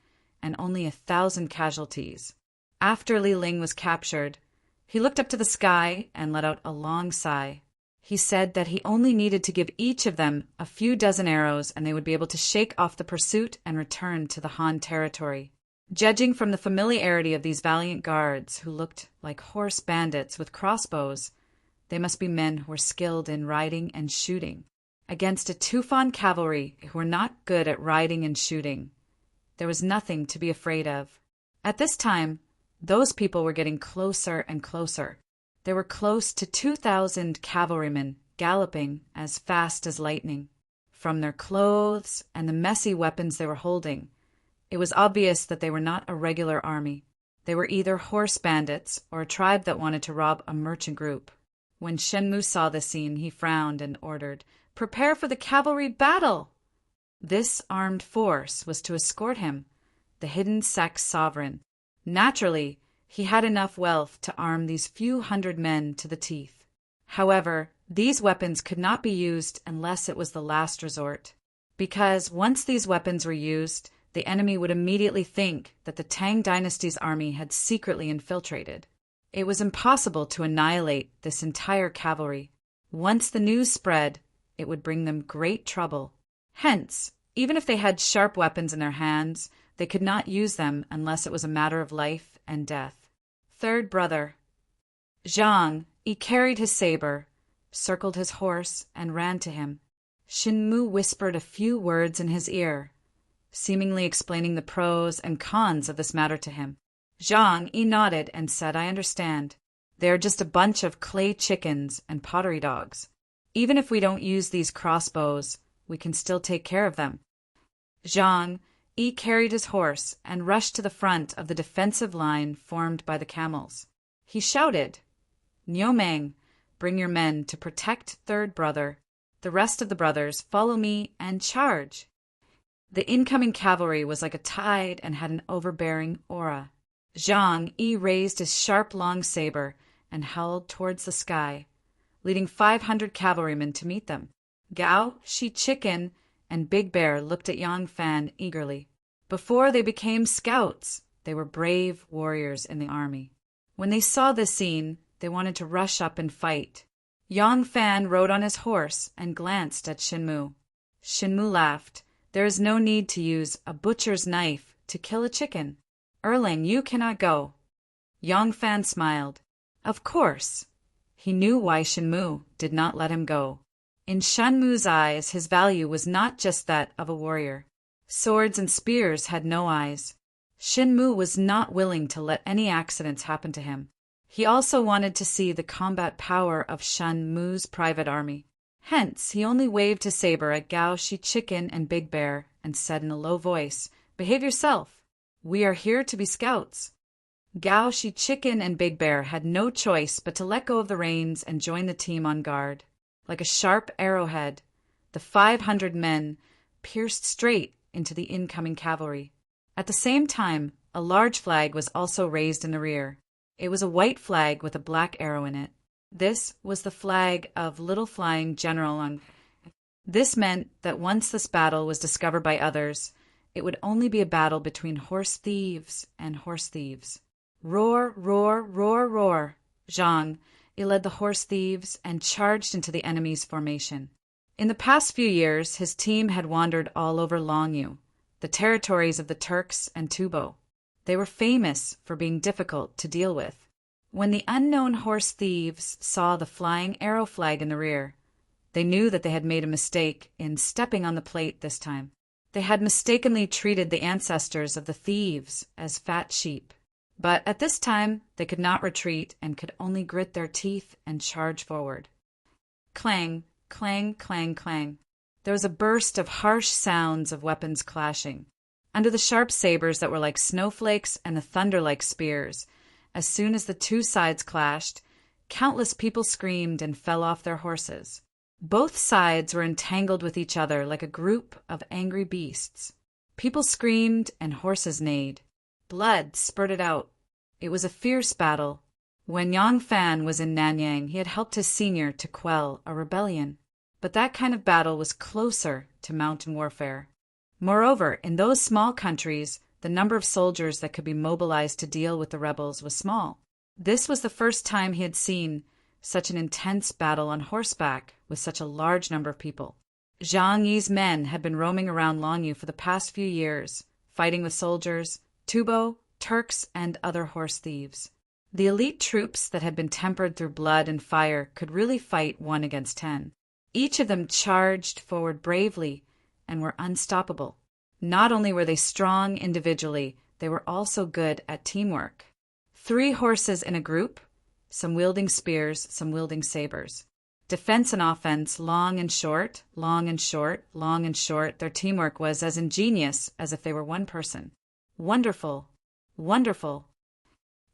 and only 1,000 casualties. After Li Ling was captured, he looked up to the sky and let out a long sigh. He said that he only needed to give each of them a few dozen arrows and they would be able to shake off the pursuit and return to the Han territory. Judging from the familiarity of these valiant guards, who looked like horse bandits with crossbows, they must be men who were skilled in riding and shooting. Against a Tufan cavalry who were not good at riding and shooting, there was nothing to be afraid of. At this time, those people were getting closer and closer. There were close to 2,000 cavalrymen galloping as fast as lightning. From their clothes and the messy weapons they were holding, it was obvious that they were not a regular army. They were either horse bandits or a tribe that wanted to rob a merchant group. When Shenmu saw the scene, he frowned and ordered, "Prepare for the cavalry battle!" This armed force was to escort him, the hidden sect's sovereign. Naturally, he had enough wealth to arm these few hundred men to the teeth. However, these weapons could not be used unless it was the last resort, because once these weapons were used, the enemy would immediately think that the Tang dynasty's army had secretly infiltrated. It was impossible to annihilate this entire cavalry. Once the news spread, it would bring them great trouble. Hence, even if they had sharp weapons in their hands, they could not use them unless it was a matter of life and death. Third brother. Zhang, he carried his saber, circled his horse, and ran to him. Shenmu whispered a few words in his ear, seemingly explaining the pros and cons of this matter to him. Zhang, he nodded and said, "I understand. They are just a bunch of clay chickens and pottery dogs. Even if we don't use these crossbows, we can still take care of them." Zhang, he carried his horse and rushed to the front of the defensive line formed by the camels. He shouted, "Niumeng, bring your men to protect third brother. The rest of the brothers, follow me and charge." The incoming cavalry was like a tide and had an overbearing aura. Zhang Yi raised his sharp long saber and held towards the sky, leading 500 cavalrymen to meet them. Gao, Shi Chicken, and Big Bear looked at Yang Fan eagerly. Before they became scouts, they were brave warriors in the army. When they saw this scene, they wanted to rush up and fight. Yang Fan rode on his horse and glanced at Shenmu. Shenmu laughed. "There is no need to use a butcher's knife to kill a chicken. Erling, you cannot go." Yang Fan smiled. Of course. He knew why Shenmu did not let him go. In Shenmu's eyes, his value was not just that of a warrior. Swords and spears had no eyes. Shenmu was not willing to let any accidents happen to him. He also wanted to see the combat power of Shenmu's private army. Hence, he only waved his saber at Gao, Shi Chicken, and Big Bear and said in a low voice, "Behave yourself. We are here to be scouts." Gao, Shi Chicken, and Big Bear had no choice but to let go of the reins and join the team on guard. Like a sharp arrowhead, the 500 men pierced straight into the incoming cavalry. At the same time, a large flag was also raised in the rear. It was a white flag with a black arrow in it. This was the flag of Little Flying General on. This meant that once this battle was discovered by others, it would only be a battle between horse thieves and horse thieves. Roar, roar, roar, roar. Zhang, he led the horse thieves and charged into the enemy's formation. In the past few years, his team had wandered all over Longyu, the territories of the Turks and Tubo. They were famous for being difficult to deal with. When the unknown horse thieves saw the flying arrow flag in the rear, they knew that they had made a mistake in stepping on the plate this time. They had mistakenly treated the ancestors of the thieves as fat sheep. But at this time, they could not retreat and could only grit their teeth and charge forward. Clang, clang, clang, clang. There was a burst of harsh sounds of weapons clashing. Under the sharp sabers that were like snowflakes and the thunder like spears, as soon as the two sides clashed, countless people screamed and fell off their horses. Both sides were entangled with each other like a group of angry beasts. People screamed and horses neighed. Blood spurted out. It was a fierce battle. When Yang Fan was in Nanyang, he had helped his senior to quell a rebellion. But that kind of battle was closer to mountain warfare. Moreover, in those small countries, the number of soldiers that could be mobilized to deal with the rebels was small. This was the first time he had seen such an intense battle on horseback with such a large number of people. Zhang Yi's men had been roaming around Longyu for the past few years, fighting with soldiers, Tubo, Turks, and other horse thieves. The elite troops that had been tempered through blood and fire could really fight 1 against 10. Each of them charged forward bravely and were unstoppable. Not only were they strong individually, they were also good at teamwork. 3 horses in a group, some wielding spears, some wielding sabers. Defense and offense, long and short, long and short, long and short, their teamwork was as ingenious as if they were one person. Wonderful, wonderful.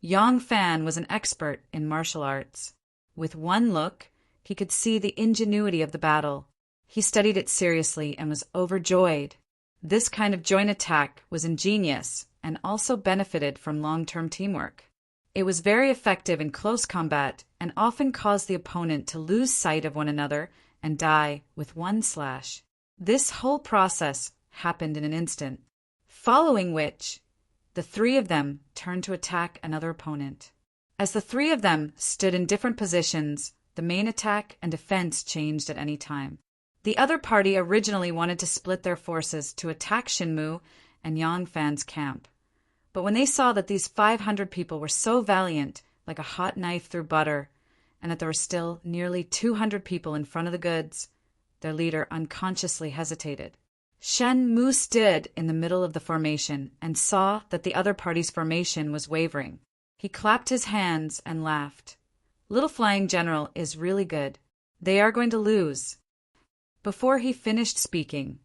Yang Fan was an expert in martial arts. With one look, he could see the ingenuity of the battle. He studied it seriously and was overjoyed. This kind of joint attack was ingenious and also benefited from long-term teamwork. It was very effective in close combat and often caused the opponent to lose sight of one another and die with one slash. This whole process happened in an instant, following which the 3 of them turned to attack another opponent. As the 3 of them stood in different positions, the main attack and defense changed at any time. The other party originally wanted to split their forces to attack Shinmu and Yang Fan's camp. But when they saw that these 500 people were so valiant, like a hot knife through butter, and that there were still nearly 200 people in front of the goods, their leader unconsciously hesitated. Shen Mu stood in the middle of the formation and saw that the other party's formation was wavering. He clapped his hands and laughed. Little Flying General is really good. They are going to lose. Before he finished speaking,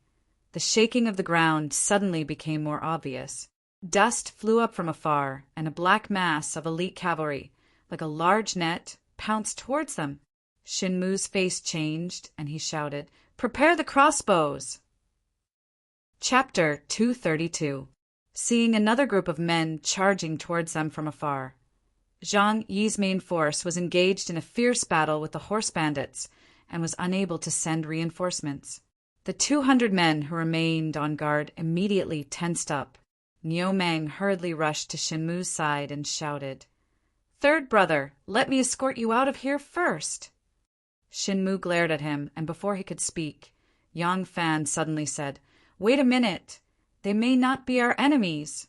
the shaking of the ground suddenly became more obvious. Dust flew up from afar, and a black mass of elite cavalry, like a large net, pounced towards them. Shinmu's face changed, and he shouted, "Prepare the crossbows!" Chapter 232. Seeing another group of men charging towards them from afar. Zhang Yi's main force was engaged in a fierce battle with the horse bandits and was unable to send reinforcements. The 200 men who remained on guard immediately tensed up. Niu Meng hurriedly rushed to Shinmu's side and shouted, "Third brother, let me escort you out of here first." Shinmu glared at him, and before he could speak, Yang Fan suddenly said, "Wait a minute. They may not be our enemies."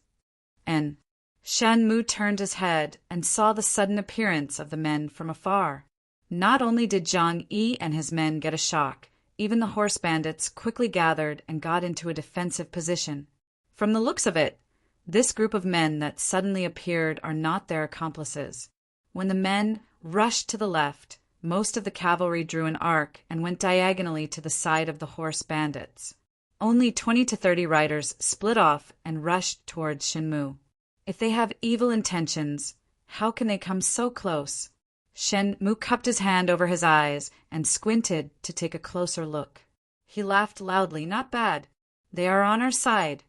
And Shenmu turned his head and saw the sudden appearance of the men from afar. Not only did Zhang Yi and his men get a shock, even the horse bandits quickly gathered and got into a defensive position. From the looks of it, this group of men that suddenly appeared are not their accomplices. When the men rushed to the left, most of the cavalry drew an arc and went diagonally to the side of the horse bandits. Only 20 to 30 riders split off and rushed towards Shinmu. If they have evil intentions, how can they come so close? Shenmu cupped his hand over his eyes and squinted to take a closer look. He laughed loudly. "Not bad. They are on our side."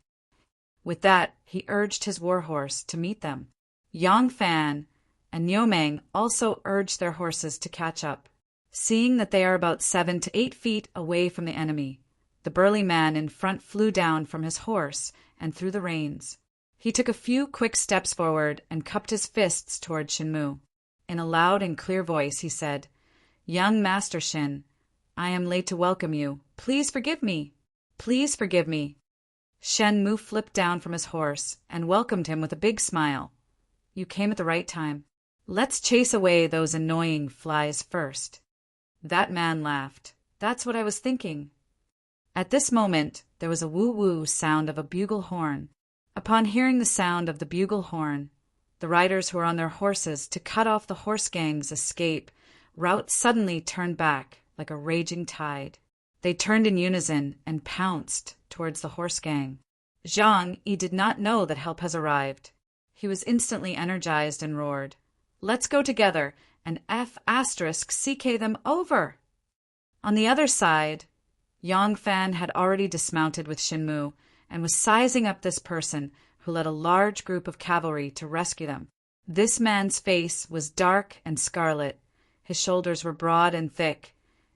With that, he urged his warhorse to meet them. Yang Fan and Niumang also urged their horses to catch up. Seeing that they are about 7 to 8 feet away from the enemy, the burly man in front flew down from his horse and threw the reins. He took a few quick steps forward and cupped his fists toward Shenmu. In a loud and clear voice, he said, "Young Master Shin, I am late to welcome you. Please forgive me. Please forgive me." Shenmu flipped down from his horse and welcomed him with a big smile. "You came at the right time. Let's chase away those annoying flies first." That man laughed. "That's what I was thinking." At this moment, there was a woo-woo sound of a bugle horn. Upon hearing the sound of the bugle horn, the riders who were on their horses to cut off the horse gang's escape route suddenly turned back like a raging tide. They turned in unison and pounced towards the horse gang. Zhang Yi did not know that help has arrived. He was instantly energized and roared, "Let's go together and F***CK them over!" On the other side, Yang Fan had already dismounted with Shenmu and was sizing up this person who led a large group of cavalry to rescue them. This man's face was dark and scarlet, his shoulders were broad and thick,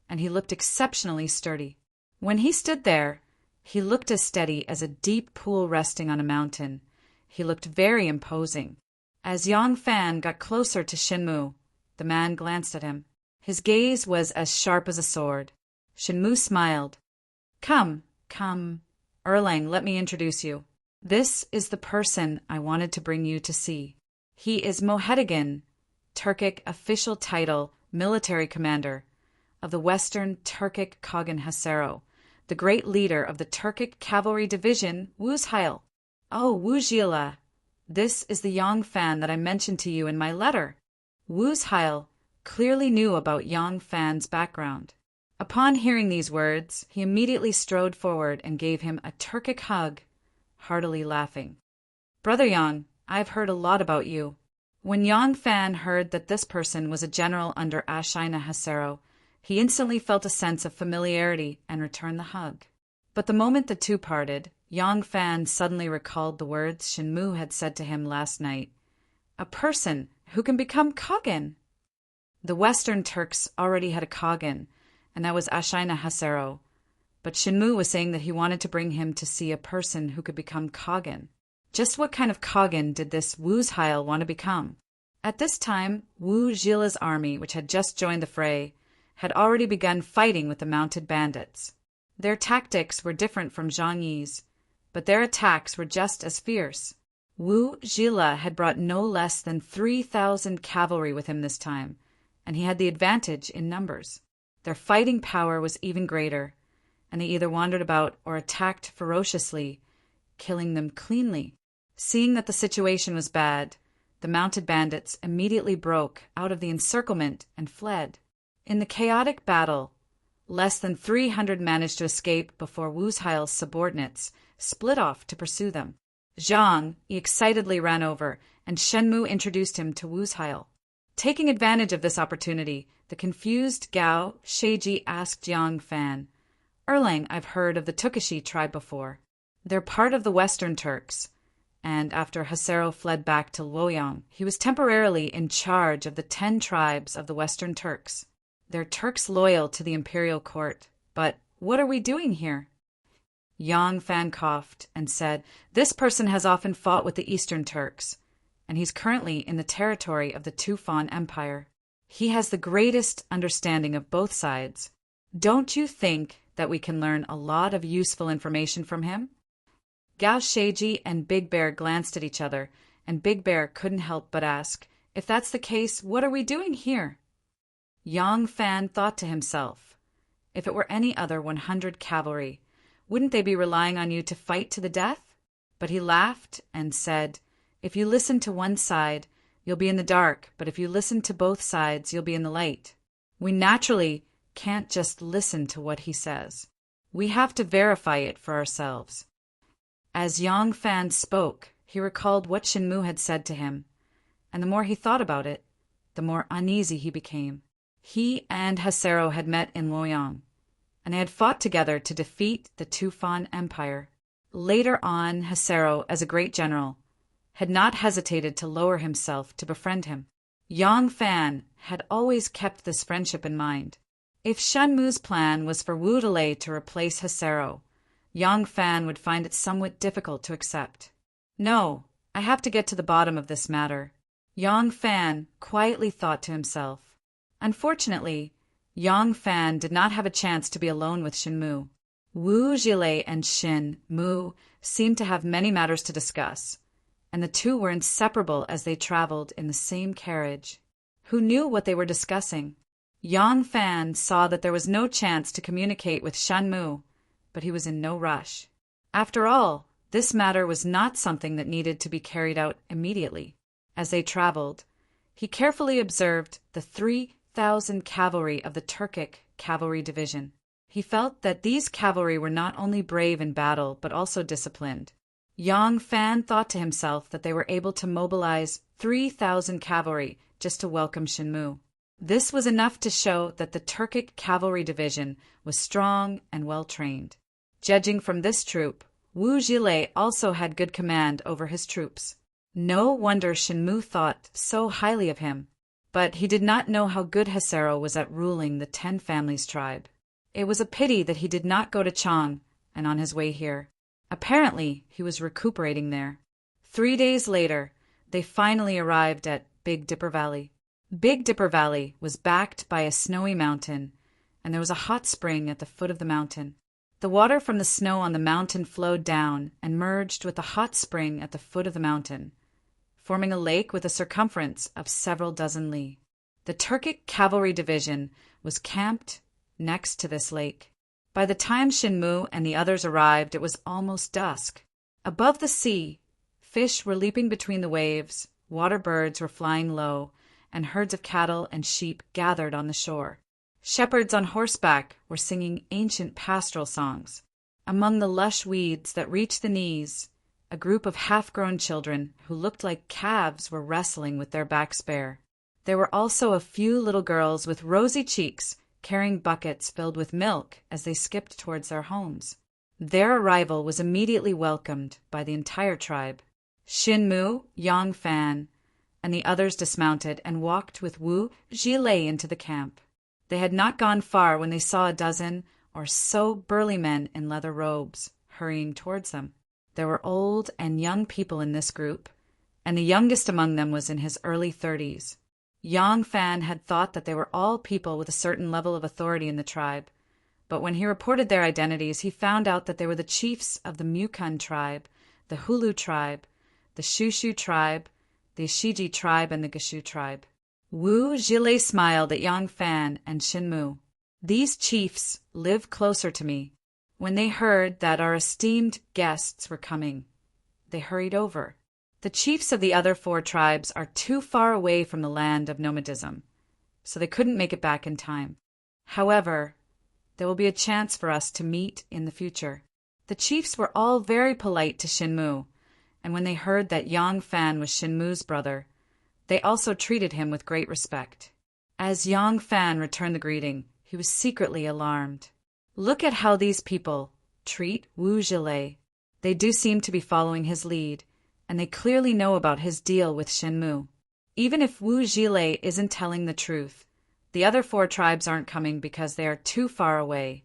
and he looked exceptionally sturdy. When he stood there, he looked as steady as a deep pool resting on a mountain. He looked very imposing. As Yang Fan got closer to Shenmu, the man glanced at him. His gaze was as sharp as a sword. Shenmu smiled. Come, Erlang, let me introduce you. This is the person I wanted to bring you to see. He is Mohedegan, Turkic official title, military commander of the Western Turkic Khagan Hasero, the great leader of the Turkic Cavalry Division, Wuzheil. Oh, Wuzhila, this is the Yang Fan that I mentioned to you in my letter. Wuzheil clearly knew about Yang Fan's background. Upon hearing these words, he immediately strode forward and gave him a Turkic hug, heartily laughing. Brother Yang, I've heard a lot about you. When Yang Fan heard that this person was a general under Ashina Hasero, he instantly felt a sense of familiarity and returned the hug. But the moment the two parted, Yang Fan suddenly recalled the words Shenmu had said to him last night. A person who can become Khagan. The Western Turks already had a Khagan, and that was Ashina Hasero. But Shenmu was saying that he wanted to bring him to see a person who could become Khagan. Just what kind of Khagan did this Wuzheil want to become? At this time, Wu Zhila's army, which had just joined the fray, had already begun fighting with the mounted bandits. Their tactics were different from Zhang Yi's, but their attacks were just as fierce. Wu Zhila had brought no less than 3,000 cavalry with him this time, and he had the advantage in numbers. Their fighting power was even greater, and they either wandered about or attacked ferociously, killing them cleanly. Seeing that the situation was bad, the mounted bandits immediately broke out of the encirclement and fled. In the chaotic battle, less than 300 managed to escape before Wuzheil's subordinates split off to pursue them. Zhang Yi excitedly ran over, and Shenmu introduced him to Wuzheil. Taking advantage of this opportunity, the confused Gao Sheiji asked Yang Fan, Erlang, I've heard of the Tukashi tribe before. They're part of the Western Turks, and after Hasero fled back to Luoyang, he was temporarily in charge of the 10 tribes of the Western Turks. They're Turks loyal to the imperial court, but what are we doing here? Yang Fan coughed and said, This person has often fought with the Eastern Turks, and he's currently in the territory of the Tufan Empire. He has the greatest understanding of both sides. Don't you think that we can learn a lot of useful information from him? Gao Sheiji and Big Bear glanced at each other, and Big Bear couldn't help but ask, If that's the case, what are we doing here? Yang Fan thought to himself, If it were any other 100 cavalry, wouldn't they be relying on you to fight to the death? But he laughed and said, If you listen to one side, you'll be in the dark, but if you listen to both sides, you'll be in the light. We naturally can't just listen to what he says. We have to verify it for ourselves. As Yang Fan spoke, he recalled what Shenmu had said to him, and the more he thought about it, the more uneasy he became. He and Hasero had met in Luoyang, and they had fought together to defeat the Tufan Empire. Later on, Hesero, as a great general, had not hesitated to lower himself to befriend him. Yang Fan had always kept this friendship in mind. If Shenmu's plan was for Wu Delay to replace Hesero, Yang Fan would find it somewhat difficult to accept. No, I have to get to the bottom of this matter, Yang Fan quietly thought to himself. Unfortunately, Yang Fan did not have a chance to be alone with Shenmu. Wu Jilei and Shin Mu seemed to have many matters to discuss, and the two were inseparable as they traveled in the same carriage. Who knew what they were discussing? Yang Fan saw that there was no chance to communicate with Shenmu, but he was in no rush. After all, this matter was not something that needed to be carried out immediately. As they traveled, he carefully observed the 3,000 cavalry of the Turkic cavalry division. He felt that these cavalry were not only brave in battle but also disciplined. Yang Fan thought to himself that they were able to mobilize 3,000 cavalry just to welcome Shenmu. This was enough to show that the Turkic cavalry division was strong and well-trained. Judging from this troop, Wu Jilei also had good command over his troops. No wonder Shenmu thought so highly of him. But he did not know how good Hesero was at ruling the 10 families tribe. It was a pity that he did not go to Chang and on his way here. Apparently, he was recuperating there. 3 days later, they finally arrived at Big Dipper Valley. Big Dipper Valley was backed by a snowy mountain, and there was a hot spring at the foot of the mountain. The water from the snow on the mountain flowed down and merged with the hot spring at the foot of the mountain, forming a lake with a circumference of several dozen li. The Turkic cavalry division was camped next to this lake. By the time Shenmu and the others arrived, it was almost dusk. Above the sea, fish were leaping between the waves, water birds were flying low, and herds of cattle and sheep gathered on the shore. Shepherds on horseback were singing ancient pastoral songs. Among the lush weeds that reached the knees, a group of half-grown children who looked like calves were wrestling with their backs bare. There were also a few little girls with rosy cheeks carrying buckets filled with milk as they skipped towards their homes. Their arrival was immediately welcomed by the entire tribe. Shenmu, Yang Fan, and the others dismounted and walked with Wu Jilei into the camp. They had not gone far when they saw a dozen or so burly men in leather robes hurrying towards them. There were old and young people in this group, and the youngest among them was in his early 30s. Yang Fan had thought that they were all people with a certain level of authority in the tribe, but when he reported their identities, he found out that they were the chiefs of the Mukun tribe, the Hulu tribe, the Shushu tribe, the Ishiji tribe, and the Geshu tribe. Wu Jilei smiled at Yang Fan and Shenmu. These chiefs live closer to me. When they heard that our esteemed guests were coming, they hurried over. The chiefs of the other 4 tribes are too far away from the land of nomadism, so they couldn't make it back in time. However, there will be a chance for us to meet in the future. The chiefs were all very polite to Shenmu, and when they heard that Yang Fan was Shenmu's brother, they also treated him with great respect. As Yang Fan returned the greeting, he was secretly alarmed. Look at how these people treat Wu Jilei. They do seem to be following his lead, and they clearly know about his deal with Shenmu. Even if Wu Jilei isn't telling the truth, the other 4 tribes aren't coming because they are too far away,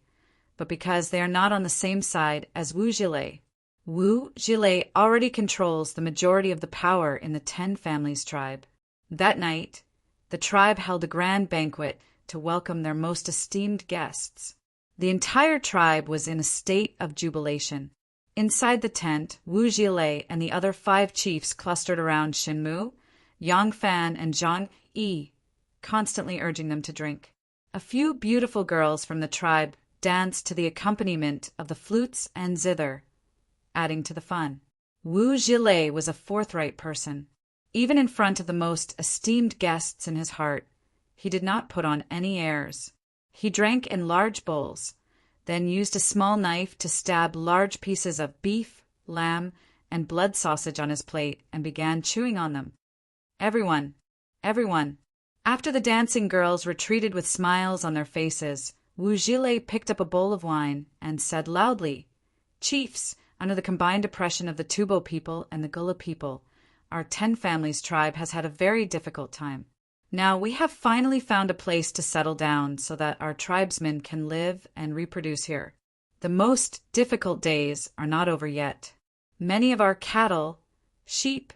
but because they are not on the same side as Wu Jilei. Wu Jilei already controls the majority of the power in the 10 families tribe. That night, the tribe held a grand banquet to welcome their most esteemed guests. The entire tribe was in a state of jubilation. Inside the tent, Wu Jilei and the other 5 chiefs clustered around Shenmu, Yang Fan, and Zhang Yi, constantly urging them to drink. A few beautiful girls from the tribe danced to the accompaniment of the flutes and zither, adding to the fun. Wu Jilei was a forthright person. Even in front of the most esteemed guests in his heart, he did not put on any airs. He drank in large bowls, then used a small knife to stab large pieces of beef, lamb, and blood sausage on his plate and began chewing on them. Everyone. After the dancing girls retreated with smiles on their faces, Wu Jilei picked up a bowl of wine and said loudly, "Chiefs, Under the combined oppression of the Tubo people and the Gullah people, our 10 families tribe has had a very difficult time. Now we have finally found a place to settle down so that our tribesmen can live and reproduce here. The most difficult days are not over yet. Many of our cattle, sheep,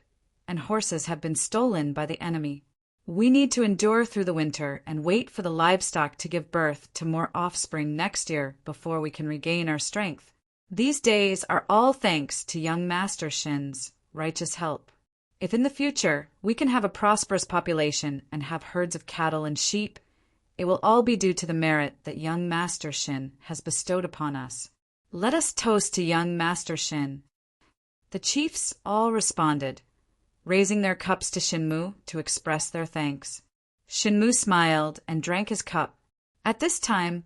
and horses have been stolen by the enemy. We need to endure through the winter and wait for the livestock to give birth to more offspring next year before we can regain our strength. These days are all thanks to young Master Shin's righteous help. If in the future we can have a prosperous population and have herds of cattle and sheep, it will all be due to the merit that young Master Shin has bestowed upon us. Let us toast to young Master Shin. The chiefs all responded, raising their cups to Shinmu to express their thanks. Shinmu smiled and drank his cup. At this time,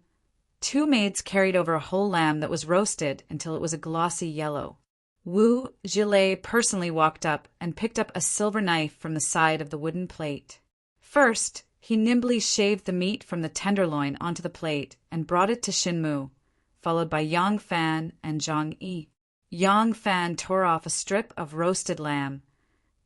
2 maids carried over a whole lamb that was roasted until it was a glossy yellow. Wu Jilei personally walked up and picked up a silver knife from the side of the wooden plate. First, he nimbly shaved the meat from the tenderloin onto the plate and brought it to Shinmu, followed by Yang Fan and Zhang Yi. Yang Fan tore off a strip of roasted lamb,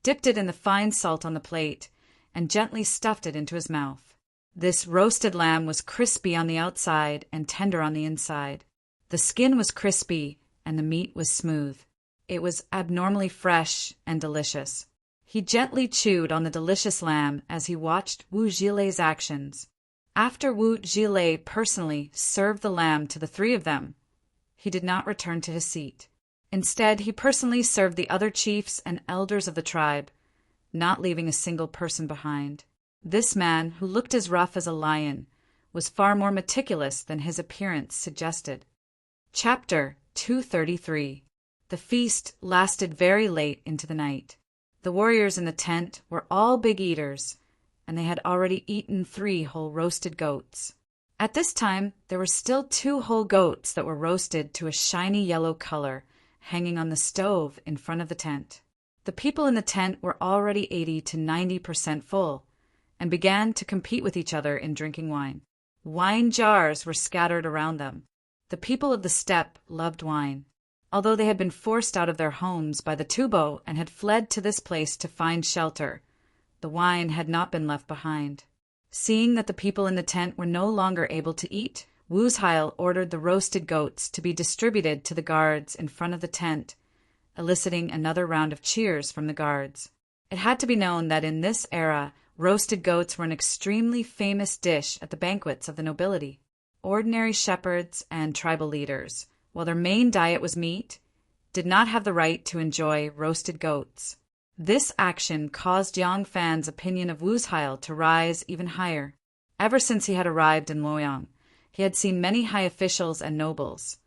dipped it in the fine salt on the plate, and gently stuffed it into his mouth. This roasted lamb was crispy on the outside and tender on the inside. The skin was crispy and the meat was smooth. It was abnormally fresh and delicious. He gently chewed on the delicious lamb as he watched Wu Jilei's actions. After Wu Jilei personally served the lamb to the 3 of them, he did not return to his seat. Instead, he personally served the other chiefs and elders of the tribe, not leaving a single person behind. This man, who looked as rough as a lion, was far more meticulous than his appearance suggested. Chapter 233. The feast lasted very late into the night. The warriors in the tent were all big eaters, and they had already eaten 3 whole roasted goats. At this time, there were still 2 whole goats that were roasted to a shiny yellow color, hanging on the stove in front of the tent. The people in the tent were already 80 to 90% full, and began to compete with each other in drinking wine. Wine jars were scattered around them. The people of the steppe loved wine. Although they had been forced out of their homes by the Tubo and had fled to this place to find shelter, the wine had not been left behind. Seeing that the people in the tent were no longer able to eat, Wuzheil ordered the roasted goats to be distributed to the guards in front of the tent, eliciting another round of cheers from the guards. It had to be known that in this era, roasted goats were an extremely famous dish at the banquets of the nobility. Ordinary shepherds and tribal leaders, while their main diet was meat, did not have the right to enjoy roasted goats. This action caused Yang Fan's opinion of Wuzheil to rise even higher. Ever since he had arrived in Luoyang, he had seen many high officials and nobles,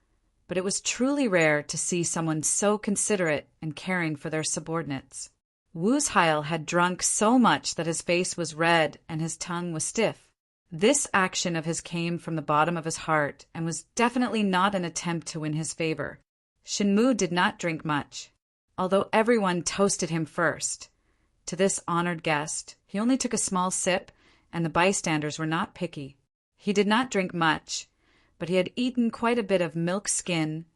but it was truly rare to see someone so considerate and caring for their subordinates. Wuzheil had drunk so much that his face was red and his tongue was stiff. This action of his came from the bottom of his heart and was definitely not an attempt to win his favor. Shinmu did not drink much, although everyone toasted him first. To this honored guest, he only took a small sip, and the bystanders were not picky. He did not drink much, but he had eaten quite a bit of milk skin,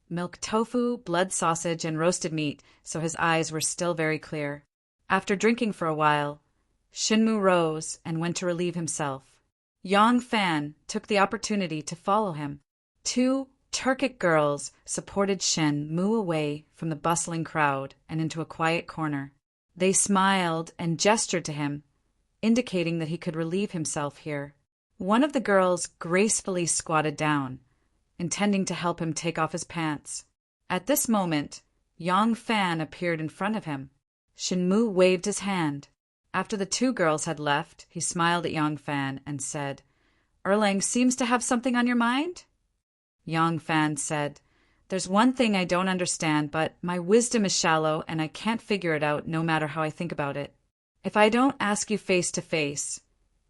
milk tofu, blood sausage, and roasted meat, so his eyes were still very clear. After drinking for a while, Shinmu rose and went to relieve himself. Yang Fan took the opportunity to follow him. 2 Turkic girls supported Shin-mu away from the bustling crowd and into a quiet corner. They smiled and gestured to him, indicating that he could relieve himself here. One of the girls gracefully squatted down, intending to help him take off his pants. At this moment, Yang Fan appeared in front of him. Shin-mu waved his hand. After the 2 girls had left, he smiled at Yang Fan and said, "Erlang seems to have something on your mind?" Yang Fan said, "There's one thing I don't understand, but my wisdom is shallow and I can't figure it out no matter how I think about it. If I don't ask you face to face,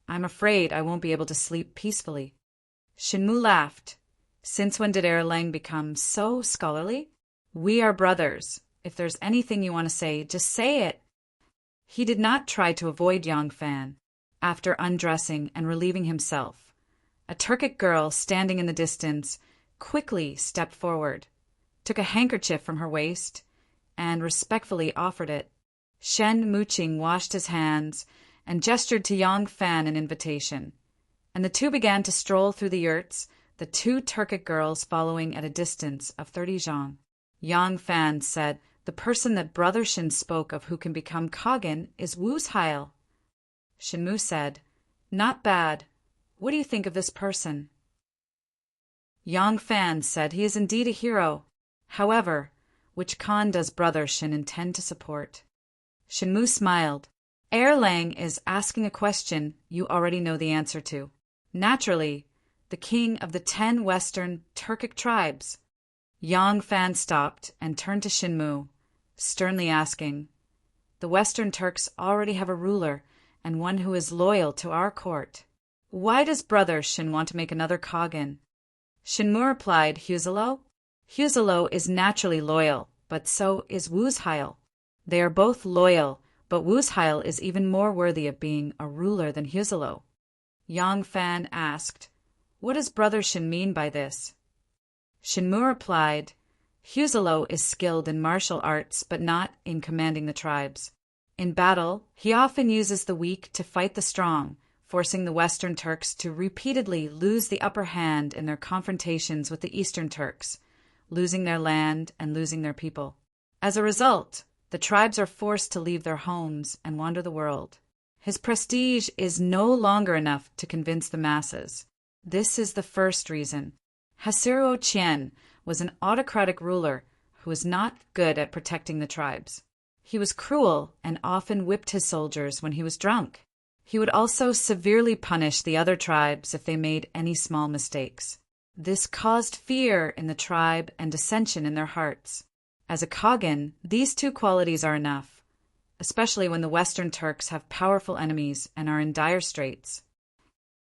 I'm afraid I won't be able to sleep peacefully." Shinmu laughed. "Since when did Erlang become so scholarly? We are brothers. If there's anything you want to say, just say it." He did not try to avoid Yang Fan. After undressing and relieving himself, a Turkic girl standing in the distance quickly stepped forward. To took a handkerchief from her waist and respectfully offered it. Shen Muqing washed his hands and gestured to Yang Fan an invitation, and the two began to stroll through the yurts, the two Turkic girls following at a distance of 30 zhang. Yang Fan said, "The person that Brother Shin spoke of who can become Kagin is Wu's Heil." Shinmu said, "Not bad. What do you think of this person?" Yang Fan said he is indeed a hero. However, which Khan does Brother Shin intend to support? Shinmu smiled. Erlang is asking a question you already know the answer to. Naturally, the king of the 10 Western Turkic tribes. Yang Fan stopped and turned to Shinmu, sternly asking, "The Western Turks already have a ruler and one who is loyal to our court. Why does Brother Shin want to make another Kagin?" Shinmu replied, "Huzalo? Huzalo is naturally loyal, but so is Wu's Heil. They are both loyal, but Wu's Heil is even more worthy of being a ruler than Huzalo." Yang Fan asked, "What does Brother Shin mean by this?" Shinmu replied, "Huzalo is skilled in martial arts, but not in commanding the tribes. In battle, he often uses the weak to fight the strong, forcing the Western Turks to repeatedly lose the upper hand in their confrontations with the Eastern Turks, losing their land and losing their people. As a result, the tribes are forced to leave their homes and wander the world. His prestige is no longer enough to convince the masses. This is the first reason. Hasiruo Qian was an autocratic ruler who was not good at protecting the tribes. He was cruel and often whipped his soldiers when he was drunk. He would also severely punish the other tribes if they made any small mistakes. This caused fear in the tribe and dissension in their hearts. As a Kagin, these two qualities are enough, especially when the Western Turks have powerful enemies and are in dire straits."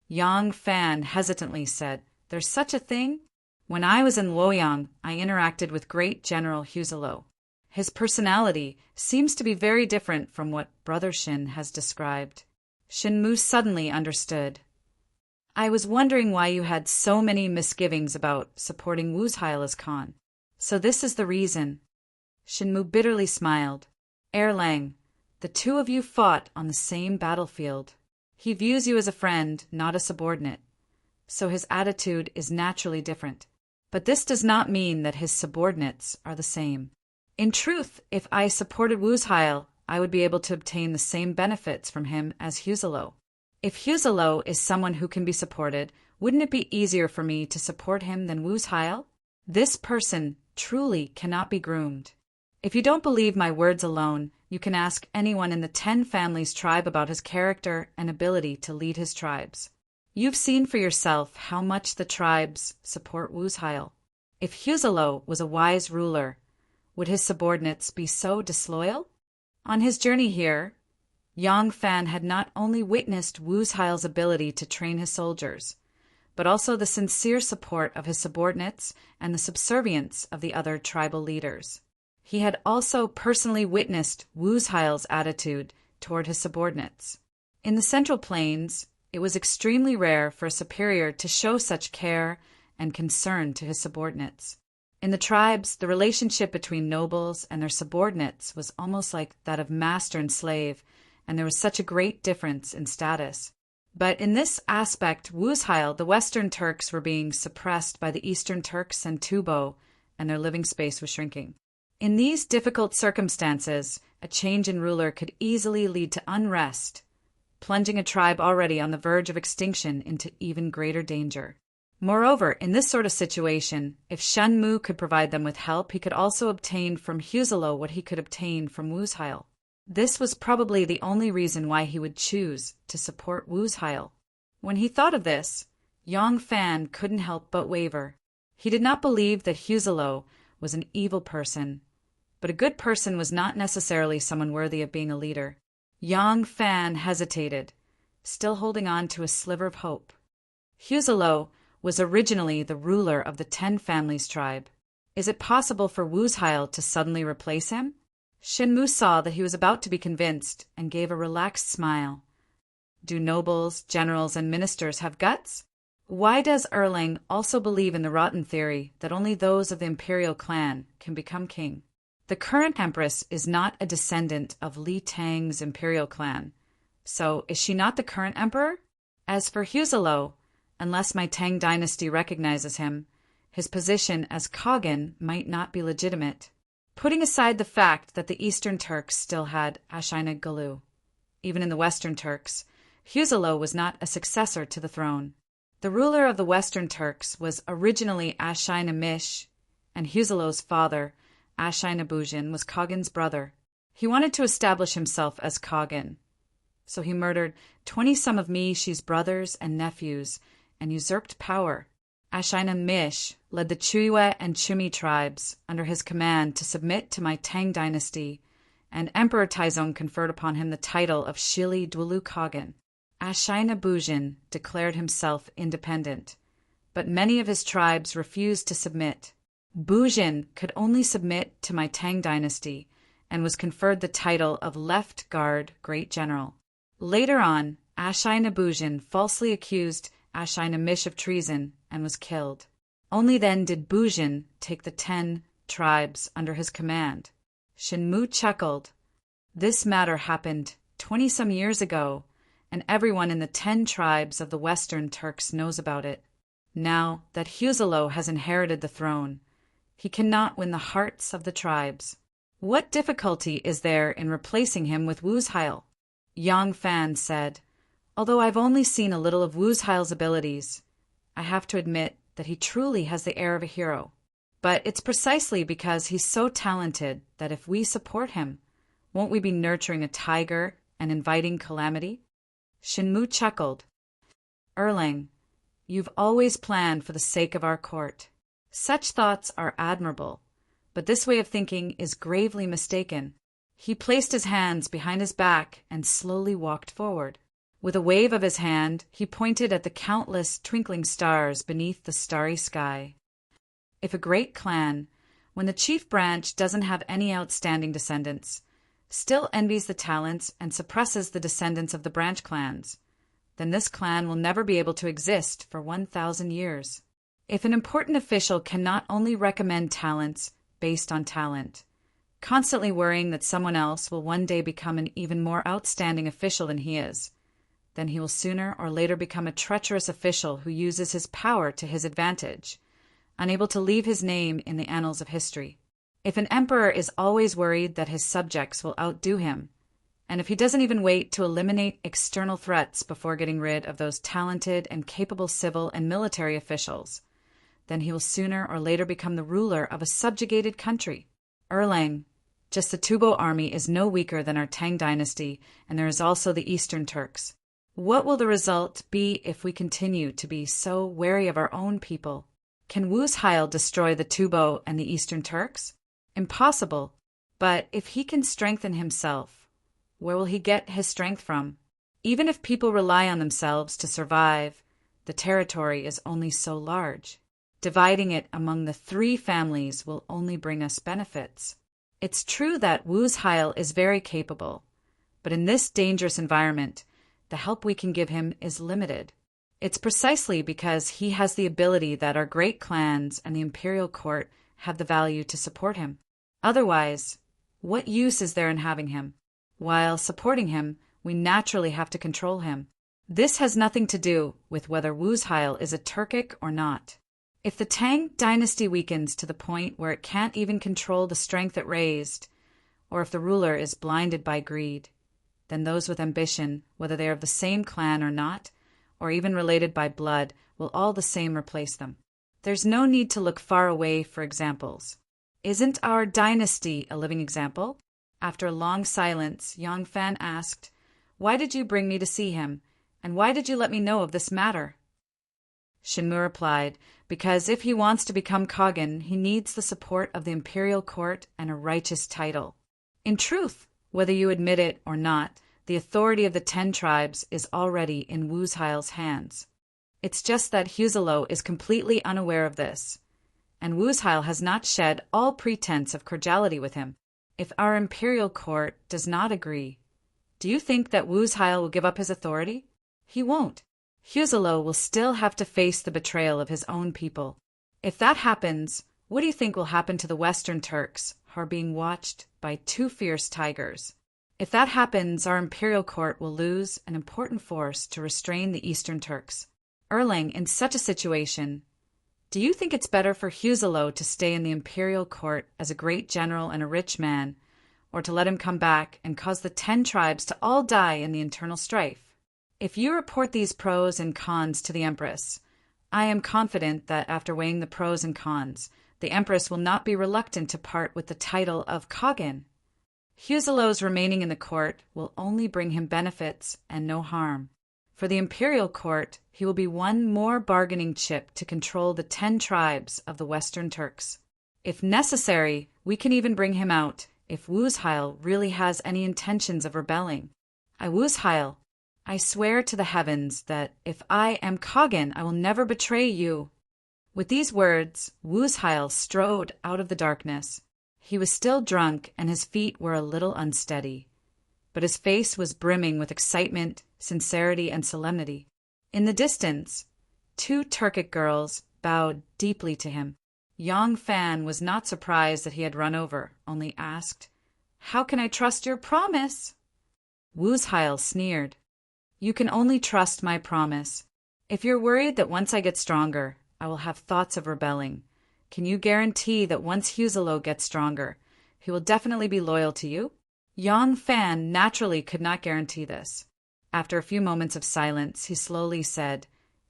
Yang Fan hesitantly said, "There's such a thing? When I was in Luoyang, I interacted with great General Huzalo. His personality seems to be very different from what Brother Shin has described." Shinmu suddenly understood. "I was wondering why you had so many misgivings about supporting Wu's Heil as Khan. So this is the reason." Shinmu bitterly smiled. "Erlang, the two of you fought on the same battlefield. He views you as a friend, not a subordinate. So his attitude is naturally different. But this does not mean that his subordinates are the same. In truth, if I supported Wu's Heil, I would be able to obtain the same benefits from him as Huzalo. If Huzalo is someone who can be supported, wouldn't it be easier for me to support him than Wu's Heil? This person truly cannot be groomed. If you don't believe my words alone, you can ask anyone in the 10 families tribe about his character and ability to lead his tribes. You've seen for yourself how much the tribes support Wu's Heil. If Huzalo was a wise ruler, would his subordinates be so disloyal?" On his journey here, Yang Fan had not only witnessed Wu's Heil's ability to train his soldiers, but also the sincere support of his subordinates and the subservience of the other tribal leaders. He had also personally witnessed Wu's Heil's attitude toward his subordinates. In the Central Plains, it was extremely rare for a superior to show such care and concern to his subordinates. In the tribes, the relationship between nobles and their subordinates was almost like that of master and slave, and there was such a great difference in status. But in this aspect, Wu's Heil, the Western Turks were being suppressed by the Eastern Turks and Tubo, and their living space was shrinking. In these difficult circumstances, a change in ruler could easily lead to unrest, plunging a tribe already on the verge of extinction into even greater danger. Moreover, in this sort of situation, if Shenmu could provide them with help, he could also obtain from Huzalo what he could obtain from Wu's Heil. This was probably the only reason why he would choose to support Wu's Heil. When he thought of this, Yang Fan couldn't help but waver. He did not believe that Huzalo was an evil person, but a good person was not necessarily someone worthy of being a leader. Yang Fan hesitated, still holding on to a sliver of hope. Huzalo was originally the ruler of the 10 families tribe. Is it possible for Wu's Heil to suddenly replace him? Shinmu saw that he was about to be convinced and gave a relaxed smile. Do nobles, generals, and ministers have guts? Why does Erlang also believe in the rotten theory that only those of the imperial clan can become king? The current empress is not a descendant of Li Tang's imperial clan, so is she not the current emperor? As for Huzalo, unless my Tang dynasty recognizes him, his position as Khagan might not be legitimate. Putting aside the fact that the Eastern Turks still had Ashina Galu, even in the Western Turks, Huzalo was not a successor to the throne. The ruler of the Western Turks was originally Ashina Mish, and Huzalo's father, Ashina Bujin, was Khagan's brother. He wanted to establish himself as Khagan, so he murdered 20-some of Mishi's brothers and nephews and usurped power. Ashina Mish led the Chuiwe and Chumi tribes under his command to submit to my Tang dynasty, and Emperor Taizong conferred upon him the title of Shili Dwelu Khagan. Ashina Bujin declared himself independent, but many of his tribes refused to submit. Bujin could only submit to my Tang dynasty and was conferred the title of Left Guard Great General. Later on, Ashina Bujin falsely accused Ashina Mish of treason and was killed. Only then did Bujin take the 10 tribes under his command. Shinmu chuckled. This matter happened 20-some years ago, and everyone in the 10 tribes of the Western Turks knows about it. Now that Huzalo has inherited the throne, he cannot win the hearts of the tribes. What difficulty is there in replacing him with Wuzhail? Yang Fan said, although I've only seen a little of Wuzhail's abilities, I have to admit that he truly has the air of a hero. But it's precisely because he's so talented that if we support him, won't we be nurturing a tiger and inviting calamity? Shinmu chuckled. Erlang, you've always planned for the sake of our court. Such thoughts are admirable, but this way of thinking is gravely mistaken. He placed his hands behind his back and slowly walked forward. With a wave of his hand, he pointed at the countless twinkling stars beneath the starry sky. If a great clan, when the chief branch doesn't have any outstanding descendants, still envies the talents and suppresses the descendants of the branch clans, then this clan will never be able to exist for 1,000 years. If an important official can not only recommend talents based on talent, constantly worrying that someone else will one day become an even more outstanding official than he is, then he will sooner or later become a treacherous official who uses his power to his advantage, unable to leave his name in the annals of history. If an emperor is always worried that his subjects will outdo him, and if he doesn't even wait to eliminate external threats before getting rid of those talented and capable civil and military officials, then he will sooner or later become the ruler of a subjugated country. Erlang, just the Tubo army is no weaker than our Tang dynasty, and there is also the Eastern Turks. What will the result be if we continue to be so wary of our own people? Can Wuzhail destroy the Tubo and the Eastern Turks? Impossible. But if he can strengthen himself, where will he get his strength from? Even if people rely on themselves to survive, the territory is only so large. Dividing it among the 3 families will only bring us benefits. It's true that Wuzhail is very capable, but in this dangerous environment, the help we can give him is limited. It's precisely because he has the ability that our great clans and the imperial court have the value to support him. Otherwise, what use is there in having him? While supporting him, we naturally have to control him. This has nothing to do with whether Wuzhail is a Turkic or not. If the Tang dynasty weakens to the point where it can't even control the strength it raised, or if the ruler is blinded by greed, then those with ambition, whether they are of the same clan or not, or even related by blood, will all the same replace them. There's no need to look far away for examples. Isn't our dynasty a living example? After a long silence, Yang Fan asked, "Why did you bring me to see him, and why did you let me know of this matter?" Shinmu replied, "Because if he wants to become Khagan, he needs the support of the imperial court and a righteous title. In truth, whether you admit it or not, the authority of the 10 tribes is already in Wuzhail's hands. It's just that Huzalo is completely unaware of this, and Wuzhail has not shed all pretense of cordiality with him. If our imperial court does not agree, do you think that Wuzhail will give up his authority? He won't. Huzalo will still have to face the betrayal of his own people. If that happens, what do you think will happen to the Western Turks, who are being watched by two fierce tigers? If that happens, our imperial court will lose an important force to restrain the Eastern Turks. Erlang, in such a situation, do you think it's better for Huzalo to stay in the imperial court as a great general and a rich man, or to let him come back and cause the 10 tribes to all die in the internal strife? If you report these pros and cons to the Empress, I am confident that after weighing the pros and cons, the Empress will not be reluctant to part with the title of Khagan. Huzalo's remaining in the court will only bring him benefits and no harm. For the imperial court, he will be one more bargaining chip to control the 10 tribes of the Western Turks. If necessary, we can even bring him out if Wuzheil really has any intentions of rebelling. Wuzheil, I swear to the heavens that if I am Khagan, I will never betray you. With these words, Wuzheil strode out of the darkness. He was still drunk and his feet were a little unsteady, but his face was brimming with excitement, sincerity, and solemnity. In the distance, 2 Turkic girls bowed deeply to him. Yang Fan was not surprised that he had run over, only asked, "How can I trust your promise?" Wuzheil sneered. "You can only trust my promise. If you're worried that once I get stronger, I will have thoughts of rebelling, can you guarantee that once Huzalo gets stronger, he will definitely be loyal to you?" Yang Fan naturally could not guarantee this. After a few moments of silence, he slowly said,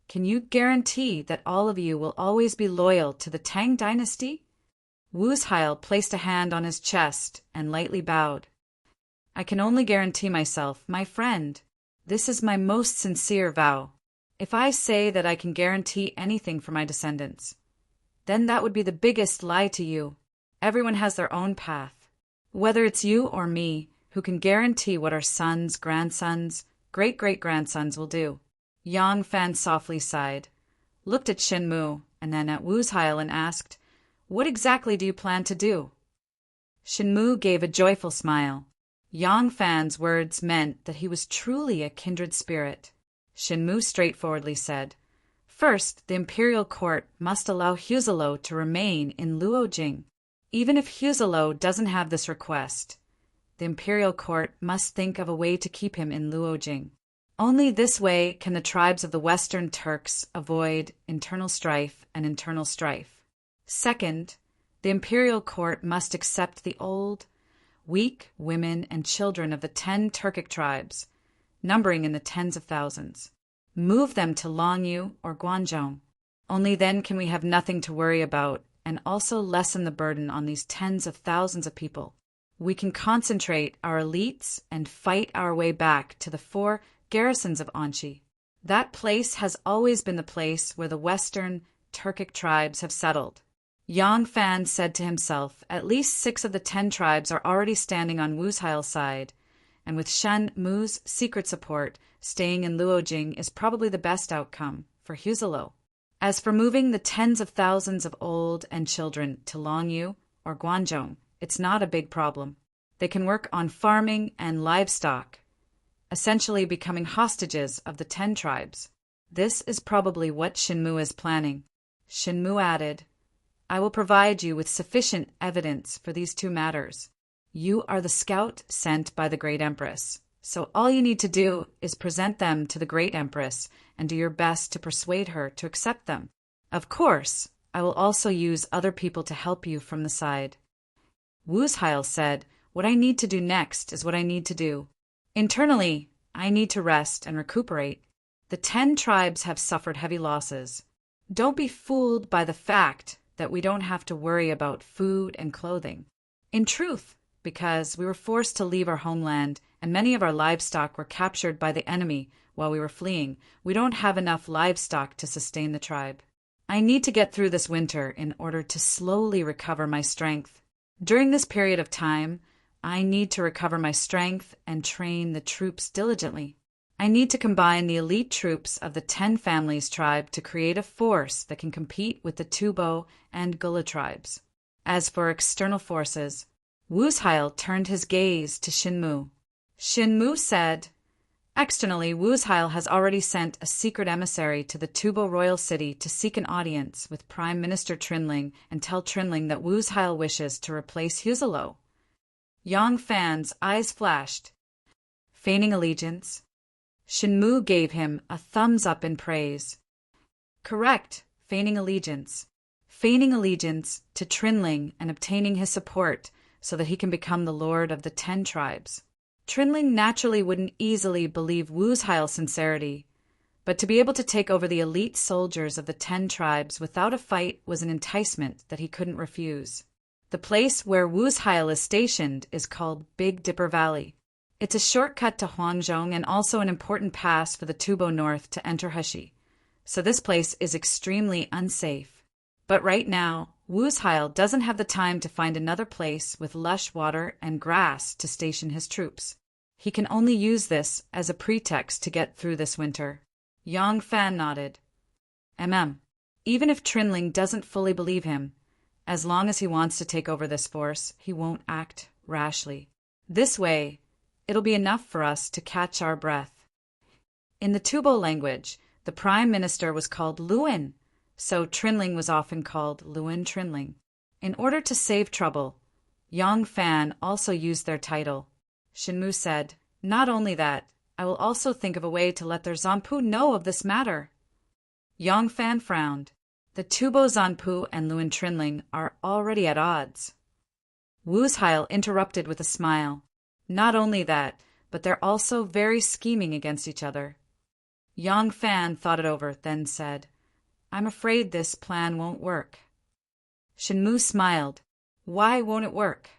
"Can you guarantee that all of you will always be loyal to the Tang dynasty?" Wuzheil placed a hand on his chest and lightly bowed. "I can only guarantee myself, my friend. This is my most sincere vow. If I say that I can guarantee anything for my descendants, then that would be the biggest lie to you. Everyone has their own path. Whether it's you or me, who can guarantee what our sons, grandsons, great-great-grandsons will do." Yang Fan softly sighed, looked at Shenmu and then at Wuzheil and asked, "What exactly do you plan to do?" Shenmu gave a joyful smile. Yang Fan's words meant that he was truly a kindred spirit. Shenmu straightforwardly said, "First, the imperial court must allow Huzalo to remain in Luojing. Even if Huzalo doesn't have this request, the imperial court must think of a way to keep him in Luojing. Only this way can the tribes of the Western Turks avoid internal strife and internal strife. Second, the imperial court must accept the old, weak women and children of the 10 Turkic tribes, numbering in the tens of thousands. Move them to Longyu or Guangzhou. Only then can we have nothing to worry about and also lessen the burden on these tens of thousands of people. We can concentrate our elites and fight our way back to the 4 garrisons of Anchi. That place has always been the place where the Western Turkic tribes have settled." Yang Fan said to himself, at least 6 of the 10 tribes are already standing on Wuzheil's side, and with Shen Mu's secret support, staying in Luojing is probably the best outcome for Huzalo. As for moving the tens of thousands of old and children to Longyu or Guangzhou, it's not a big problem. They can work on farming and livestock, essentially becoming hostages of the 10 tribes. This is probably what Shenmu is planning. Shenmu added, "I will provide you with sufficient evidence for these 2 matters. You are the scout sent by the Great Empress, so all you need to do is present them to the Great Empress and do your best to persuade her to accept them. Of course, I will also use other people to help you from the side." Wuzheil said, "What I need to do next is what I need to do. Internally, I need to rest and recuperate. The 10 tribes have suffered heavy losses. Don't be fooled by the fact that we don't have to worry about food and clothing. In truth, because we were forced to leave our homeland and many of our livestock were captured by the enemy while we were fleeing, we don't have enough livestock to sustain the tribe. I need to get through this winter in order to slowly recover my strength. During this period of time, I need to recover my strength and train the troops diligently. I need to combine the elite troops of the 10 families tribe to create a force that can compete with the Tubo and Gula tribes. As for external forces," Wuzheil turned his gaze to Shenmu. Shenmu said, Externally, Wushile has already sent a secret emissary to the Tubo royal city to seek an audience with Prime Minister Trinling and tell Trinling that Wushile wishes to replace Huzalo. Yang Fan's eyes flashed. Feigning allegiance? Shenmu gave him a thumbs up in praise. Correct, feigning allegiance. Feigning allegiance to Trinling and obtaining his support so that he can become the lord of the 10 tribes. Trinling naturally wouldn't easily believe Wushile's sincerity, but to be able to take over the elite soldiers of the 10 tribes without a fight was an enticement that he couldn't refuse. The place where Wushile is stationed is called Big Dipper Valley. It's a shortcut to Huangzhong and also an important pass for the Tubo North to enter Heshi, so this place is extremely unsafe. But right now, Wushile doesn't have the time to find another place with lush water and grass to station his troops. He can only use this as a pretext to get through this winter. Yang Fan nodded. Even if Trinling doesn't fully believe him, as long as he wants to take over this force, he won't act rashly. This way, it'll be enough for us to catch our breath. In the Tubo language, the Prime Minister was called Luin, so Trinling was often called Luin Trinling. In order to save trouble, Yang Fan also used their title. Shenmu said, "Not only that, I will also think of a way to let their Zanpu know of this matter." Yang Fan frowned. The Tubo Zanpu and Luin Trinling are already at odds. Wushile interrupted with a smile. Not only that, but they're also very scheming against each other. Yang Fan thought it over, then said, "I'm afraid this plan won't work." Shenmu smiled. "Why won't it work?"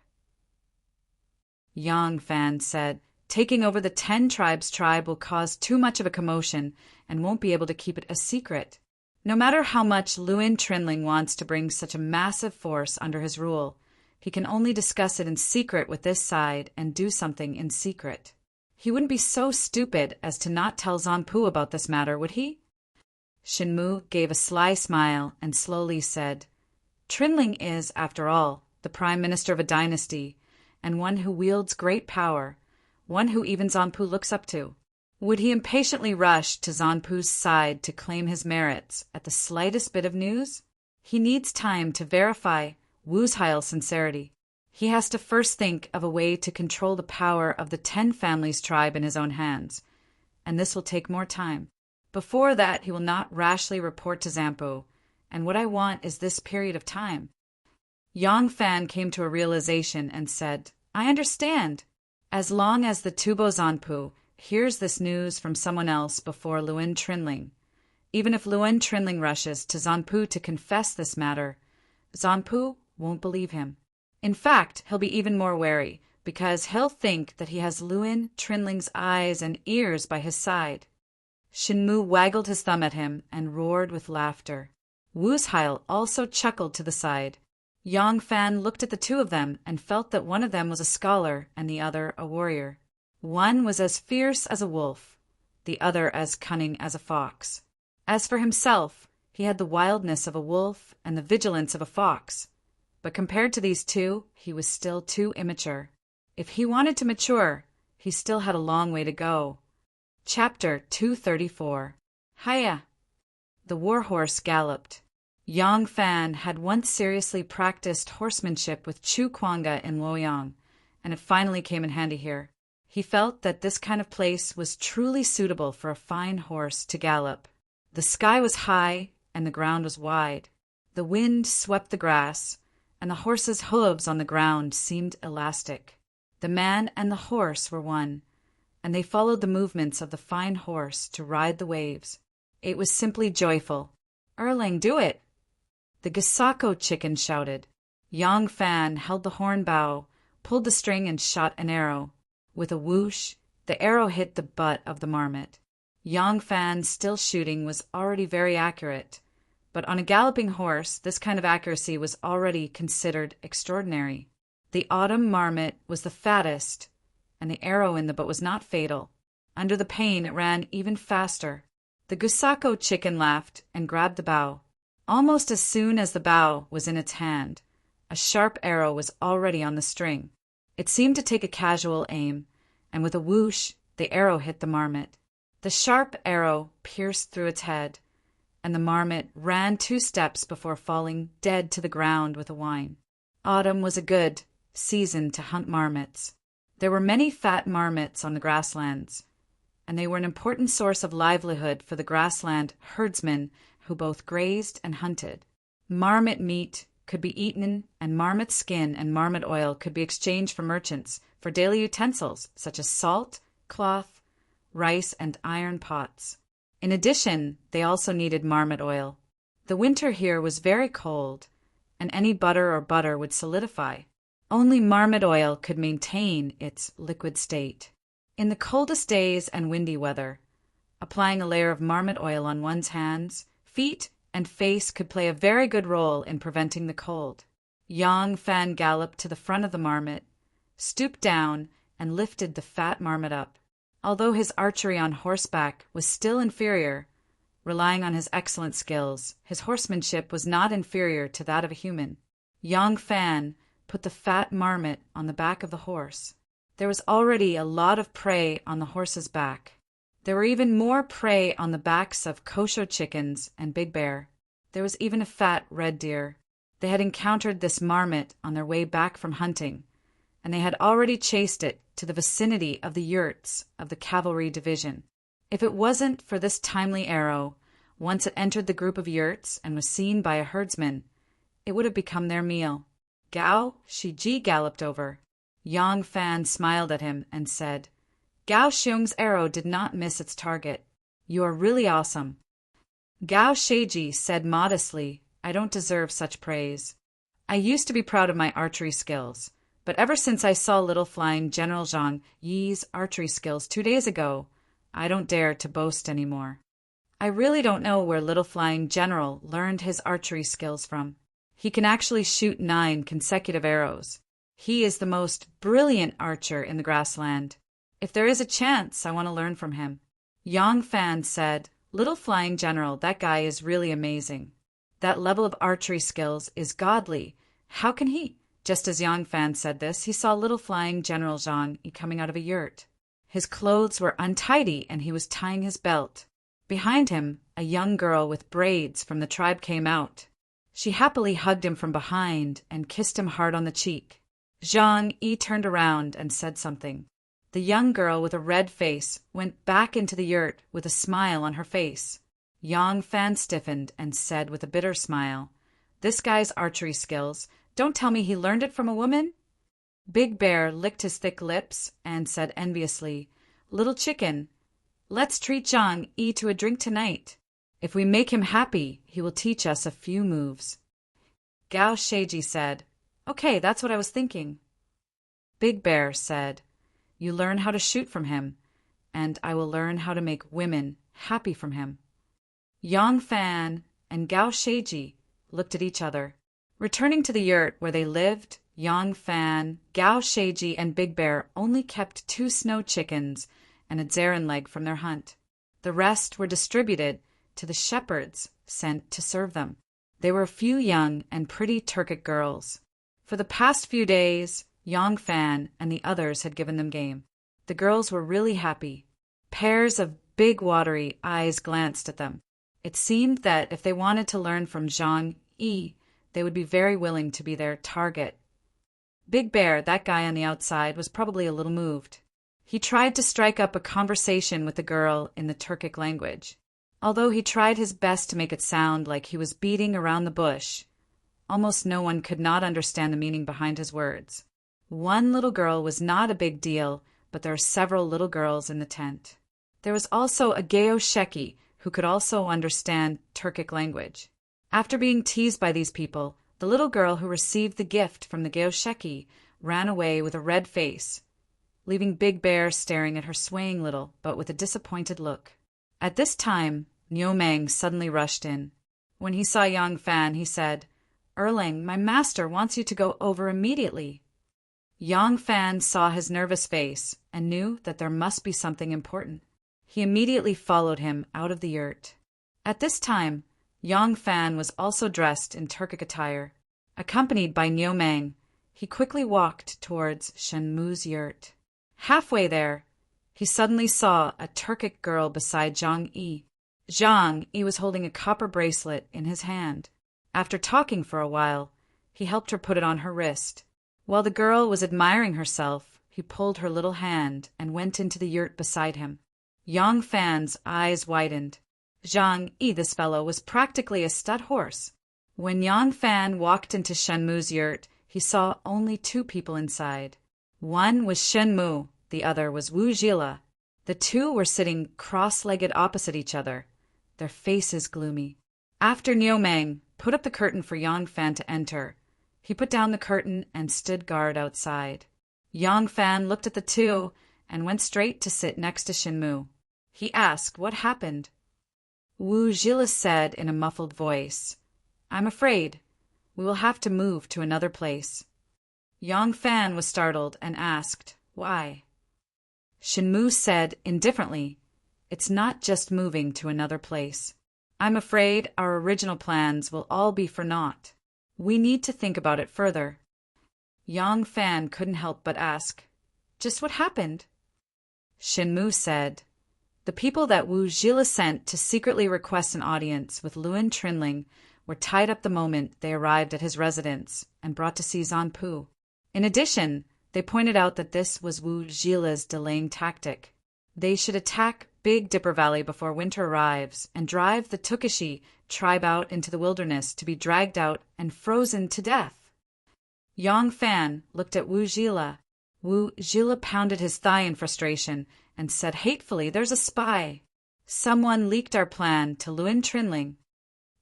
Yang Fan said, "Taking over the 10 tribes tribe will cause too much of a commotion and won't be able to keep it a secret. No matter how much Luin Trinling wants to bring such a massive force under his rule, he can only discuss it in secret with this side and do something in secret. He wouldn't be so stupid as to not tell Zanpu about this matter, would he?" Shenmu gave a sly smile and slowly said, "Trinling is, after all, the prime minister of a dynasty, and one who wields great power, one who even Zanpu looks up to. Would he impatiently rush to Zanpu's side to claim his merits at the slightest bit of news? He needs time to verify Wushile's sincerity. He has to first think of a way to control the power of the 10 families tribe in his own hands, and this will take more time. Before that, he will not rashly report to Zanpu, and what I want is this period of time." Yang Fan came to a realization and said, "I understand. As long as the Tubo Zanpu hears this news from someone else before Luin Trinling, even if Luin Trinling rushes to Zanpu to confess this matter, Zanpu won't believe him. In fact, he'll be even more wary, because he'll think that he has Luin Trinling's eyes and ears by his side." Shenmu waggled his thumb at him and roared with laughter. Wushile also chuckled to the side. Yang Fan looked at the two of them and felt that one of them was a scholar and the other a warrior. One was as fierce as a wolf, the other as cunning as a fox. As for himself, he had the wildness of a wolf and the vigilance of a fox, but compared to these two, he was still too immature. If he wanted to mature, he still had a long way to go. Chapter 234. Hiya! The warhorse galloped. Yang Fan had once seriously practiced horsemanship with Chu Kuanga in Luoyang, and it finally came in handy here. He felt that this kind of place was truly suitable for a fine horse to gallop. The sky was high and the ground was wide. The wind swept the grass, and the horse's hooves on the ground seemed elastic. The man and the horse were one, and they followed the movements of the fine horse to ride the waves. It was simply joyful. "Erlang, do it!" The Gisako chicken shouted. Yang Fan held the horn bow, pulled the string and shot an arrow. With a whoosh, the arrow hit the butt of the marmot. Yang Fan's still shooting was already very accurate, but on a galloping horse this kind of accuracy was already considered extraordinary. The autumn marmot was the fattest, and the arrow in the butt was not fatal. Under the pain it ran even faster. The Gusako chicken laughed and grabbed the bow. Almost as soon as the bow was in its hand, a sharp arrow was already on the string. It seemed to take a casual aim, and with a whoosh, the arrow hit the marmot. The sharp arrow pierced through its head, and the marmot ran 2 steps before falling dead to the ground with a whine. Autumn was a good season to hunt marmots. There were many fat marmots on the grasslands, and they were an important source of livelihood for the grassland herdsmen who both grazed and hunted. Marmot meat could be eaten, and marmot skin and marmot oil could be exchanged for merchants for daily utensils such as salt, cloth, rice, and iron pots. In addition, they also needed marmot oil. The winter here was very cold, and any butter or butter would solidify. Only marmot oil could maintain its liquid state. In the coldest days and windy weather, applying a layer of marmot oil on one's hands, feet, and face could play a very good role in preventing the cold. Yang Fan galloped to the front of the marmot, stooped down, and lifted the fat marmot up. Although his archery on horseback was still inferior, relying on his excellent skills, his horsemanship was not inferior to that of a human. Yang Fan put the fat marmot on the back of the horse. There was already a lot of prey on the horse's back. There were even more prey on the backs of kosho chickens and Big Bear. There was even a fat red deer. They had encountered this marmot on their way back from hunting, and they had already chased it to the vicinity of the yurts of the cavalry division. If it wasn't for this timely arrow, once it entered the group of yurts and was seen by a herdsman, it would have become their meal. Gao Shiji galloped over. Yang Fan smiled at him and said, "Gao Xiong's arrow did not miss its target. You are really awesome." Gao Sheiji said modestly, "I don't deserve such praise. I used to be proud of my archery skills, but ever since I saw Little Flying General Zhang Yi's archery skills 2 days ago, I don't dare to boast anymore. I really don't know where Little Flying General learned his archery skills from. He can actually shoot 9 consecutive arrows. He is the most brilliant archer in the grassland. If there is a chance, I want to learn from him." Yang Fan said, "Little Flying General, that guy is really amazing. That level of archery skills is godly. How can he?" Just as Yang Fan said this, he saw Little Flying General Zhang Yi coming out of a yurt. His clothes were untidy, and he was tying his belt. Behind him, a young girl with braids from the tribe came out. She happily hugged him from behind and kissed him hard on the cheek. Zhang Yi turned around and said something. The young girl with a red face went back into the yurt with a smile on her face. Yang Fan stiffened and said with a bitter smile, "This guy's archery skills, don't tell me he learned it from a woman?" Big Bear licked his thick lips and said enviously, "Little chicken, let's treat Zhang Yi to a drink tonight. If we make him happy, he will teach us a few moves." Gao Sheiji said, "Okay, that's what I was thinking." Big Bear said, "You learn how to shoot from him, and I will learn how to make women happy from him." Yang Fan and Gao Sheiji looked at each other. Returning to the yurt where they lived, Yang Fan, Gao Sheiji, and Big Bear only kept 2 snow chickens and a Zaren leg from their hunt. The rest were distributed to the shepherds sent to serve them. They were a few young and pretty Turkic girls. For the past few days, Yang Fan and the others had given them game. The girls were really happy. Pairs of big watery eyes glanced at them. It seemed that if they wanted to learn from Zhang Yi, they would be very willing to be their target. Big Bear, that guy on the outside, was probably a little moved. He tried to strike up a conversation with the girl in the Turkic language. Although he tried his best to make it sound like he was beating around the bush, almost no one could not understand the meaning behind his words. One little girl was not a big deal, but there were several little girls in the tent. There was also a Geo Sheki who could also understand Turkic language. After being teased by these people, the little girl who received the gift from the Geo Sheki ran away with a red face, leaving Big Bear staring at her swaying little, but with a disappointed look. At this time, Niu Meng suddenly rushed in. When he saw Yang Fan, he said, "Erlang, my master wants you to go over immediately." Yang Fan saw his nervous face and knew that there must be something important. He immediately followed him out of the yurt. At this time, Yang Fan was also dressed in Turkic attire. Accompanied by Niu Meng, he quickly walked towards Shen Mu's yurt. Halfway there, he suddenly saw a Turkic girl beside Zhang Yi. Zhang Yi was holding a copper bracelet in his hand. After talking for a while, he helped her put it on her wrist. While the girl was admiring herself, he pulled her little hand and went into the yurt beside him. Yang Fan's eyes widened. Zhang Yi, this fellow, was practically a stud horse. When Yang Fan walked into Shenmu's yurt, he saw only two people inside. One was Shenmu, the other was Wu Zhila. The two were sitting cross-legged opposite each other, their faces gloomy. After Niumeng put up the curtain for Yang Fan to enter, he put down the curtain and stood guard outside. Yang Fan looked at the two and went straight to sit next to Shenmu. He asked what happened. Wu Zhila said in a muffled voice, "I'm afraid. We will have to move to another place." Yang Fan was startled and asked, "Why?" Shenmu said indifferently, "It's not just moving to another place. I'm afraid our original plans will all be for naught. We need to think about it further." Yang Fan couldn't help but ask, "Just what happened?" Shenmu said, "The people that Wu Zhila sent to secretly request an audience with Luan Trinling were tied up the moment they arrived at his residence and brought to see Zanpu. In addition, they pointed out that this was Wu Zhila's delaying tactic. They should attack Big Dipper Valley before winter arrives and drive the Tukashi tribe out into the wilderness to be dragged out and frozen to death." Yang Fan looked at Wu Zhila. Wu Zhila pounded his thigh in frustration and said hatefully, "There's a spy. Someone leaked our plan to Luan Trinling."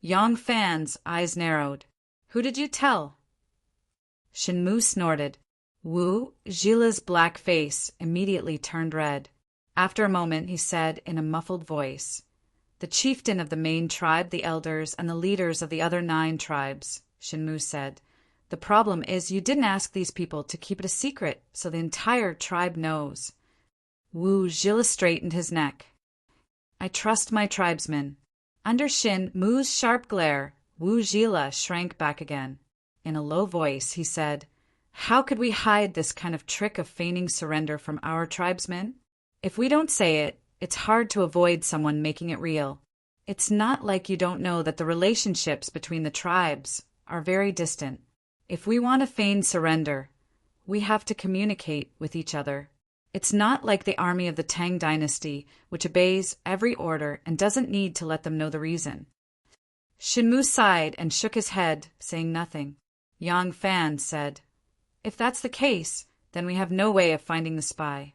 Yang Fan's eyes narrowed. "Who did you tell?" Shenmu snorted. Wu Zhila's black face immediately turned red. After a moment, he said in a muffled voice, "The chieftain of the main tribe, the elders, and the leaders of the other 9 tribes," Shenmu said. "The problem is you didn't ask these people to keep it a secret, so the entire tribe knows." Wu Zhila straightened his neck. "I trust my tribesmen." Under Shin Mu's sharp glare, Wu Zhila shrank back again. In a low voice, he said, "How could we hide this kind of trick of feigning surrender from our tribesmen? If we don't say it, it's hard to avoid someone making it real. It's not like you don't know that the relationships between the tribes are very distant. If we want to feign surrender, we have to communicate with each other. It's not like the army of the Tang dynasty, which obeys every order and doesn't need to let them know the reason." Shenmu sighed and shook his head, saying nothing. Yang Fan said, "If that's the case, then we have no way of finding the spy."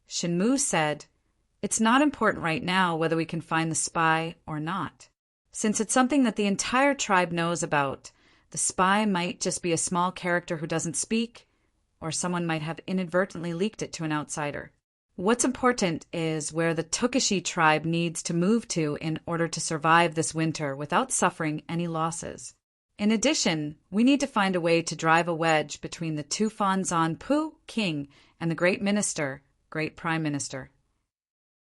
Shenmu said, "It's not important right now whether we can find the spy or not. Since it's something that the entire tribe knows about, the spy might just be a small character who doesn't speak, or someone might have inadvertently leaked it to an outsider. What's important is where the Tukashi tribe needs to move to in order to survive this winter without suffering any losses. In addition, we need to find a way to drive a wedge between the Tufan Zanpu king and the great minister, great prime minister.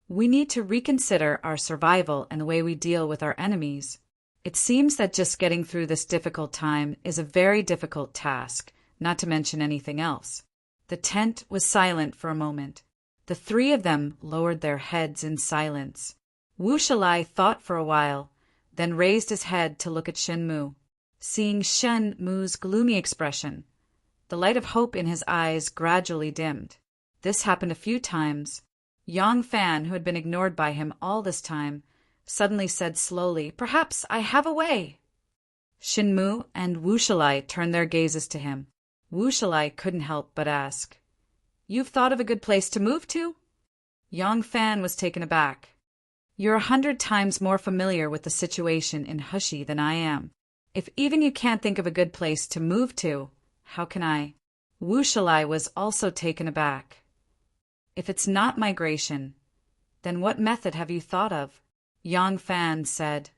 We need to reconsider our survival and the way we deal with our enemies. It seems that just getting through this difficult time is a very difficult task, not to mention anything else." The tent was silent for a moment. The 3 of them lowered their heads in silence. Wu Shalai thought for a while, then raised his head to look at Shenmu. Seeing Shenmu's gloomy expression, the light of hope in his eyes gradually dimmed. This happened a few times. Yang Fan, who had been ignored by him all this time, suddenly said slowly, "Perhaps I have a way." Shenmu and Wu Shalai turned their gazes to him. Wu Shalai couldn't help but ask, "You've thought of a good place to move to?" Yang Fan was taken aback. "You're 100 times more familiar with the situation in Hushi than I am. If even you can't think of a good place to move to, how can I?" Wu Shalai was also taken aback. "If it's not migration, then what method have you thought of?" Yang Fan said,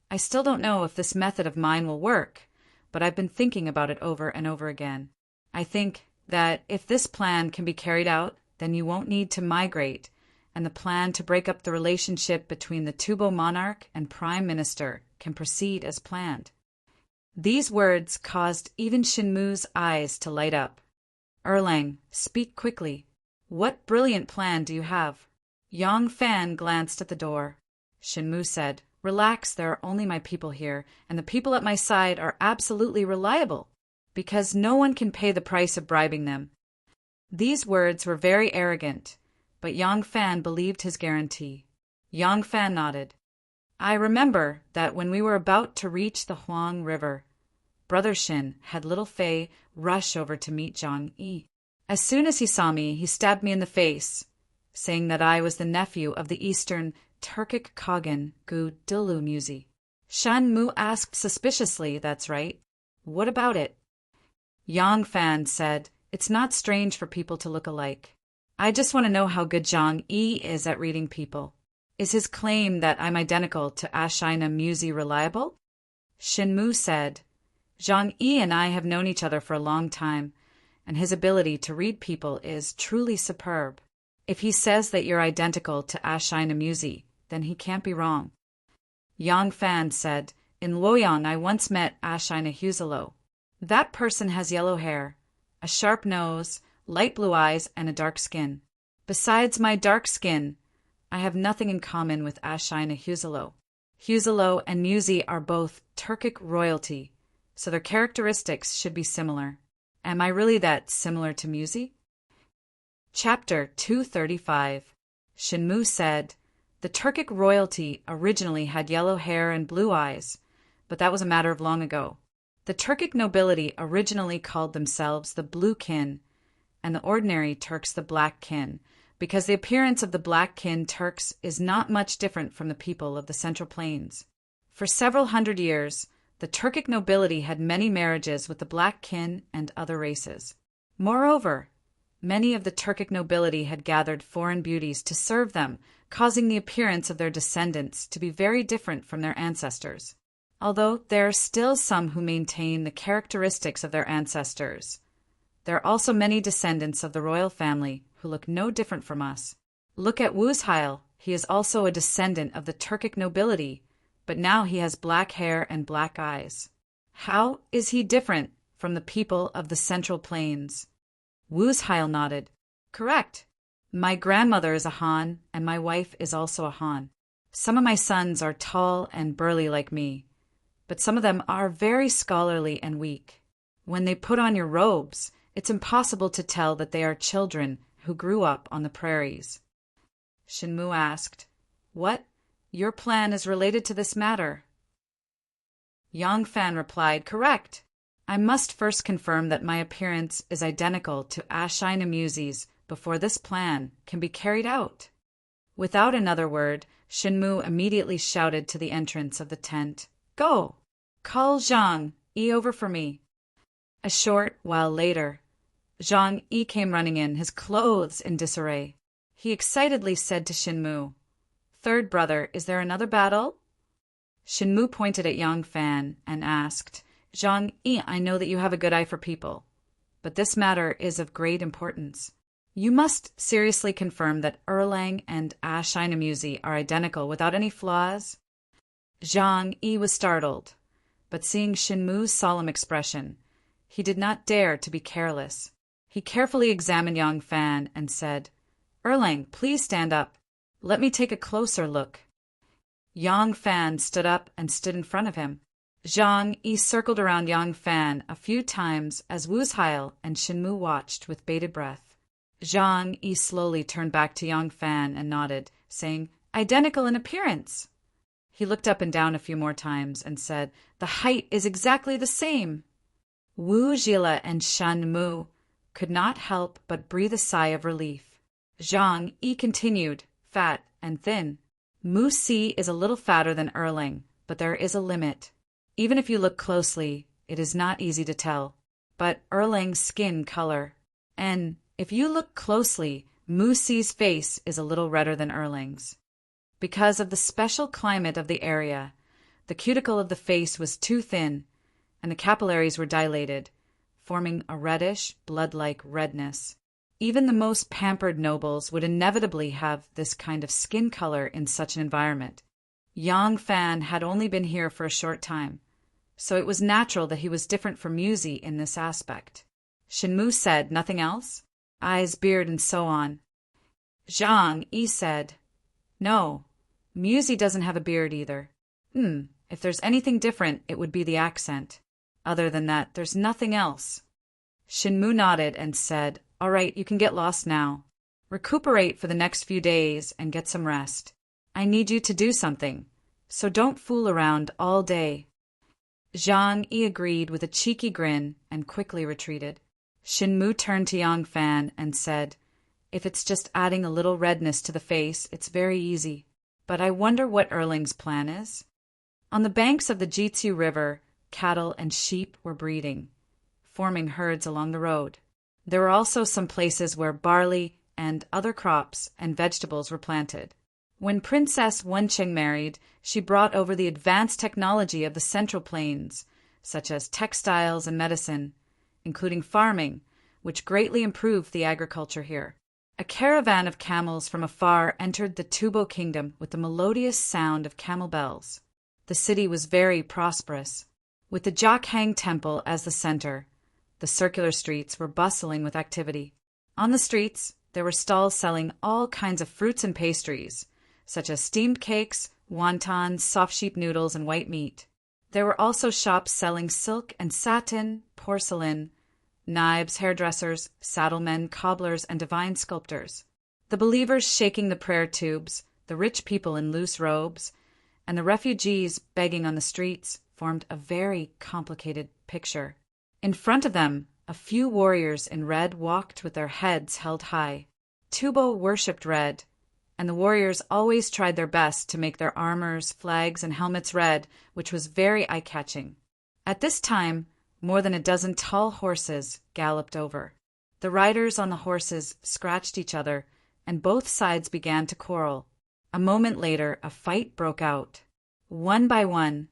"I still don't know if this method of mine will work, but I've been thinking about it over and over again. I think that if this plan can be carried out, then you won't need to migrate, and the plan to break up the relationship between the Tubo monarch and prime minister can proceed as planned." These words caused even Shenmu's eyes to light up. "Erlang, speak quickly." What brilliant plan do you have? Yang Fan glanced at the door. Shinmu said, Relax, there are only my people here, and the people at my side are absolutely reliable, because no one can pay the price of bribing them. These words were very arrogant, but Yang Fan believed his guarantee. Yang Fan nodded. I remember that when we were about to reach the Huang River, Brother Shin had little Fei rush over to meet Zhang Yi. As soon as he saw me, he stabbed me in the face, saying that I was the nephew of the Eastern Turkic Kaghan Gu Dilu Musi. Shan Mu asked suspiciously, That's right. What about it? Yang Fan said, It's not strange for people to look alike. I just want to know how good Zhang Yi is at reading people. Is his claim that I'm identical to Ashina Musi reliable? Shinmu said, Zhang Yi and I have known each other for a long time, and his ability to read people is truly superb. If he says that you're identical to Ashina Musi, then he can't be wrong. Yang Fan said, In Luoyang I once met Ashina Huzalo. That person has yellow hair, a sharp nose, light blue eyes, and a dark skin. Besides my dark skin, I have nothing in common with Ashina Huzalo. Huzalo and Musi are both Turkic royalty, so their characteristics should be similar. Am I really that similar to Musi? Chapter 235. Shinmu said, The Turkic royalty originally had yellow hair and blue eyes, but that was a matter of long ago. The Turkic nobility originally called themselves the Blue Kin, and the ordinary Turks the Black Kin, because the appearance of the Black Kin Turks is not much different from the people of the Central Plains. For several hundred years, the Turkic nobility had many marriages with the Black Kin and other races. Moreover, many of the Turkic nobility had gathered foreign beauties to serve them, causing the appearance of their descendants to be very different from their ancestors. Although there are still some who maintain the characteristics of their ancestors, there are also many descendants of the royal family who look no different from us. Look at Wuzheil. He is also a descendant of the Turkic nobility, but now he has black hair and black eyes. How is he different from the people of the Central Plains? Wuzheil nodded. Correct. My grandmother is a Han, and my wife is also a Han. Some of my sons are tall and burly like me, but some of them are very scholarly and weak. When they put on your robes, it's impossible to tell that they are children who grew up on the prairies. Shinmu asked, What? Your plan is related to this matter? Yang Fan replied, Correct. I must first confirm that my appearance is identical to Ashina Musi's before this plan can be carried out. Without another word, Shinmu immediately shouted to the entrance of the tent, Go! Call Zhang Yi over for me. A short while later, Zhang Yi came running in, his clothes in disarray. He excitedly said to Shinmu, Third brother, is there another battle? Shinmu pointed at Yang Fan and asked, Zhang Yi, I know that you have a good eye for people, but this matter is of great importance. You must seriously confirm that Erlang and Ashina Musi are identical without any flaws. Zhang Yi was startled, but seeing Shinmu's solemn expression, he did not dare to be careless. He carefully examined Yang Fan and said, Erlang, please stand up. Let me take a closer look. Yang Fan stood up and stood in front of him. Zhang Yi circled around Yang Fan a few times as Wuzheil and Shinmu watched with bated breath. Zhang Yi slowly turned back to Yang Fan and nodded, saying, Identical in appearance. He looked up and down a few more times and said, The height is exactly the same. Wu Jila and Shan Mu could not help but breathe a sigh of relief. Zhang Yi continued, Fat and thin. Mu Si is a little fatter than Erlang, but there is a limit. Even if you look closely, it is not easy to tell. But Erlang's skin color. And if you look closely, Mu Si's face is a little redder than Erlang's. Because of the special climate of the area, the cuticle of the face was too thin, and the capillaries were dilated, forming a reddish, blood-like redness. Even the most pampered nobles would inevitably have this kind of skin color in such an environment. Yang Fan had only been here for a short time, so it was natural that he was different from Musi in this aspect. Shinmu said, Nothing else? Eyes, beard, and so on. Zhang Yi said, "No, Musi doesn't have a beard either. If there's anything different, it would be the accent. Other than that, there's nothing else." Shinmu nodded and said, "All right, you can get lost now. Recuperate for the next few days and get some rest. I need you to do something, so don't fool around all day." Zhang Yi agreed with a cheeky grin and quickly retreated. Shinmu turned to Yang Fan and said, "If it's just adding a little redness to the face, it's very easy. But I wonder what Erling's plan is." On the banks of the Jitsu River, cattle and sheep were breeding, forming herds along the road. There were also some places where barley and other crops and vegetables were planted. When Princess Wenqing married, she brought over the advanced technology of the Central Plains, such as textiles and medicine, including farming, which greatly improved the agriculture here. A caravan of camels from afar entered the Tubo kingdom with the melodious sound of camel bells. The city was very prosperous. With the Jokhang Temple as the center, the circular streets were bustling with activity. On the streets, there were stalls selling all kinds of fruits and pastries, such as steamed cakes, wontons, soft sheep noodles, and white meat. There were also shops selling silk and satin, porcelain, knives, hairdressers, saddlemen, cobblers, and divine sculptors. The believers shaking the prayer tubes, the rich people in loose robes, and the refugees begging on the streets formed a very complicated picture. In front of them, a few warriors in red walked with their heads held high. Tubo worshipped red, and the warriors always tried their best to make their armors, flags, and helmets red, which was very eye-catching. At this time, more than a dozen tall horses galloped over. The riders on the horses scratched each other, and both sides began to quarrel. A moment later, a fight broke out. One by one,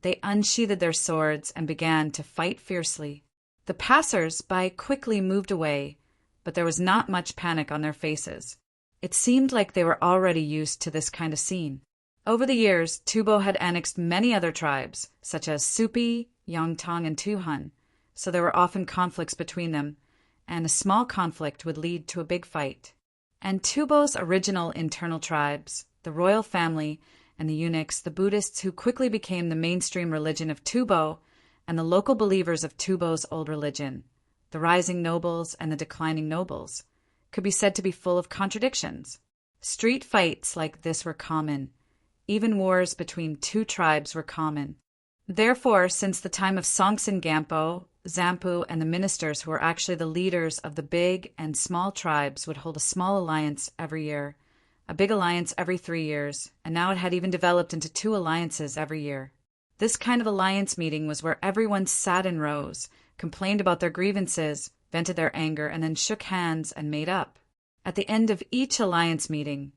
they unsheathed their swords and began to fight fiercely. The passers-by quickly moved away, but there was not much panic on their faces. It seemed like they were already used to this kind of scene. Over the years, Tubo had annexed many other tribes, such as Supi, Yangtang, and Tuhan, so there were often conflicts between them, and a small conflict would lead to a big fight. And Tubo's original internal tribes, the royal family, and the eunuchs, the Buddhists who quickly became the mainstream religion of Tubo, and the local believers of Tubo's old religion, the rising nobles and the declining nobles, could be said to be full of contradictions. Street fights like this were common. Even wars between two tribes were common. Therefore, since the time of Songtsen Gampo, Zampu, and the ministers who were actually the leaders of the big and small tribes would hold a small alliance every year, a big alliance every 3 years, and now it had even developed into 2 alliances every year. This kind of alliance meeting was where everyone sat in rows, complained about their grievances, vented their anger, and then shook hands and made up. At the end of each alliance meeting,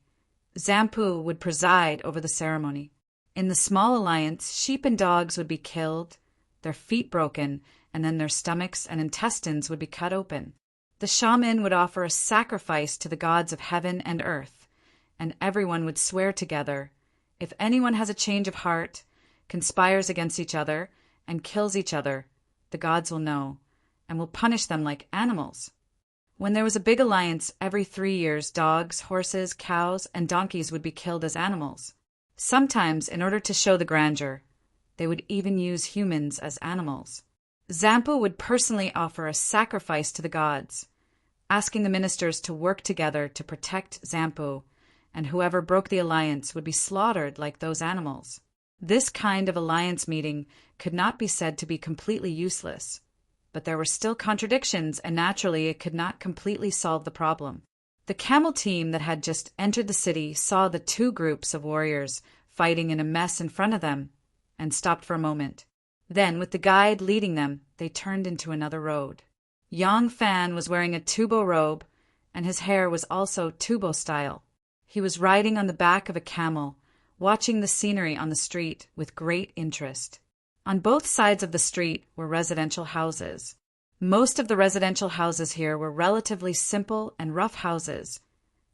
Zampu would preside over the ceremony. In the small alliance, sheep and dogs would be killed, their feet broken, and then their stomachs and intestines would be cut open. The shaman would offer a sacrifice to the gods of heaven and earth, and everyone would swear together, if anyone has a change of heart, conspires against each other, and kills each other, the gods will know, and will punish them like animals. When there was a big alliance, every 3 years, dogs, horses, cows, and donkeys would be killed as animals. Sometimes, in order to show the grandeur, they would even use humans as animals. Zampu would personally offer a sacrifice to the gods, asking the ministers to work together to protect Zampu, and whoever broke the alliance would be slaughtered like those animals. This kind of alliance meeting could not be said to be completely useless, but there were still contradictions, and naturally it could not completely solve the problem. The camel team that had just entered the city saw the 2 groups of warriors fighting in a mess in front of them, and stopped for a moment. Then, with the guide leading them, they turned into another road. Yang Fan was wearing a Tubo robe, and his hair was also Tubo style. He was riding on the back of a camel, watching the scenery on the street with great interest. On both sides of the street were residential houses. Most of the residential houses here were relatively simple and rough houses,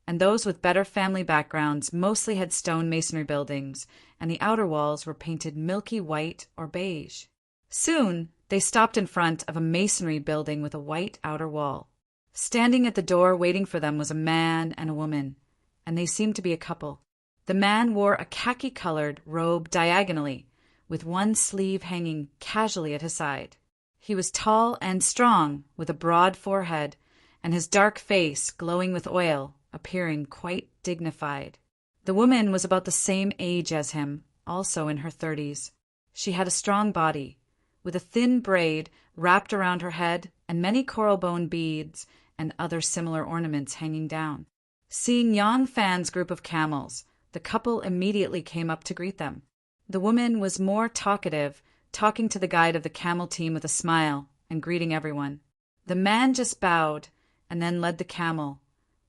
and those with better family backgrounds mostly had stone masonry buildings, and the outer walls were painted milky white or beige. Soon, they stopped in front of a masonry building with a white outer wall. Standing at the door waiting for them was a man and a woman, and they seemed to be a couple. The man wore a khaki-colored robe diagonally, with one sleeve hanging casually at his side. He was tall and strong, with a broad forehead, and his dark face, glowing with oil, appearing quite dignified. The woman was about the same age as him, also in her 30s. She had a strong body, with a thin braid wrapped around her head and many coral bone beads and other similar ornaments hanging down. Seeing Yang Fan's group of camels, the couple immediately came up to greet them. The woman was more talkative, talking to the guide of the camel team with a smile and greeting everyone. The man just bowed and then led the camel,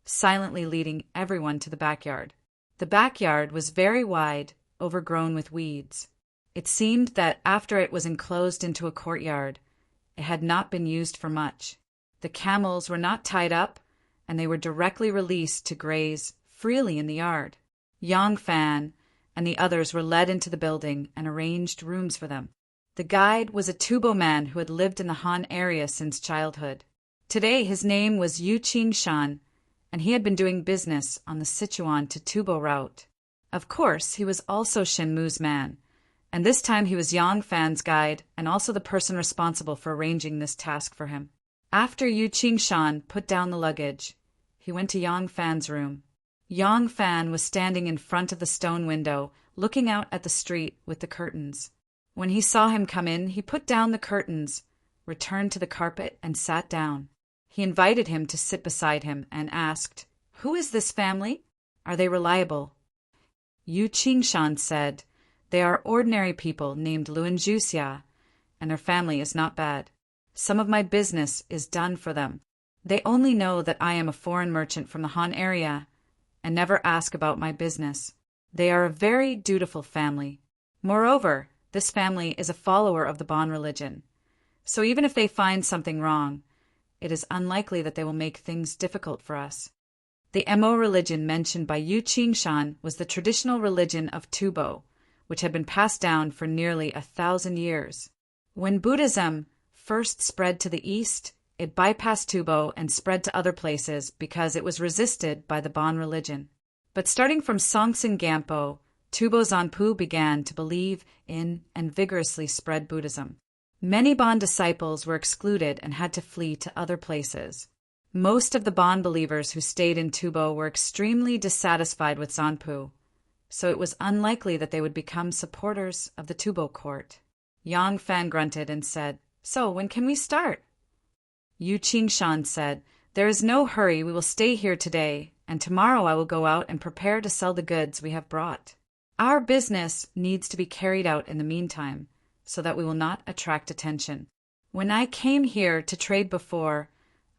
silently leading everyone to the backyard. The backyard was very wide, overgrown with weeds. It seemed that after it was enclosed into a courtyard, it had not been used for much. The camels were not tied up, and they were directly released to graze freely in the yard. Yang Fan and the others were led into the building and arranged rooms for them. The guide was a Tubo man who had lived in the Han area since childhood. Today his name was Yu Shan, and he had been doing business on the Sichuan to Tubo route. Of course, he was also Shenmu's man, and this time he was Yang Fan's guide and also the person responsible for arranging this task for him. After Yu Shan put down the luggage, he went to Yang Fan's room. Yang Fan was standing in front of the stone window, looking out at the street with the curtains. When he saw him come in, he put down the curtains, returned to the carpet, and sat down. He invited him to sit beside him and asked, "Who is this family? Are they reliable?" Yu Shan said, "They are ordinary people named Luan Juxia, and their family is not bad. Some of my business is done for them. They only know that I am a foreign merchant from the Han area and never ask about my business. They are a very dutiful family. Moreover, this family is a follower of the Bon religion. So even if they find something wrong, it is unlikely that they will make things difficult for us." The Mo religion mentioned by Yu Shan was the traditional religion of Tubo, which had been passed down for nearly 1,000 years. When Buddhism first spread to the east, it bypassed Tubo and spread to other places because it was resisted by the Bon religion. But starting from Songtsen Gampo, Tubo Zanpu began to believe in and vigorously spread Buddhism. Many Bon disciples were excluded and had to flee to other places. Most of the Bon believers who stayed in Tubo were extremely dissatisfied with Zanpu, so it was unlikely that they would become supporters of the Tubo court. Yang Fan grunted and said, "So, when can we start?" Yu Shan said, "There is no hurry. We will stay here today, and tomorrow I will go out and prepare to sell the goods we have brought. Our business needs to be carried out in the meantime, so that we will not attract attention. When I came here to trade before,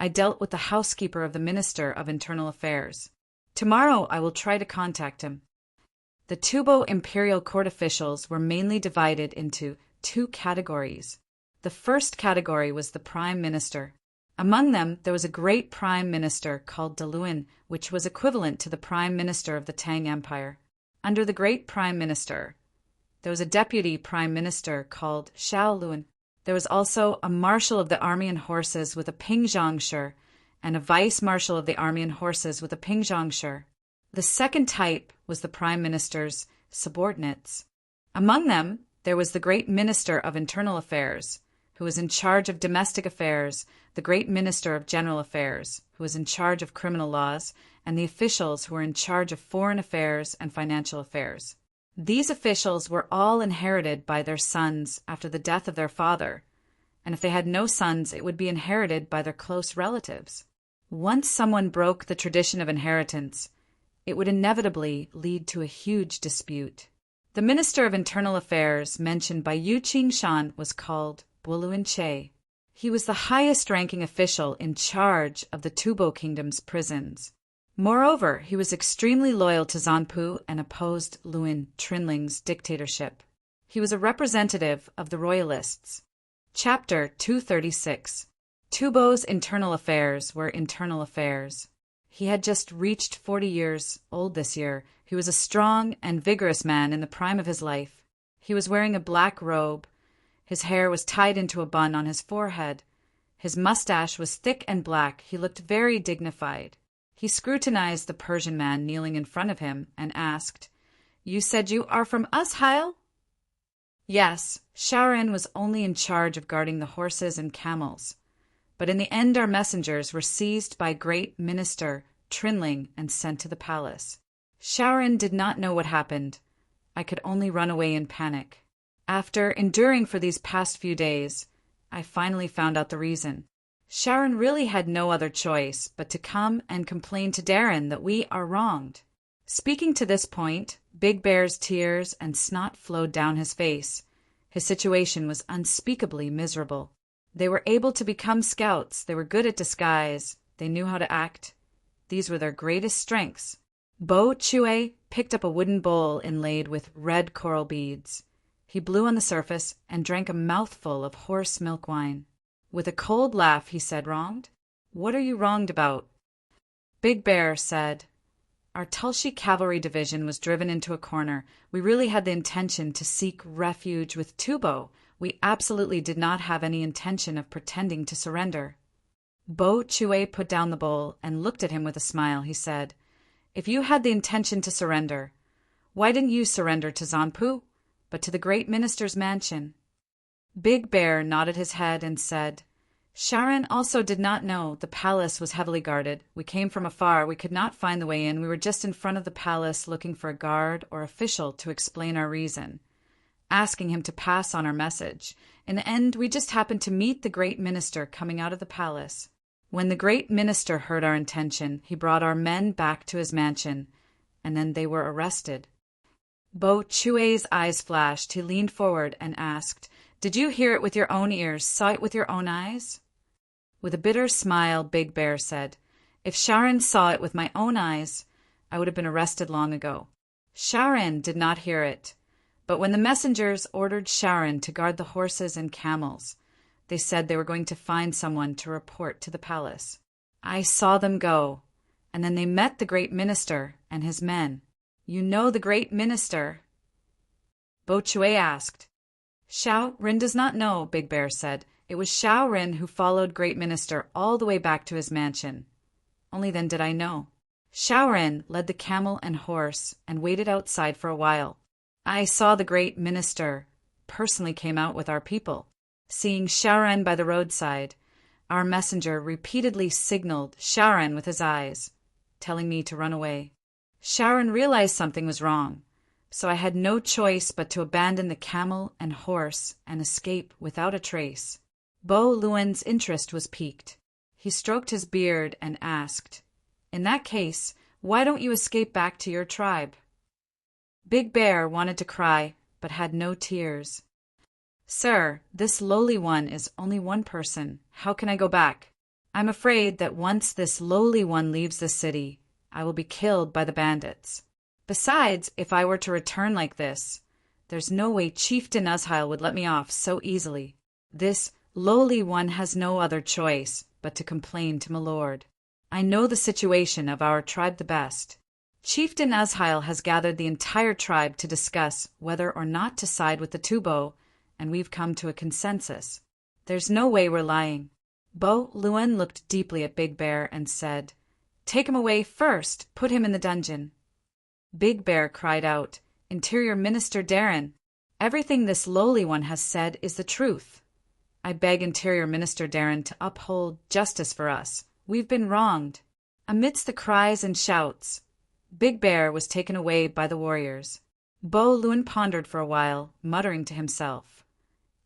I dealt with the housekeeper of the Minister of Internal Affairs. Tomorrow I will try to contact him." The Tubo imperial court officials were mainly divided into 2 categories. The first category was the prime minister. Among them, there was a great prime minister called Daluan, which was equivalent to the prime minister of the Tang Empire. Under the great prime minister, there was a deputy prime minister called Shaoluan. There was also a marshal of the army and horses with a pingzhangshi and a vice marshal of the army and horses with a pingzhangshi. The second type was the prime minister's subordinates. Among them, there was the great minister of internal affairs, who was in charge of domestic affairs, the great minister of general affairs, who was in charge of criminal laws, and the officials who were in charge of foreign affairs and financial affairs. These officials were all inherited by their sons after the death of their father, and if they had no sons, it would be inherited by their close relatives. Once someone broke the tradition of inheritance, it would inevitably lead to a huge dispute. The Minister of Internal Affairs mentioned by Yu Shan was called Buluan Che. He was the highest-ranking official in charge of the Tubo Kingdom's prisons. Moreover, he was extremely loyal to Zanpu and opposed Luan Trinling's dictatorship. He was a representative of the Royalists. Chapter 236. Tubo's internal affairs were internal affairs. He had just reached 40 years old this year. He was a strong and vigorous man in the prime of his life. He was wearing a black robe. His hair was tied into a bun on his forehead. His mustache was thick and black. He looked very dignified. He scrutinized the Persian man kneeling in front of him and asked, "You said you are from Uzhail?" "Yes, Shahrin was only in charge of guarding the horses and camels. But in the end our messengers were seized by great minister Trinling and sent to the palace. Shahrin did not know what happened. I could only run away in panic. After enduring for these past few days, I finally found out the reason. Shahrin really had no other choice but to come and complain to Darren that we are wronged." Speaking to this point, Big Bear's tears and snot flowed down his face. His situation was unspeakably miserable. They were able to become scouts, they were good at disguise, they knew how to act. These were their greatest strengths. Bo Chue picked up a wooden bowl inlaid with red coral beads. He blew on the surface and drank a mouthful of horse milk wine. With a cold laugh, he said, "Wronged? What are you wronged about?" Big Bear said, "Our Tulshi cavalry division was driven into a corner. We really had the intention to seek refuge with Tubo. We absolutely did not have any intention of pretending to surrender." Bo Chue put down the bowl and looked at him with a smile. He said, "If you had the intention to surrender, why didn't you surrender to Zanpu, but to the great minister's mansion?" Big Bear nodded his head and said, "Shahrin also did not know. The palace was heavily guarded. We came from afar. We could not find the way in. We were just in front of the palace looking for a guard or official to explain our reason, asking him to pass on our message. In the end, we just happened to meet the great minister coming out of the palace. When the great minister heard our intention, he brought our men back to his mansion, and then they were arrested." Bo Chue's eyes flashed. He leaned forward and asked, "Did you hear it with your own ears, saw it with your own eyes?" With a bitter smile, Big Bear said, "If Shahrin saw it with my own eyes, I would have been arrested long ago. Shahrin did not hear it. But when the messengers ordered Shahrin to guard the horses and camels, they said they were going to find someone to report to the palace. I saw them go, and then they met the great minister and his men. You know the great minister?" Bo Chue asked. "Shao Rin does not know," Big Bear said. "It was Shao Rin who followed great minister all the way back to his mansion. Only then did I know. Shao Rin led the camel and horse and waited outside for a while. I saw the great minister personally came out with our people. Seeing Shao-Ren by the roadside, our messenger repeatedly signaled Shao-Ren with his eyes, telling me to run away. Shao-Ren realized something was wrong, so I had no choice but to abandon the camel and horse and escape without a trace." Bo Luen's interest was piqued. He stroked his beard and asked, "In that case, why don't you escape back to your tribe?" Big Bear wanted to cry, but had no tears. "Sir, this lowly one is only one person. How can I go back? I'm afraid that once this lowly one leaves the city, I will be killed by the bandits. Besides, if I were to return like this, there's no way Chieftain Uzhail would let me off so easily. This lowly one has no other choice but to complain to my lord. I know the situation of our tribe the best. Chieftain Uzhail has gathered the entire tribe to discuss whether or not to side with the Tubo, and we've come to a consensus. There's no way we're lying." Bo Luen looked deeply at Big Bear and said, "Take him away first. Put him in the dungeon." Big Bear cried out, "Interior Minister Darren, everything this lowly one has said is the truth. I beg Interior Minister Darren to uphold justice for us. We've been wronged." Amidst the cries and shouts, Big Bear was taken away by the warriors. Bo Luen pondered for a while, muttering to himself,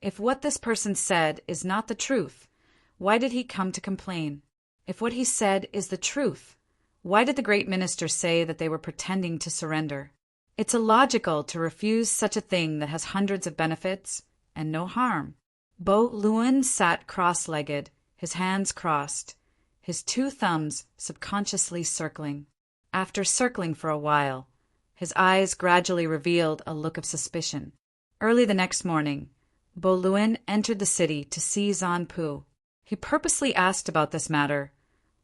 "If what this person said is not the truth, why did he come to complain? If what he said is the truth, why did the great minister say that they were pretending to surrender? It's illogical to refuse such a thing that has hundreds of benefits and no harm." Bo Luen sat cross-legged, his hands crossed, his two thumbs subconsciously circling. After circling for a while, his eyes gradually revealed a look of suspicion. Early the next morning, Bo Luen entered the city to see Zanpu. He purposely asked about this matter,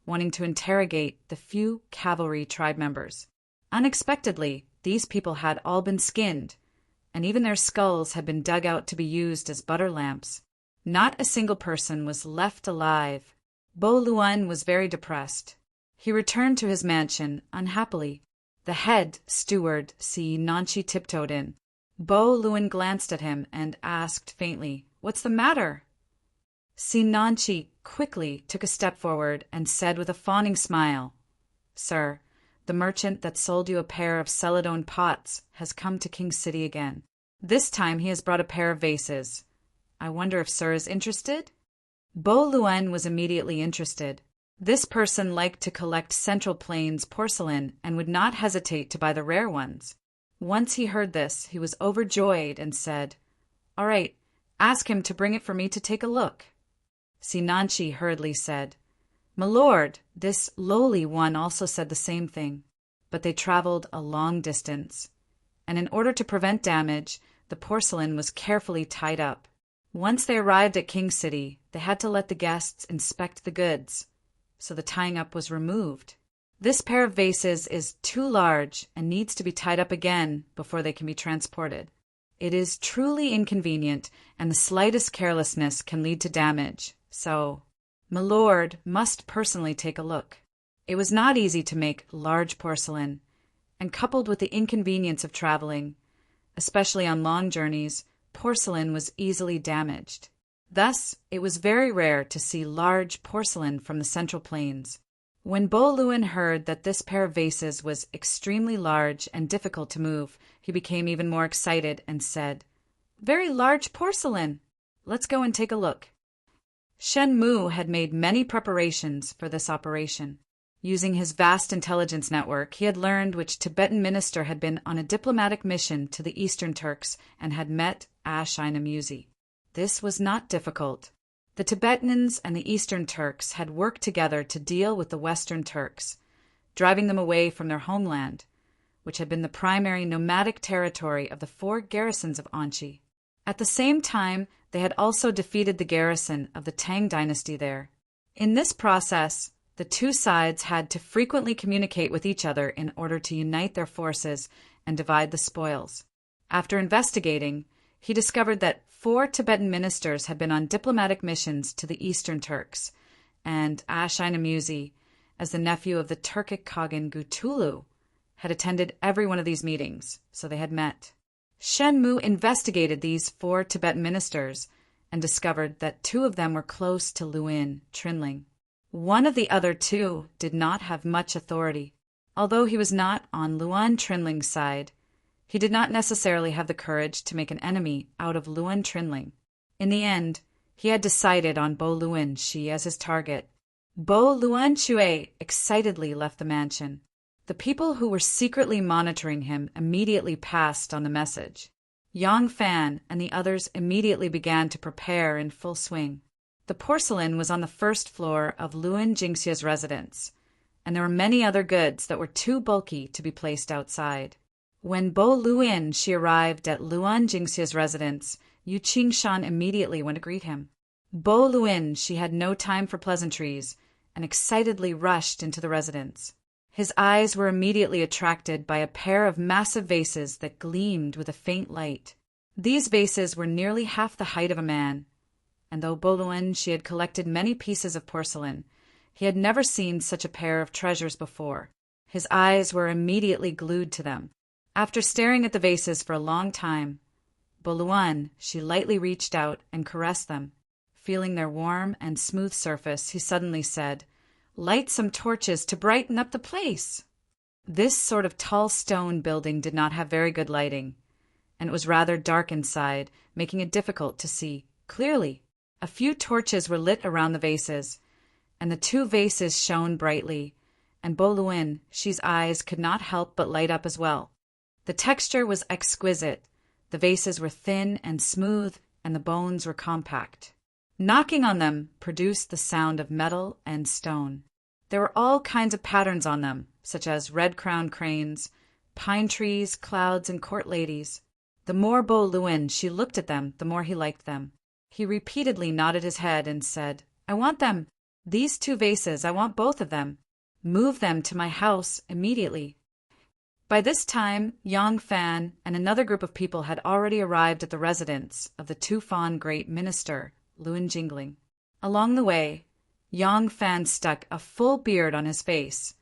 wanting to interrogate the few cavalry tribe members. Unexpectedly, these people had all been skinned, and even their skulls had been dug out to be used as butter lamps. Not a single person was left alive. Bo Luen was very depressed. He returned to his mansion, unhappily. The head steward, Si Nanchi, tiptoed in. Bo Luan glanced at him and asked faintly, "What's the matter?" Si Nanchi quickly took a step forward and said with a fawning smile, "Sir, the merchant that sold you a pair of celadone pots has come to King City again. This time he has brought a pair of vases. I wonder if sir is interested?" Bo Luan was immediately interested. This person liked to collect Central Plains porcelain and would not hesitate to buy the rare ones. Once he heard this, he was overjoyed and said, "All right, ask him to bring it for me to take a look." Sinanchi hurriedly said, "My lord," this lowly one also said the same thing, but they traveled a long distance, and in order to prevent damage, the porcelain was carefully tied up. Once they arrived at King City, they had to let the guests inspect the goods, so the tying up was removed. This pair of vases is too large and needs to be tied up again before they can be transported. It is truly inconvenient, and the slightest carelessness can lead to damage, so my lord must personally take a look. It was not easy to make large porcelain, and coupled with the inconvenience of traveling, especially on long journeys, porcelain was easily damaged. Thus, it was very rare to see large porcelain from the Central Plains. When Bo Luan heard that this pair of vases was extremely large and difficult to move, he became even more excited and said, "Very large porcelain! Let's go and take a look." Shen Mu had made many preparations for this operation. Using his vast intelligence network, he had learned which Tibetan minister had been on a diplomatic mission to the Eastern Turks and had met Ashinamuzi. This was not difficult. The Tibetans and the Eastern Turks had worked together to deal with the Western Turks, driving them away from their homeland, which had been the primary nomadic territory of the 4 garrisons of Anchi. At the same time, they had also defeated the garrison of the Tang dynasty there. In this process, the two sides had to frequently communicate with each other in order to unite their forces and divide the spoils. After investigating, he discovered that 4 Tibetan ministers had been on diplomatic missions to the Eastern Turks, and Ashinamuzi, as the nephew of the Turkic Khagan Gutulu, had attended every one of these meetings, so they had met. Shen Mu investigated these 4 Tibetan ministers and discovered that 2 of them were close to Luan Trinling. One of the other 2 did not have much authority. Although he was not on Luan Trinling's side, he did not necessarily have the courage to make an enemy out of Luan Trinling. In the end, he had decided on Bo Luan Shi as his target. Bo Luan Xue excitedly left the mansion. The people who were secretly monitoring him immediately passed on the message. Yang Fan and the others immediately began to prepare in full swing. The porcelain was on the first floor of Luan Jingxia's residence, and there were many other goods that were too bulky to be placed outside. When Bo Luan Shi arrived at Luan Jingxia's residence, Yu Qingshan immediately went to greet him. Bo Luan Shi had no time for pleasantries and excitedly rushed into the residence. His eyes were immediately attracted by a pair of massive vases that gleamed with a faint light. These vases were nearly half the height of a man, and though Bo Luan Shi had collected many pieces of porcelain, he had never seen such a pair of treasures before. His eyes were immediately glued to them. After staring at the vases for a long time, Bo Luan Shi lightly reached out and caressed them. Feeling their warm and smooth surface, he suddenly said, "Light some torches to brighten up the place." This sort of tall stone building did not have very good lighting, and it was rather dark inside, making it difficult to see clearly. A few torches were lit around the vases, and the 2 vases shone brightly, and Bo Luan Shi's eyes could not help but light up as well. The texture was exquisite. The vases were thin and smooth, and the bones were compact. Knocking on them produced the sound of metal and stone. There were all kinds of patterns on them, such as red-crowned cranes, pine trees, clouds, and court ladies. The more Bo Luan Shi looked at them, the more he liked them. He repeatedly nodded his head and said, "I want them. These 2 vases, I want both of them. Move them to my house immediately." By this time, Yang Fan and another group of people had already arrived at the residence of the Tufan Great Minister, Luan Jingling. Along the way, Yang Fan stuck a full beard on his face,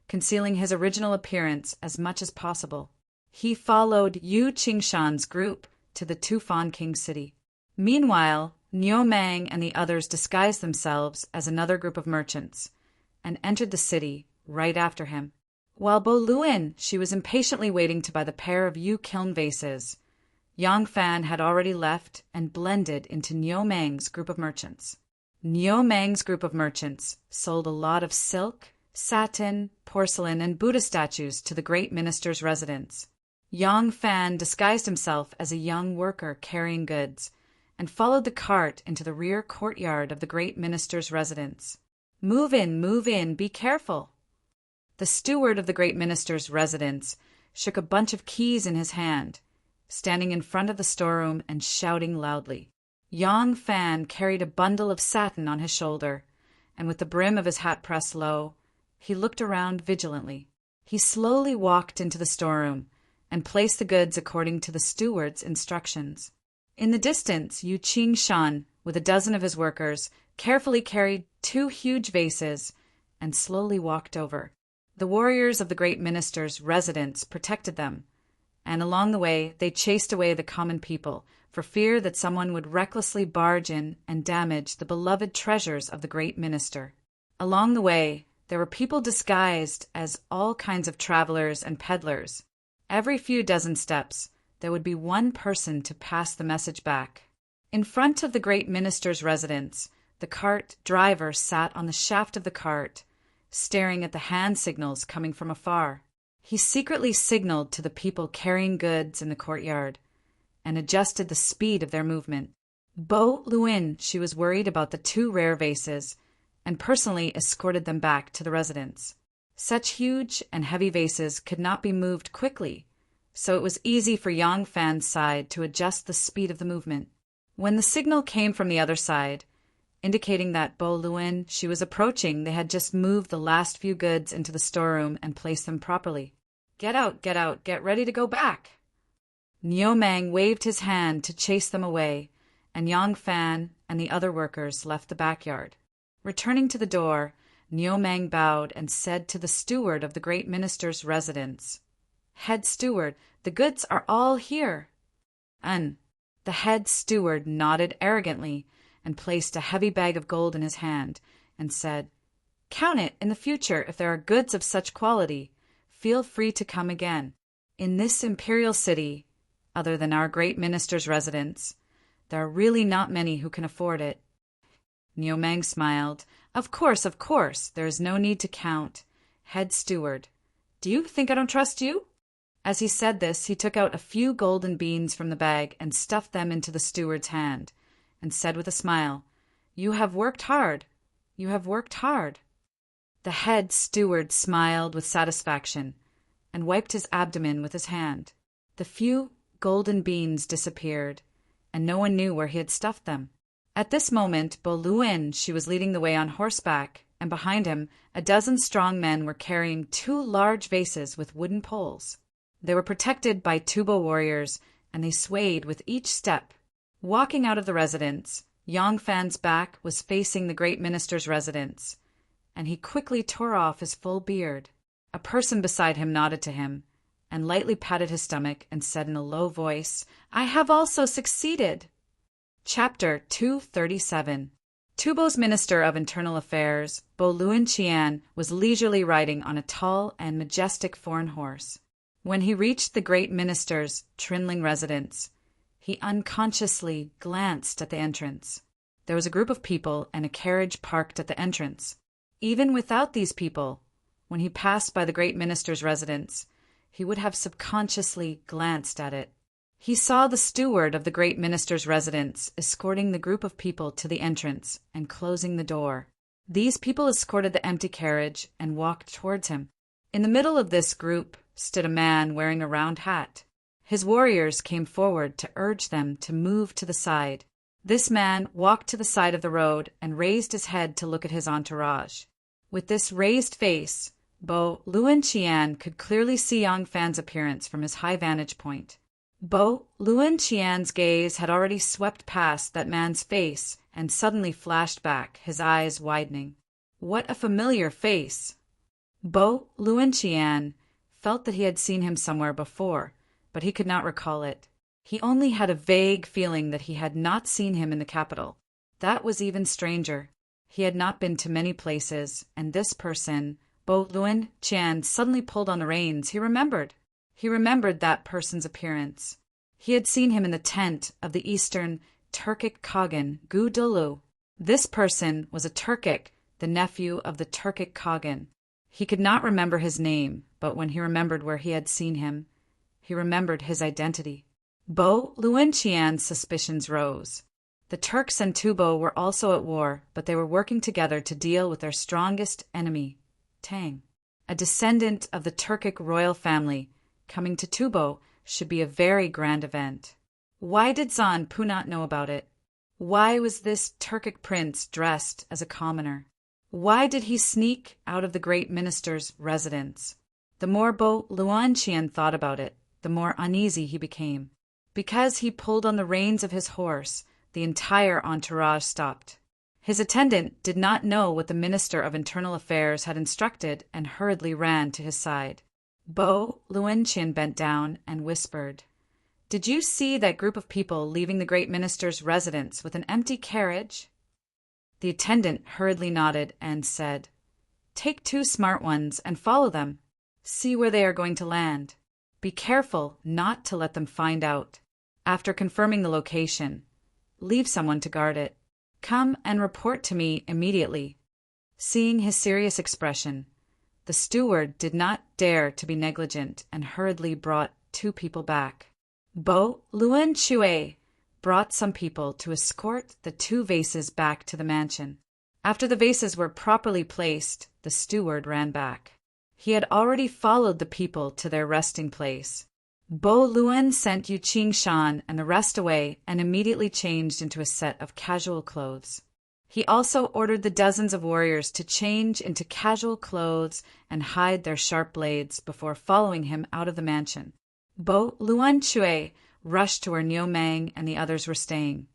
concealing his original appearance as much as possible. He followed Yu Qingshan's group to the Tufan King city. Meanwhile, Niu Mang and the others disguised themselves as another group of merchants and entered the city right after him. While Bo Luin, she was impatiently waiting to buy the pair of Yu kiln vases. Yang Fan had already left and blended into Niu Mang's group of merchants. Niu Mang's group of merchants sold a lot of silk, satin, porcelain, and Buddha statues to the great minister's residence. Yang Fan disguised himself as a young worker carrying goods and followed the cart into the rear courtyard of the great minister's residence. Move in, be careful." The steward of the great minister's residence shook a bunch of keys in his hand, standing in front of the storeroom and shouting loudly. Yang Fan carried a bundle of satin on his shoulder, and with the brim of his hat pressed low, he looked around vigilantly. He slowly walked into the storeroom and placed the goods according to the steward's instructions. In the distance, Yu Qingshan, with a dozen of his workers, carefully carried 2 huge vases and slowly walked over. The warriors of the great minister's residence protected them, and along the way they chased away the common people for fear that someone would recklessly barge in and damage the beloved treasures of the great minister. Along the way, there were people disguised as all kinds of travelers and peddlers. Every few dozen steps, there would be one person to pass the message back. In front of the great minister's residence, the cart driver sat on the shaft of the cart, staring at the hand signals coming from afar. He secretly signaled to the people carrying goods in the courtyard and adjusted the speed of their movement. Bo Luin, she was worried about the 2 rare vases and personally escorted them back to the residence. Such huge and heavy vases could not be moved quickly, so it was easy for Yang Fan's side to adjust the speed of the movement. When the signal came from the other side, indicating that Bo Luin, she was approaching, they had just moved the last few goods into the storeroom and placed them properly. Get out, get ready to go back." Niu Mang waved his hand to chase them away, and Yang Fan and the other workers left the backyard. Returning to the door, Niu Mang bowed and said to the steward of the great minister's residence, "Head steward, the goods are all here." The head steward nodded arrogantly and placed a heavy bag of gold in his hand and said, "Count it in the future. If there are goods of such quality, feel free to come again. In this imperial city, other than our great minister's residence, there are really not many who can afford it." Niu Mang smiled. Of course, there is no need to count. Head steward, do you think I don't trust you?" As he said this, he took out a few golden beans from the bag and stuffed them into the steward's hand, and said with a smile, "You have worked hard. The head steward smiled with satisfaction and wiped his abdomen with his hand. The few golden beans disappeared, and no one knew where he had stuffed them. At this moment, Bo Luin, she was leading the way on horseback, and behind him, a dozen strong men were carrying 2 large vases with wooden poles. They were protected by Tubo warriors, and they swayed with each step. Walking out of the residence, Yang Fan's back was facing the great minister's residence, and he quickly tore off his full beard. A person beside him nodded to him, and lightly patted his stomach and said in a low voice, "I have also succeeded." Chapter 237. Tubo's Minister of Internal Affairs, Bo Luin Qian, was leisurely riding on a tall and majestic foreign horse. When he reached the great minister's Trinling residence, he unconsciously glanced at the entrance. There was a group of people and a carriage parked at the entrance. Even without these people, when he passed by the great minister's residence, he would have subconsciously glanced at it. He saw the steward of the great minister's residence escorting the group of people to the entrance and closing the door. These people escorted the empty carriage and walked towards him. In the middle of this group stood a man wearing a round hat. His warriors came forward to urge them to move to the side. This man walked to the side of the road and raised his head to look at his entourage. With this raised face, Bo Luin Qian could clearly see Yang Fan's appearance from his high vantage point. Bo Luin Qian's gaze had already swept past that man's face and suddenly flashed back, his eyes widening. What a familiar face! Bo Luanqian felt that he had seen him somewhere before, but he could not recall it. He only had a vague feeling that he had not seen him in the capital. That was even stranger. He had not been to many places, and this person, Bo Luanqian, suddenly pulled on the reins. He remembered that person's appearance. He had seen him in the tent of the Eastern Turkic Khagan, Gu Dulu. This person was a Turkic, the nephew of the Turkic Khagan. He could not remember his name, but when he remembered where he had seen him, he remembered his identity. Bo Luanqian's suspicions rose. The Turks and Tubo were also at war, but they were working together to deal with their strongest enemy, Tang. A descendant of the Turkic royal family coming to Tubo should be a very grand event. Why did Zanpu not know about it? Why was this Turkic prince dressed as a commoner? Why did he sneak out of the great minister's residence? The more Bo Luanqian thought about it, the more uneasy he became. Because he pulled on the reins of his horse, the entire entourage stopped. His attendant did not know what the Minister of Internal Affairs had instructed and hurriedly ran to his side. Bo Luanqian bent down and whispered, "Did you see that group of people leaving the great minister's residence with an empty carriage?" The attendant hurriedly nodded and said, "Take 2 smart ones and follow them. See where they are going to land. Be careful not to let them find out. After confirming the location, leave someone to guard it. Come and report to me immediately." Seeing his serious expression, the steward did not dare to be negligent and hurriedly brought 2 people back. Bo Luanqian brought some people to escort the 2 vases back to the mansion. After the vases were properly placed, the steward ran back. He had already followed the people to their resting place. Bo Luan sent Yu Shan and the rest away and immediately changed into a set of casual clothes. He also ordered the dozens of warriors to change into casual clothes and hide their sharp blades before following him out of the mansion. Bo Luanqian rushed to where Niu Mang and the others were staying,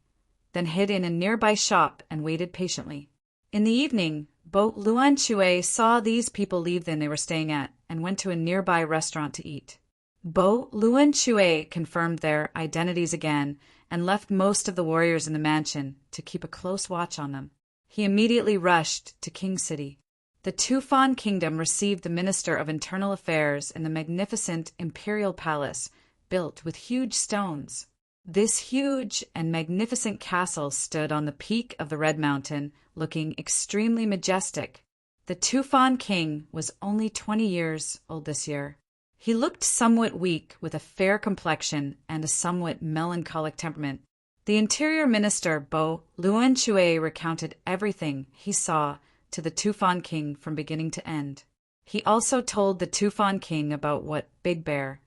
then hid in a nearby shop and waited patiently. In the evening, Bo Luanqian saw these people leave the inn they were staying at and went to a nearby restaurant to eat. Bo Luanqian confirmed their identities again and left most of the warriors in the mansion to keep a close watch on them. He immediately rushed to King City. The Tufan Kingdom received the Minister of Internal Affairs in the magnificent imperial palace built with huge stones. This huge and magnificent castle stood on the peak of the Red Mountain, looking extremely majestic. The Tufan king was only 20 years old this year. He looked somewhat weak, with a fair complexion and a somewhat melancholic temperament. The interior minister, Bo Luanqian, recounted everything he saw to the Tufan king from beginning to end. He also told the Tufan king about what Big Bear,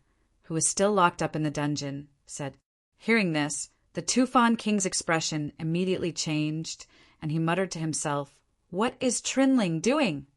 who was still locked up in the dungeon, said. Hearing this, the Tufan king's expression immediately changed, and he muttered to himself, "What is Trinling doing?"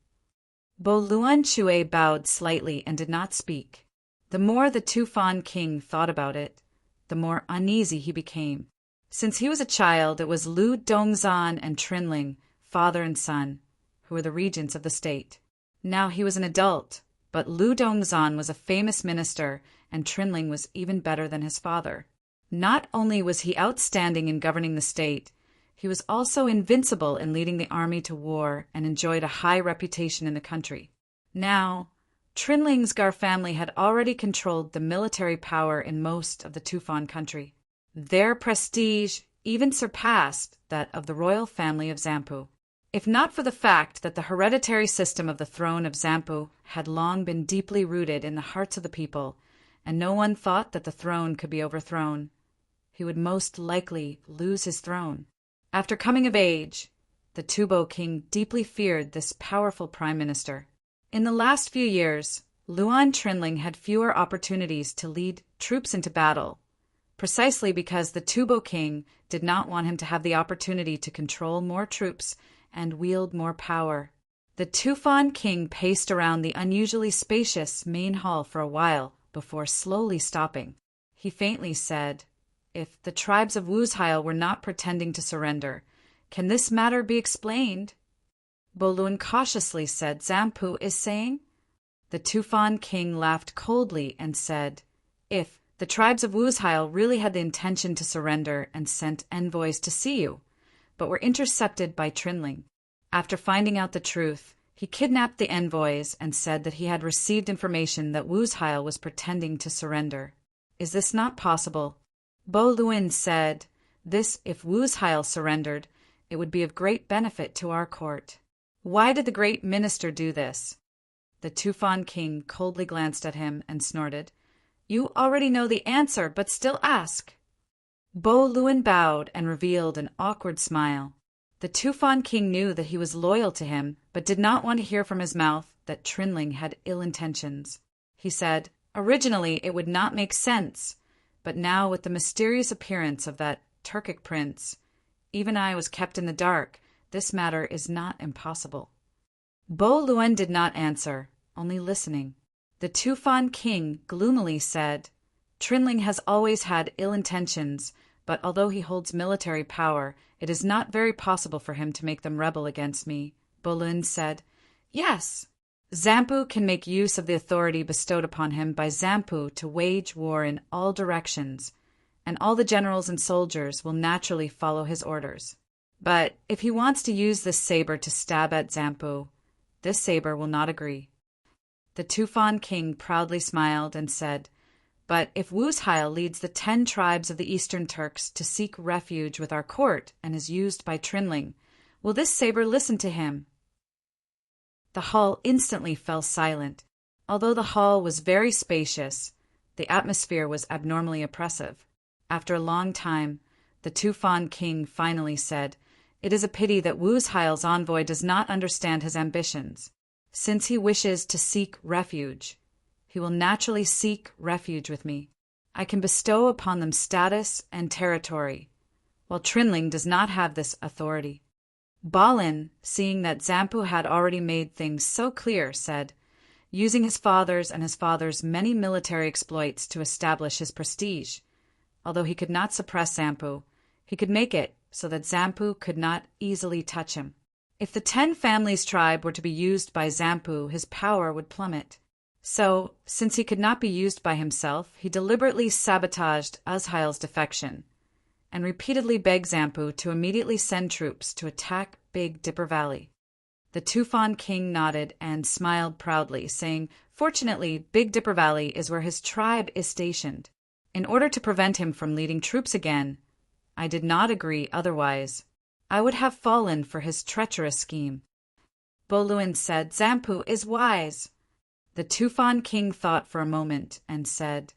Bo Luanqian bowed slightly and did not speak. The more the Tufan king thought about it, the more uneasy he became. Since he was a child, it was Lu Dongzan and Trinling, father and son, who were the regents of the state. Now he was an adult, but Lu Dongzan was a famous minister, and Trinling was even better than his father. Not only was he outstanding in governing the state, he was also invincible in leading the army to war and enjoyed a high reputation in the country. Now, Trinling's Gar family had already controlled the military power in most of the Tufan country. Their prestige even surpassed that of the royal family of Zampu. If not for the fact that the hereditary system of the throne of Zampu had long been deeply rooted in the hearts of the people, and no one thought that the throne could be overthrown, he would most likely lose his throne. After coming of age, the Tubo king deeply feared this powerful prime minister. In the last few years, Luan Trinling had fewer opportunities to lead troops into battle, precisely because the Tubo king did not want him to have the opportunity to control more troops and wield more power. The Tufan king paced around the unusually spacious main hall for a while before slowly stopping. He faintly said, "If the tribes of Wuzheil were not pretending to surrender, can this matter be explained?" Bolun cautiously said, Zampu is saying? The Tufan king laughed coldly and said, If the tribes of Wuzheil really had the intention to surrender and sent envoys to see you, but were intercepted by Trinling. After finding out the truth, he kidnapped the envoys and said that he had received information that Wuzheil was pretending to surrender. Is this not possible? Bolun said, This, if Wuzheil surrendered, it would be of great benefit to our court. Why did the great minister do this? The Tufan king coldly glanced at him and snorted, You already know the answer, but still ask. Bolun bowed and revealed an awkward smile. The Tufan king knew that he was loyal to him, but did not want to hear from his mouth that Trinling had ill intentions. He said, Originally it would not make sense, but now with the mysterious appearance of that Turkic prince, even I was kept in the dark. This matter is not impossible. Bolun did not answer, only listening. The Tufan king gloomily said, Trinling has always had ill intentions, but although he holds military power, it is not very possible for him to make them rebel against me. Bolun said, Yes, Zampu can make use of the authority bestowed upon him by Zampu to wage war in all directions, and all the generals and soldiers will naturally follow his orders. But if he wants to use this saber to stab at Zampu, this saber will not agree. The Tufan king proudly smiled and said, But if Wuzheil leads the 10 tribes of the Eastern Turks to seek refuge with our court and is used by Trinling, will this saber listen to him? The hall instantly fell silent. Although the hall was very spacious, the atmosphere was abnormally oppressive. After a long time, the Tufan king finally said, It is a pity that Wuzheil's envoy does not understand his ambitions. Since he wishes to seek refuge, he will naturally seek refuge with me. I can bestow upon them status and territory, while Trinling does not have this authority. Balin, seeing that Zampu had already made things so clear, said, Using his father's and his father's many military exploits to establish his prestige, although he could not suppress Zampu, he could make it so that Zampu could not easily touch him. If the 10 families tribe were to be used by Zampu, his power would plummet. So, since he could not be used by himself, he deliberately sabotaged Wuzheil's defection, and repeatedly begged Zampu to immediately send troops to attack Big Dipper Valley. The Tufan king nodded and smiled proudly, saying, Fortunately, Big Dipper Valley is where his tribe is stationed. In order to prevent him from leading troops again, I did not agree otherwise. I would have fallen for his treacherous scheme. Bolun said, Zampu is wise. The Tufan king thought for a moment and said,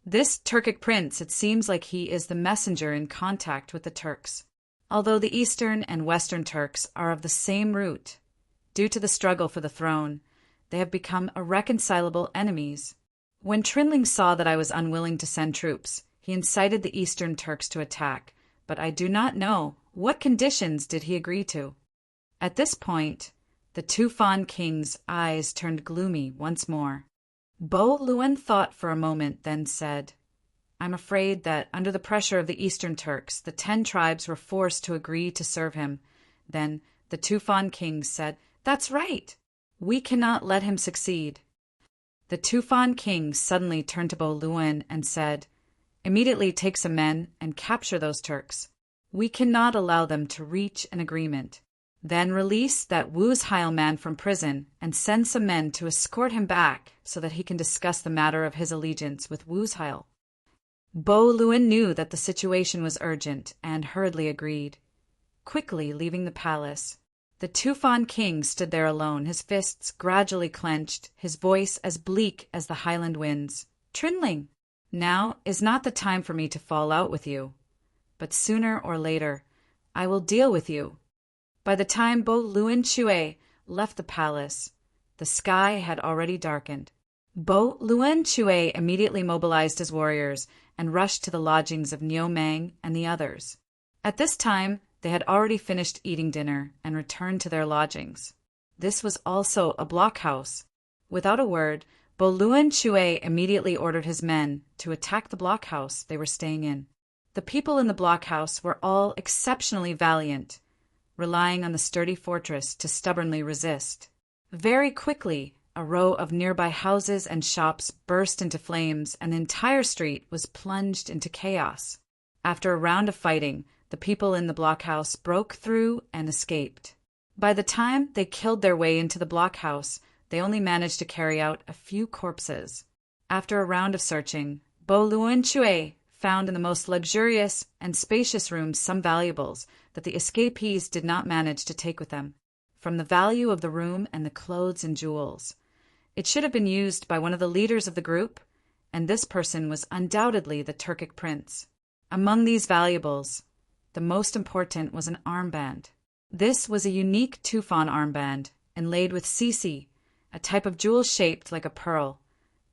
This Turkic prince, it seems like he is the messenger in contact with the Turks. Although the Eastern and Western Turks are of the same root, due to the struggle for the throne, they have become irreconcilable enemies. When Trinling saw that I was unwilling to send troops, he incited the Eastern Turks to attack, but I do not know what conditions did he agree to. At this point, the Tufan king's eyes turned gloomy once more. Bolun thought for a moment, then said, I'm afraid that under the pressure of the Eastern Turks, the 10 tribes were forced to agree to serve him. Then the Tufan king said, That's right. We cannot let him succeed. The Tufan king suddenly turned to Bolun and said, Immediately take some men and capture those Turks. We cannot allow them to reach an agreement. Then release that Wuzheil man from prison and send some men to escort him back so that he can discuss the matter of his allegiance with Wuzheil. Bolun knew that the situation was urgent and hurriedly agreed. Quickly leaving the palace, the Tufan king stood there alone, his fists gradually clenched, his voice as bleak as the highland winds. Trinling, now is not the time for me to fall out with you, but sooner or later I will deal with you. By the time Bolun Chue left the palace, the sky had already darkened. Bolun Chue immediately mobilized his warriors and rushed to the lodgings of Niu Mang and the others. At this time, they had already finished eating dinner and returned to their lodgings. This was also a blockhouse. Without a word, Bolun Chue immediately ordered his men to attack the blockhouse they were staying in. The people in the blockhouse were all exceptionally valiant, relying on the sturdy fortress to stubbornly resist. Very quickly, a row of nearby houses and shops burst into flames, and the entire street was plunged into chaos. After a round of fighting, the people in the blockhouse broke through and escaped. By the time they killed their way into the blockhouse, they only managed to carry out a few corpses. After a round of searching, Bo Luan Chue found in the most luxurious and spacious rooms some valuables that the escapees did not manage to take with them. From the value of the room and the clothes and jewels, it should have been used by one of the leaders of the group, and this person was undoubtedly the Turkic prince. Among these valuables, the most important was an armband. This was a unique Tufan armband, inlaid with sisi, a type of jewel shaped like a pearl,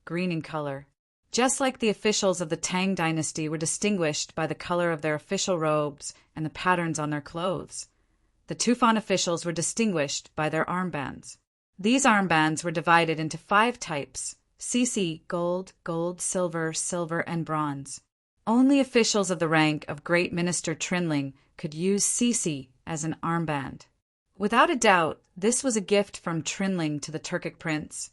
green in color. Just like the officials of the Tang dynasty were distinguished by the color of their official robes and the patterns on their clothes, the Tufan officials were distinguished by their armbands. These armbands were divided into 5 types: sisi, gold, gold, silver, silver, and bronze. Only officials of the rank of Great Minister Trinling could use sisi as an armband. Without a doubt, this was a gift from Trinling to the Turkic prince,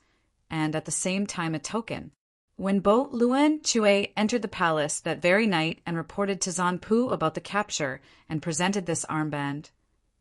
and at the same time a token. When Bo Luan Chue entered the palace that very night and reported to Zanpu about the capture and presented this armband,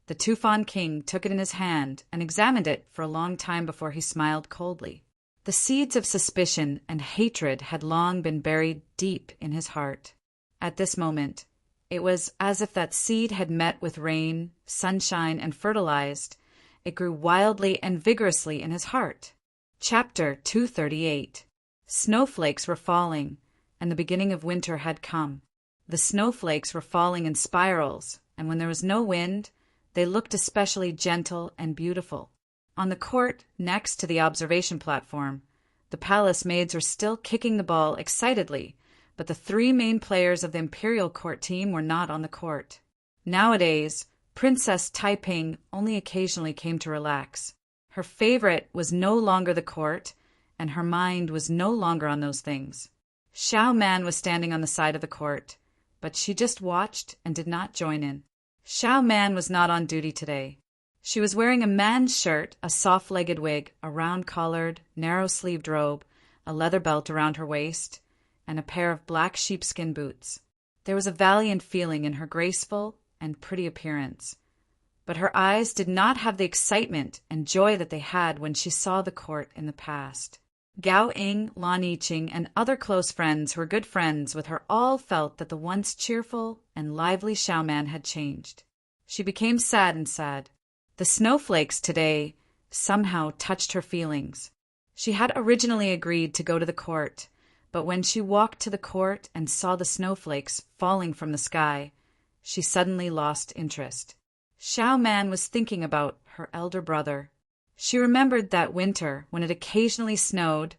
the Tufan king took it in his hand and examined it for a long time before he smiled coldly. The seeds of suspicion and hatred had long been buried deep in his heart. At this moment, it was as if that seed had met with rain, sunshine, and fertilized. It grew wildly and vigorously in his heart. Chapter 238. Snowflakes were falling, and the beginning of winter had come. The snowflakes were falling in spirals, and when there was no wind, they looked especially gentle and beautiful. On the court next to the observation platform, the palace maids were still kicking the ball excitedly, but the 3 main players of the imperial court team were not on the court. Nowadays, Princess Taiping only occasionally came to relax. Her favorite was no longer the court, and her mind was no longer on those things. Xiao Man was standing on the side of the court, but she just watched and did not join in. Xiao Man was not on duty today. She was wearing a man's shirt, a soft-legged wig, a round-collared, narrow-sleeved robe, a leather belt around her waist, and a pair of black sheepskin boots. There was a valiant feeling in her graceful and pretty appearance, but her eyes did not have the excitement and joy that they had when she saw the court in the past. Gao Ying, Lan Yiqing, and other close friends who were good friends with her all felt that the once cheerful and lively Xiao Man had changed. She became sad and sad. The snowflakes today somehow touched her feelings. She had originally agreed to go to the court, but when she walked to the court and saw the snowflakes falling from the sky, she suddenly lost interest. Xiao Man was thinking about her elder brother. She remembered that winter, when it occasionally snowed,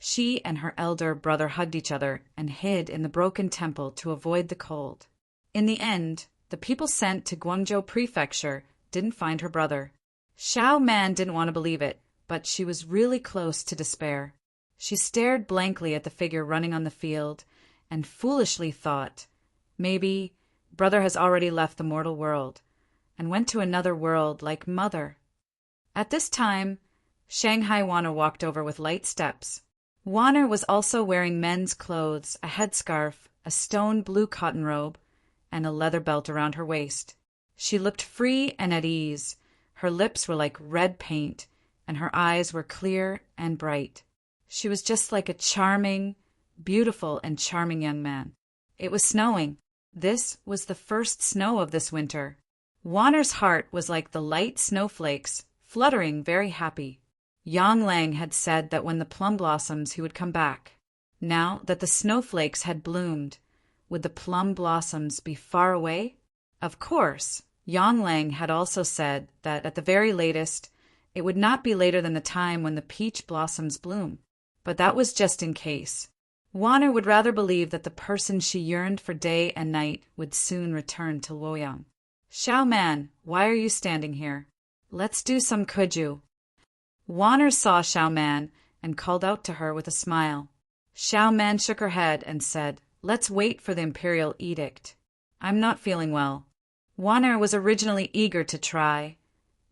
she and her elder brother hugged each other and hid in the broken temple to avoid the cold. In the end, the people sent to Guangzhou Prefecture didn't find her brother. Xiao Man didn't want to believe it, but she was really close to despair. She stared blankly at the figure running on the field and foolishly thought, maybe brother has already left the mortal world and went to another world like mother. At this time, Shanghai Wanner walked over with light steps. Wanner was also wearing men's clothes, a headscarf, a stone blue cotton robe, and a leather belt around her waist. She looked free and at ease. Her lips were like red paint, and her eyes were clear and bright. She was just like a charming, beautiful and charming young man. It was snowing. This was the first snow of this winter. Wanner's heart was like the light snowflakes, fluttering very happy. Yang Lang had said that when the plum blossoms he would come back. Now that the snowflakes had bloomed, would the plum blossoms be far away? Of course, Yang Lang had also said that at the very latest, it would not be later than the time when the peach blossoms bloom. But that was just in case. Wanner would rather believe that the person she yearned for day and night would soon return to Luoyang. Xiao Man, why are you standing here? Let's do some kuju. Wanner saw Xiao Man and called out to her with a smile. Xiao Man shook her head and said, let's wait for the imperial edict. I'm not feeling well. Waner was originally eager to try,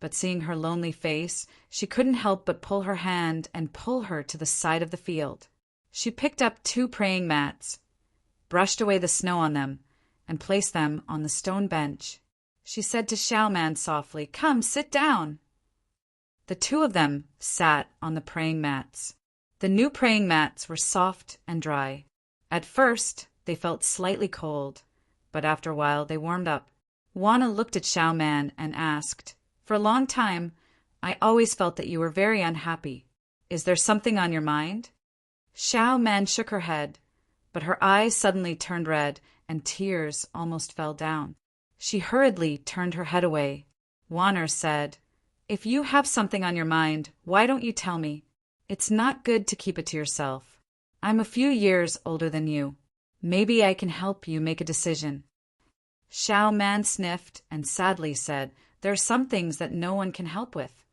but seeing her lonely face, she couldn't help but pull her hand and pull her to the side of the field. She picked up 2 praying mats, brushed away the snow on them, and placed them on the stone bench. She said to Xiaoman softly, "Come, sit down." The 2 of them sat on the praying mats. The new praying mats were soft and dry. At first, they felt slightly cold, but after a while they warmed up. Wana looked at Xiaoman and asked, "For a long time, I always felt that you were very unhappy. Is there something on your mind?" Xiaoman shook her head, but her eyes suddenly turned red and tears almost fell down. She hurriedly turned her head away. Waner said, "If you have something on your mind, why don't you tell me? It's not good to keep it to yourself. I'm a few years older than you. Maybe I can help you make a decision." Xiaoman sniffed and sadly said, "There are some things that no one can help with."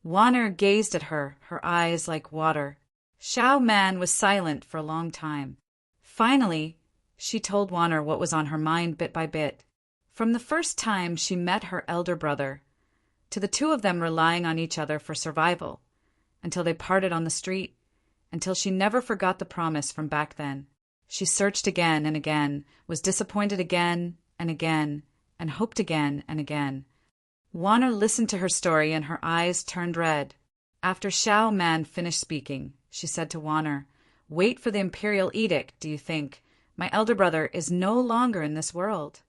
Waner gazed at her, her eyes like water. Xiaoman was silent for a long time. Finally, she told Waner what was on her mind bit by bit. From the first time she met her elder brother, to the 2 of them relying on each other for survival, until they parted on the street, until she never forgot the promise from back then. She searched again and again, was disappointed again and again, and hoped again and again. Waner listened to her story and her eyes turned red. After Xiaoman finished speaking, she said to Waner, "Wait for the imperial edict, do you think? My elder brother is no longer in this world."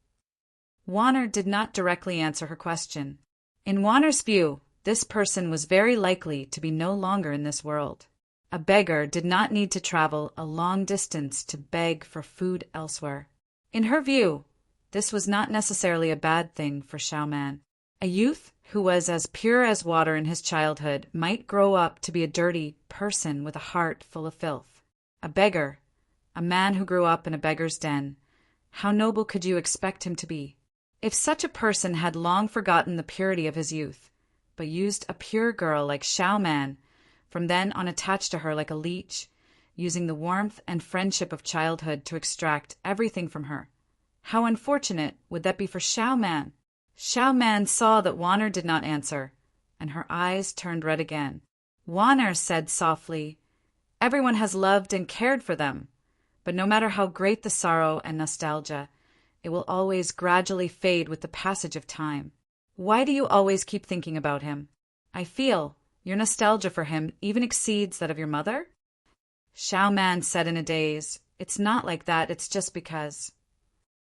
Waner did not directly answer her question. In Waner's view, this person was very likely to be no longer in this world. A beggar did not need to travel a long distance to beg for food elsewhere. In her view, this was not necessarily a bad thing for Xiaoman. A youth who was as pure as water in his childhood might grow up to be a dirty person with a heart full of filth. A beggar, a man who grew up in a beggar's den, how noble could you expect him to be? If such a person had long forgotten the purity of his youth, but used a pure girl like Xiaoman, from then on attached to her like a leech, using the warmth and friendship of childhood to extract everything from her, how unfortunate would that be for Xiaoman? Xiaoman saw that Waner did not answer, and her eyes turned red again. Waner said softly, "Everyone has loved and cared for them, but no matter how great the sorrow and nostalgia, it will always gradually fade with the passage of time. Why do you always keep thinking about him? I feel your nostalgia for him even exceeds that of your mother?" Xiaoman said in a daze, "It's not like that, it's just because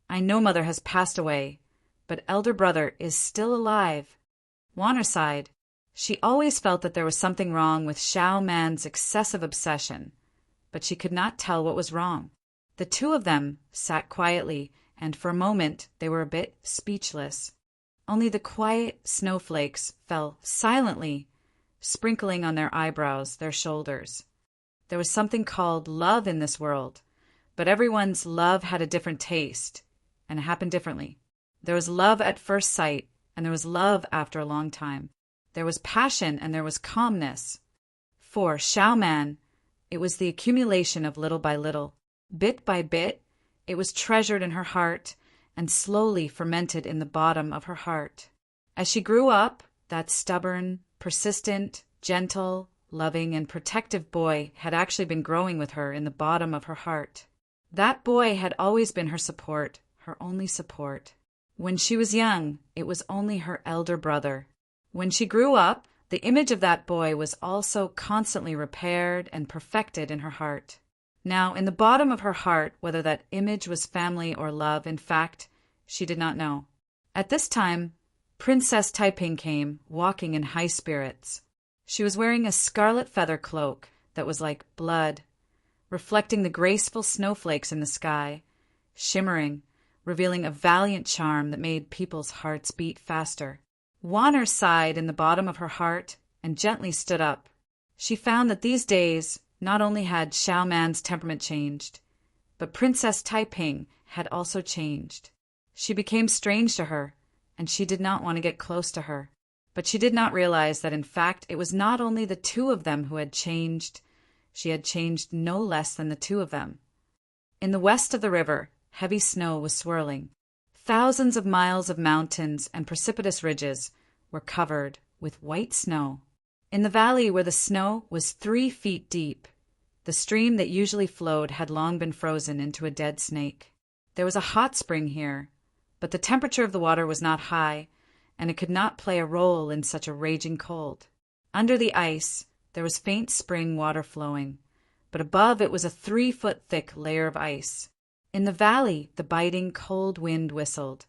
I know mother has passed away, but elder brother is still alive." Waner sighed. She always felt that there was something wrong with Xiaoman's excessive obsession, but she could not tell what was wrong. The 2 of them sat quietly, and for a moment they were a bit speechless. Only the quiet snowflakes fell silently, sprinkling on their eyebrows, their shoulders. There was something called love in this world, but everyone's love had a different taste, and it happened differently. There was love at first sight, and there was love after a long time. There was passion, and there was calmness. For Xiaoman, it was the accumulation of little by little. Bit by bit, it was treasured in her heart and slowly fermented in the bottom of her heart. As she grew up, that stubborn, persistent, gentle, loving, and protective boy had actually been growing with her in the bottom of her heart. That boy had always been her support, her only support. When she was young, it was only her elder brother. When she grew up, the image of that boy was also constantly repaired and perfected in her heart. Now, in the bottom of her heart, whether that image was family or love, in fact, she did not know. At this time, Princess Taiping came, walking in high spirits. She was wearing a scarlet feather cloak that was like blood, reflecting the graceful snowflakes in the sky, shimmering, revealing a valiant charm that made people's hearts beat faster. Waner sighed in the bottom of her heart and gently stood up. She found that these days not only had Xiaoman's temperament changed, but Princess Taiping had also changed. She became strange to her, and she did not want to get close to her. But she did not realize that in fact it was not only the 2 of them who had changed, she had changed no less than the 2 of them. In the west of the river, heavy snow was swirling. Thousands of miles of mountains and precipitous ridges were covered with white snow. In the valley where the snow was 3 feet deep, the stream that usually flowed had long been frozen into a dead snake. There was a hot spring here, but the temperature of the water was not high, and it could not play a role in such a raging cold. Under the ice, there was faint spring water flowing, but above it was a 3-foot thick layer of ice. In the valley, the biting, cold wind whistled,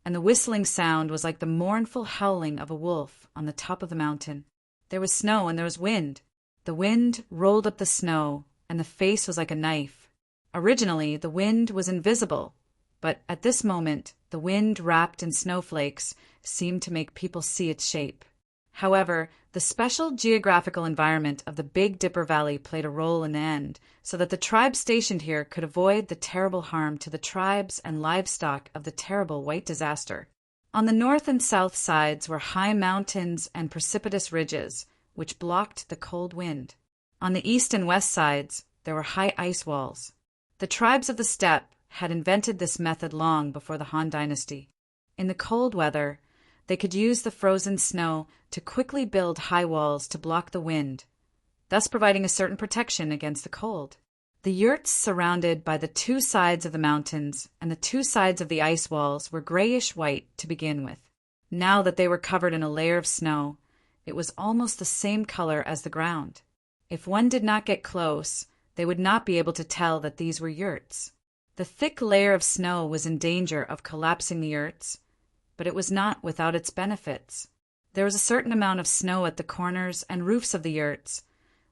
and the whistling sound was like the mournful howling of a wolf on the top of the mountain. There was snow and there was wind. The wind rolled up the snow, and the face was like a knife. Originally, the wind was invisible, but at this moment, the wind wrapped in snowflakes seemed to make people see its shape. However, the special geographical environment of the Big Dipper Valley played a role in the end, so that the tribes stationed here could avoid the terrible harm to the tribes and livestock of the terrible white disaster. On the north and south sides were high mountains and precipitous ridges, which blocked the cold wind. On the east and west sides, there were high ice walls. The tribes of the steppe had invented this method long before the Han Dynasty. In the cold weather, they could use the frozen snow to quickly build high walls to block the wind, thus providing a certain protection against the cold. The yurts surrounded by the 2 sides of the mountains and the 2 sides of the ice walls were grayish-white to begin with. Now that they were covered in a layer of snow, it was almost the same color as the ground. If one did not get close, they would not be able to tell that these were yurts. The thick layer of snow was in danger of collapsing the yurts, but it was not without its benefits. There was a certain amount of snow at the corners and roofs of the yurts,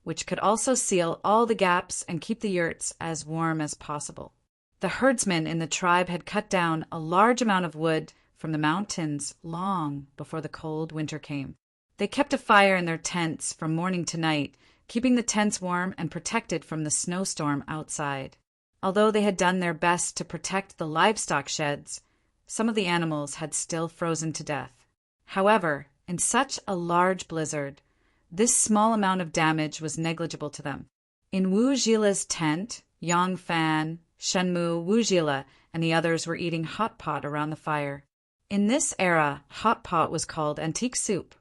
which could also seal all the gaps and keep the yurts as warm as possible. The herdsmen in the tribe had cut down a large amount of wood from the mountains long before the cold winter came. They kept a fire in their tents from morning to night, keeping the tents warm and protected from the snowstorm outside. Although they had done their best to protect the livestock sheds, some of the animals had still frozen to death. However, in such a large blizzard, this small amount of damage was negligible to them. In Wu Jila's tent, Yang Fan, Shenmu, Wu Jila, and the others were eating hot pot around the fire. In this era, hot pot was called antique soup.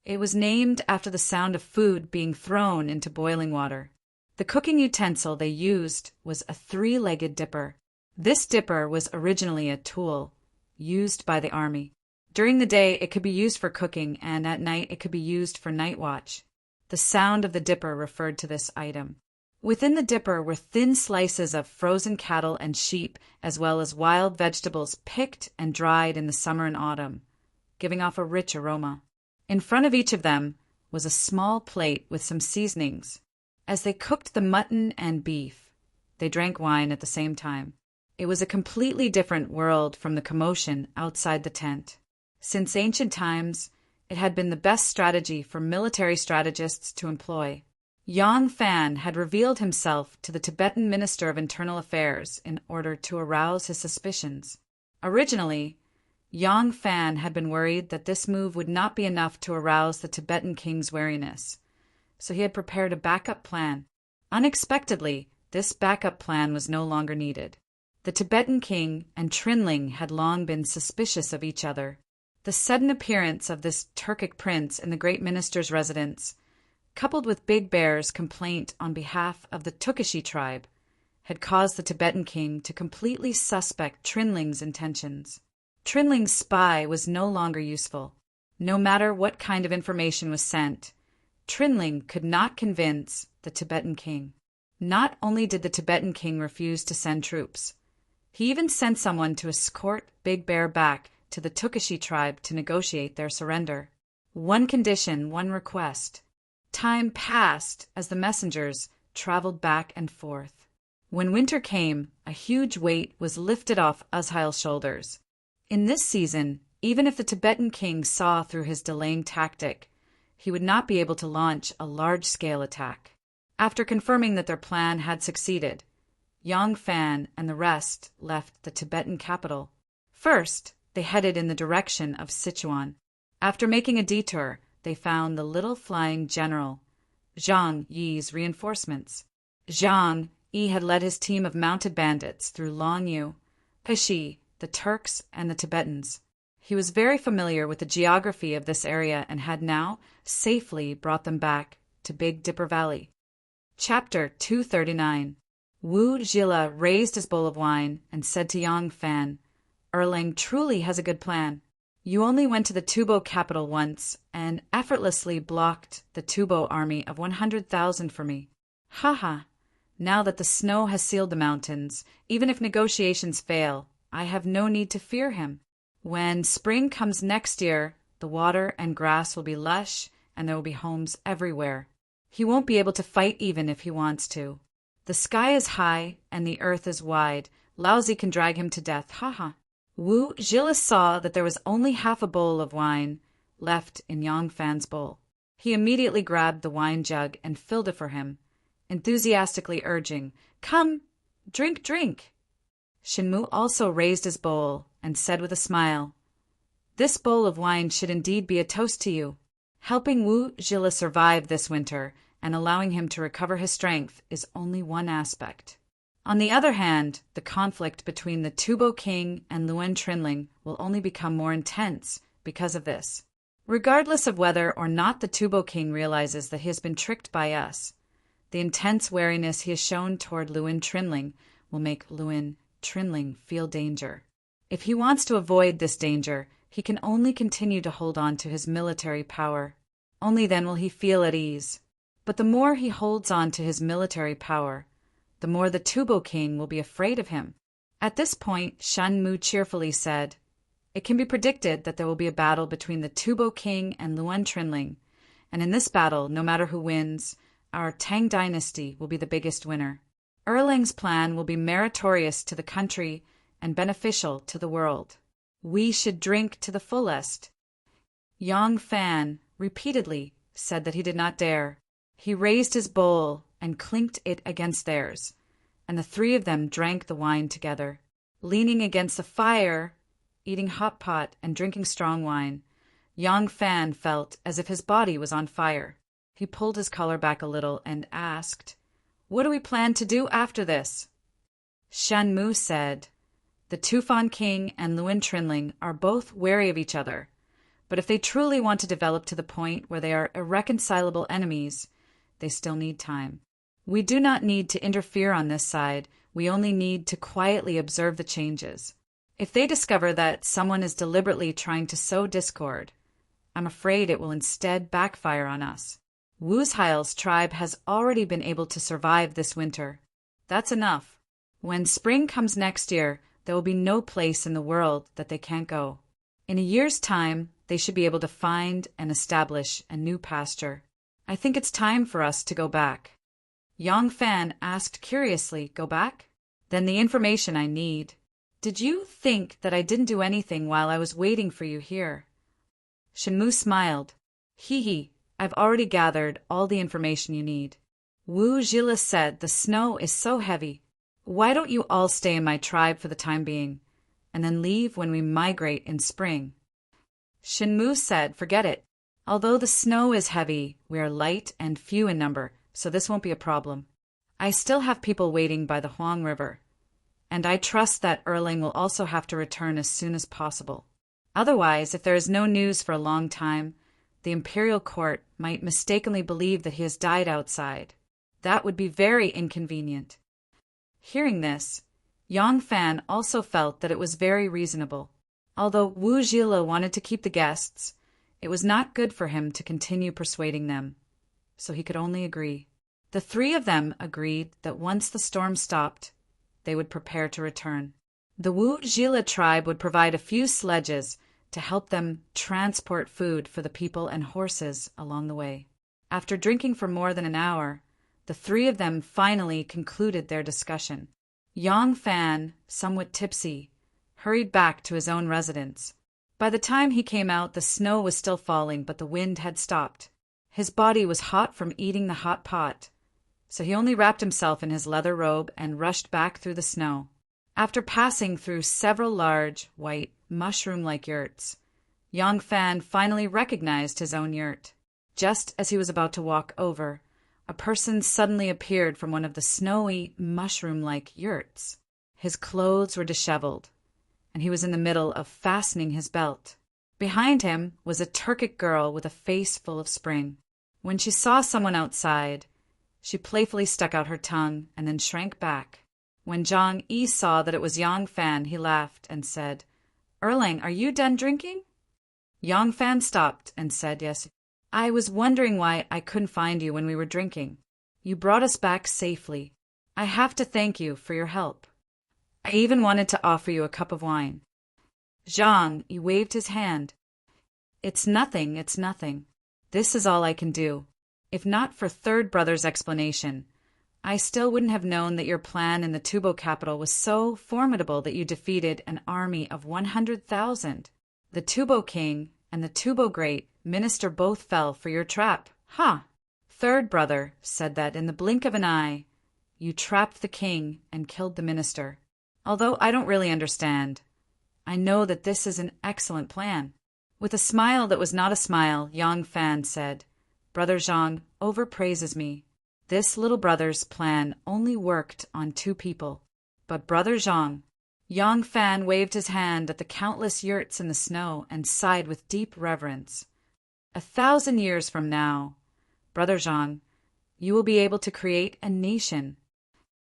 It was named after the sound of food being thrown into boiling water. The cooking utensil they used was a 3-legged dipper. This dipper was originally a tool used by the army. During the day, it could be used for cooking, and at night it could be used for night watch. The sound of the dipper referred to this item. Within the dipper were thin slices of frozen cattle and sheep, as well as wild vegetables picked and dried in the summer and autumn, giving off a rich aroma. In front of each of them was a small plate with some seasonings. As they cooked the mutton and beef, they drank wine at the same time. It was a completely different world from the commotion outside the tent. Since ancient times, it had been the best strategy for military strategists to employ. Yang Fan had revealed himself to the Tibetan Minister of Internal Affairs in order to arouse his suspicions. Originally, Yang Fan had been worried that this move would not be enough to arouse the Tibetan king's wariness, so he had prepared a backup plan. Unexpectedly, this backup plan was no longer needed. The Tibetan king and Trinling had long been suspicious of each other. The sudden appearance of this Turkic prince in the great minister's residence, coupled with Big Bear's complaint on behalf of the Tukashi tribe, had caused the Tibetan king to completely suspect Trinling's intentions. Trinling's spy was no longer useful. No matter what kind of information was sent, Trinling could not convince the Tibetan king. Not only did the Tibetan king refuse to send troops, he even sent someone to escort Big Bear back to the Tukashi tribe to negotiate their surrender. One condition, one request. Time passed as the messengers traveled back and forth. When winter came, a huge weight was lifted off Uzhail's shoulders. In this season, even if the Tibetan king saw through his delaying tactic, he would not be able to launch a large-scale attack. After confirming that their plan had succeeded, Yang Fan and the rest left the Tibetan capital. First, they headed in the direction of Sichuan. After making a detour, they found the little flying general, Zhang Yi's reinforcements. Zhang Yi had led his team of mounted bandits through Longyu, Peshi, the Turks, and the Tibetans. He was very familiar with the geography of this area and had now safely brought them back to Big Dipper Valley. Chapter 239. Wu Zhila raised his bowl of wine and said to Yang Fan, "Erlang truly has a good plan. You only went to the Tubo capital once and effortlessly blocked the Tubo army of 100,000 for me. Haha, now that the snow has sealed the mountains, even if negotiations fail, I have no need to fear him. When spring comes next year, the water and grass will be lush and there will be homes everywhere. He won't be able to fight even if he wants to. The sky is high and the earth is wide. Laozi can drag him to death. Haha." Wu Zhila saw that there was only half a bowl of wine left in Yang Fan's bowl. He immediately grabbed the wine jug and filled it for him, enthusiastically urging, "Come, drink, drink." Shenmu also raised his bowl and said with a smile, "This bowl of wine should indeed be a toast to you. Helping Wu Zhila survive this winter and allowing him to recover his strength is only one aspect. On the other hand, the conflict between the Tubo King and Luen Trinling will only become more intense because of this. Regardless of whether or not the Tubo King realizes that he has been tricked by us, the intense wariness he has shown toward Luen Trinling will make Luen Trinling feel danger. If he wants to avoid this danger, he can only continue to hold on to his military power. Only then will he feel at ease. But the more he holds on to his military power, the more the Tubo King will be afraid of him." At this point, Shan Mu cheerfully said, "It can be predicted that there will be a battle between the Tubo King and Luen Trinling, and in this battle, no matter who wins, our Tang dynasty will be the biggest winner. Erlang's plan will be meritorious to the country and beneficial to the world. We should drink to the fullest." Yang Fan repeatedly said that he did not dare. He raised his bowl and clinked it against theirs, and the three of them drank the wine together. Leaning against the fire, eating hot pot and drinking strong wine, Yang Fan felt as if his body was on fire. He pulled his collar back a little and asked, "What do we plan to do after this?" Shan Mu said, "The Tufan King and Luen Trinling are both wary of each other, but if they truly want to develop to the point where they are irreconcilable enemies, they still need time. We do not need to interfere on this side, we only need to quietly observe the changes. If they discover that someone is deliberately trying to sow discord, I'm afraid it will instead backfire on us. Wuzheil's tribe has already been able to survive this winter. That's enough. When spring comes next year, there will be no place in the world that they can't go. In a year's time, they should be able to find and establish a new pasture. I think it's time for us to go back." Yang Fan asked curiously, "Go back? Then the information I need. Did you think that I didn't do anything while I was waiting for you here?" Shenmu smiled. Hee, I've already gathered all the information you need. Wu Zhila said, "The snow is so heavy. Why don't you all stay in my tribe for the time being, and then leave when we migrate in spring?" Shenmu said, "Forget it. Although the snow is heavy, we are light and few in number, so this won't be a problem. I still have people waiting by the Huang River, and I trust that Erlang will also have to return as soon as possible. Otherwise, if there is no news for a long time, the imperial court might mistakenly believe that he has died outside. That would be very inconvenient." Hearing this, Yang Fan also felt that it was very reasonable. Although Wu Zhila wanted to keep the guests, it was not good for him to continue persuading them, so he could only agree. The three of them agreed that once the storm stopped, they would prepare to return. The Wu Zhila tribe would provide a few sledges to help them transport food for the people and horses along the way. After drinking for more than an hour, the three of them finally concluded their discussion. Yang Fan, somewhat tipsy, hurried back to his own residence. By the time he came out, the snow was still falling, but the wind had stopped. His body was hot from eating the hot pot, so he only wrapped himself in his leather robe and rushed back through the snow. After passing through several large, white, mushroom-like yurts, Yang Fan finally recognized his own yurt. Just as he was about to walk over, a person suddenly appeared from one of the snowy, mushroom-like yurts. His clothes were disheveled, and he was in the middle of fastening his belt. Behind him was a Turkic girl with a face full of spring. When she saw someone outside, she playfully stuck out her tongue and then shrank back. When Zhang Yi saw that it was Yang Fan, he laughed and said, "Erlang, are you done drinking?" Yang Fan stopped and said, "Yes. I was wondering why I couldn't find you when we were drinking. You brought us back safely. I have to thank you for your help. I even wanted to offer you a cup of wine." Zhang Yi waved his hand. It's nothing. This is all I can do. If not for third brother's explanation, I still wouldn't have known that your plan in the Tubo capital was so formidable that you defeated an army of 100,000. The Tubo king and the Tubo great minister both fell for your trap. Ha! Third brother said that in the blink of an eye, you trapped the king and killed the minister. Although I don't really understand, I know that this is an excellent plan. With a smile that was not a smile, Yang Fan said, "Brother Zhang overpraises me. This little brother's plan only worked on 2 people. But Brother Zhang..." Yang Fan waved his hand at the countless yurts in the snow and sighed with deep reverence. 1,000 years from now, Brother Zhang, you will be able to create a nation.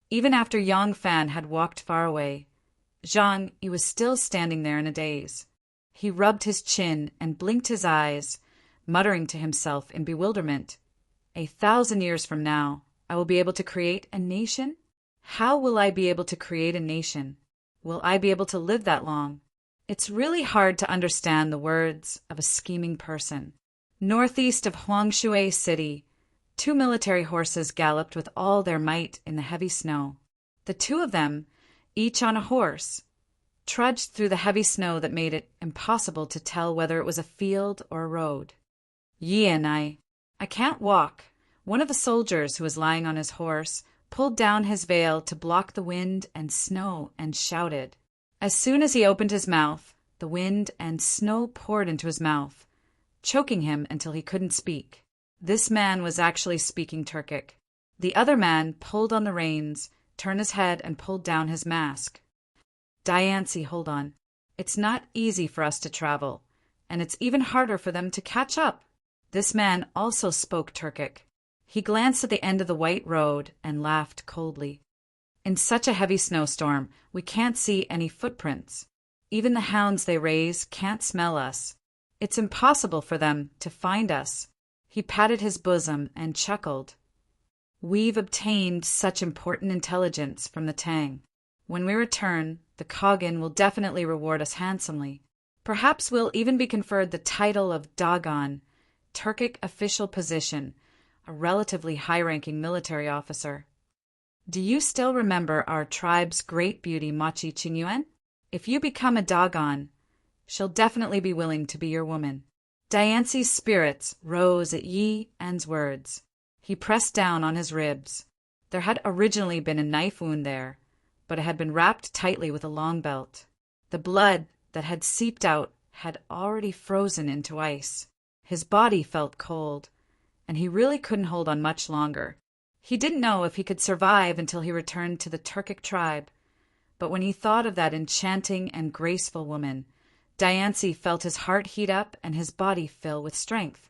Even after Yang Fan had walked far away, Zhang Yi was still standing there in a daze. He rubbed his chin and blinked his eyes, muttering to himself in bewilderment, 1,000 years from now, I will be able to create a nation? How will I be able to create a nation? Will I be able to live that long? It's really hard to understand the words of a scheming person. Northeast of Huangshui City, 2 military horses galloped with all their might in the heavy snow. The 2 of them, each on a horse, trudged through the heavy snow that made it impossible to tell whether it was a field or a road. Yi and I can't walk. One of the soldiers who was lying on his horse pulled down his veil to block the wind and snow and shouted. As soon as he opened his mouth, the wind and snow poured into his mouth, choking him until he couldn't speak. This man was actually speaking Turkic. The other man pulled on the reins, turned his head, and pulled down his mask. "Diancie, hold on. It's not easy for us to travel, and it's even harder for them to catch up." This man also spoke Turkic. He glanced at the end of the white road and laughed coldly. "In such a heavy snowstorm, we can't see any footprints. Even the hounds they raise can't smell us. It's impossible for them to find us." He patted his bosom and chuckled. "We've obtained such important intelligence from the Tang. When we return, the Kogin will definitely reward us handsomely. Perhaps we'll even be conferred the title of Dagon, Turkic official position, a relatively high-ranking military officer. Do you still remember our tribe's great beauty, Machi Qingyuan? If you become a Dagon, she'll definitely be willing to be your woman." Diancie's spirits rose at Yi An's words. He pressed down on his ribs. There had originally been a knife wound there, but it had been wrapped tightly with a long belt. The blood that had seeped out had already frozen into ice. His body felt cold, and he really couldn't hold on much longer. He didn't know if he could survive until he returned to the Turkic tribe, but when he thought of that enchanting and graceful woman, Diancie felt his heart heat up and his body fill with strength.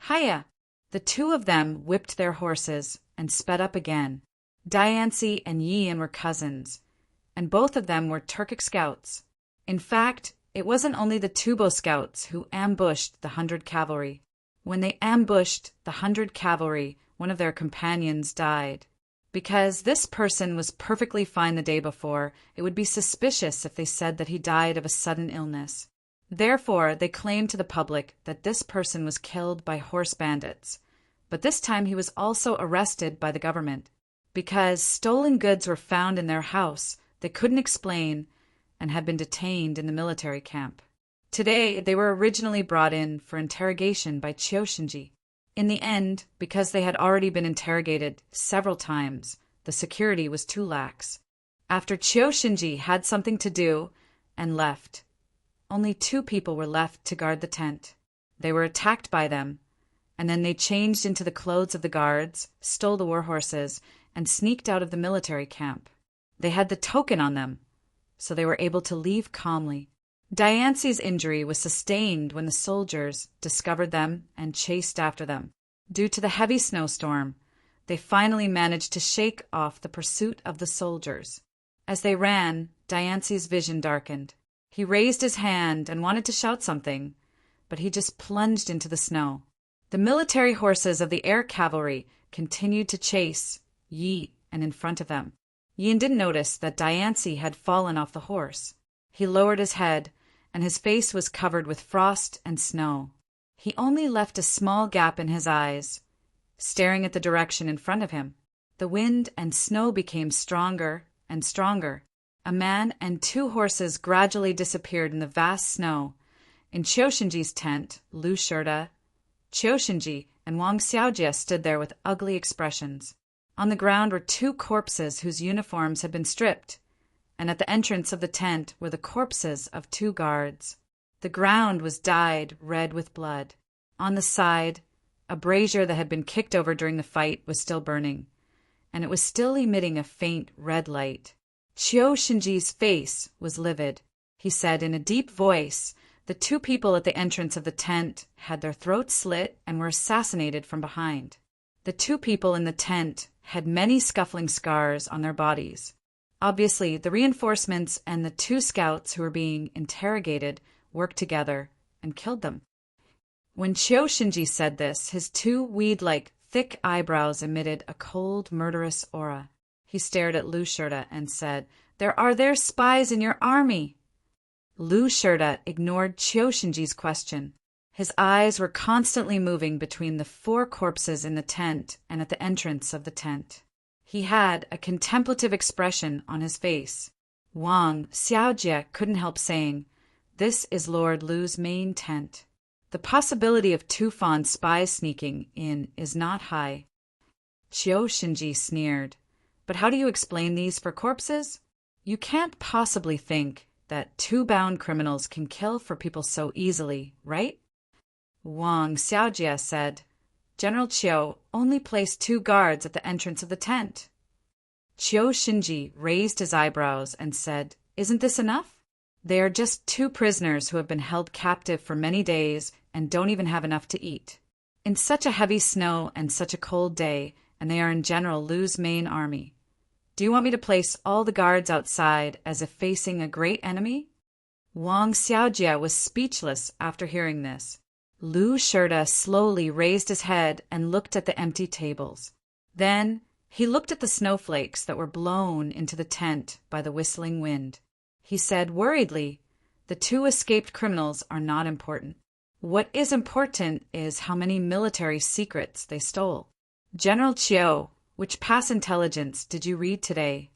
"Hiya!" The 2 of them whipped their horses and sped up again. Diancie and Yian were cousins, and both of them were Turkic scouts. In fact, it wasn't only the Tubo scouts who ambushed the 100 cavalry. When they ambushed the 100 cavalry, one of their companions died. Because this person was perfectly fine the day before, it would be suspicious if they said that he died of a sudden illness. Therefore, they claimed to the public that this person was killed by horse bandits. But this time he was also arrested by the government. Because stolen goods were found in their house, they couldn't explain and had been detained in the military camp. Today, they were originally brought in for interrogation by Qiushinji. In the end, because they had already been interrogated several times, the security was too lax. After Qiushinji had something to do and left, only 2 people were left to guard the tent. They were attacked by them, and then they changed into the clothes of the guards, stole the war horses, and sneaked out of the military camp. They had the token on them, so they were able to leave calmly. Diance's injury was sustained when the soldiers discovered them and chased after them. Due to the heavy snowstorm, they finally managed to shake off the pursuit of the soldiers. As they ran, Diance's vision darkened. He raised his hand and wanted to shout something, but he just plunged into the snow. The military horses of the air cavalry continued to chase Yi and in front of them. Yin didn't notice that Diance had fallen off the horse. He lowered his head, and his face was covered with frost and snow. He only left a small gap in his eyes, staring at the direction in front of him. The wind and snow became stronger and stronger. A man and 2 horses gradually disappeared in the vast snow. In Qiushinji's tent, Lu Shirda, Qiushinji, and Wang Xiaojie stood there with ugly expressions. On the ground were 2 corpses whose uniforms had been stripped, and at the entrance of the tent were the corpses of 2 guards. The ground was dyed red with blood. On the side, a brazier that had been kicked over during the fight was still burning, and it was still emitting a faint red light. Qiushinji's face was livid. He said in a deep voice, the 2 people at the entrance of the tent had their throats slit and were assassinated from behind. The 2 people in the tent had many scuffling scars on their bodies. Obviously, the reinforcements and the 2 scouts who were being interrogated worked together and killed them. When Qiushinji said this, his 2 weed-like, thick eyebrows emitted a cold, murderous aura. He stared at Lu Shirda and said, Are there spies in your army?" Lu Shirda ignored Qiushinji's question. His eyes were constantly moving between the 4 corpses in the tent and at the entrance of the tent. He had a contemplative expression on his face. Wang Xiaojie couldn't help saying, "This is Lord Lu's main tent. The possibility of Tufan spies sneaking in is not high." Qiushinji sneered. "But how do you explain these for corpses? You can't possibly think that 2 bound criminals can kill for people so easily, right?" Wang Xiaojie said, "General Qiu only placed 2 guards at the entrance of the tent." Qiushinji raised his eyebrows and said, "Isn't this enough? They are just 2 prisoners who have been held captive for many days and don't even have enough to eat. In such a heavy snow and such a cold day, and they are in General Lu's main army. Do you want me to place all the guards outside as if facing a great enemy?" Wang Xiaojie was speechless after hearing this. Lu Shirda slowly raised his head and looked at the empty tables. Then he looked at the snowflakes that were blown into the tent by the whistling wind. He said worriedly, "The 2 escaped criminals are not important. What is important is how many military secrets they stole. General Qiu, which pass intelligence did you read today?"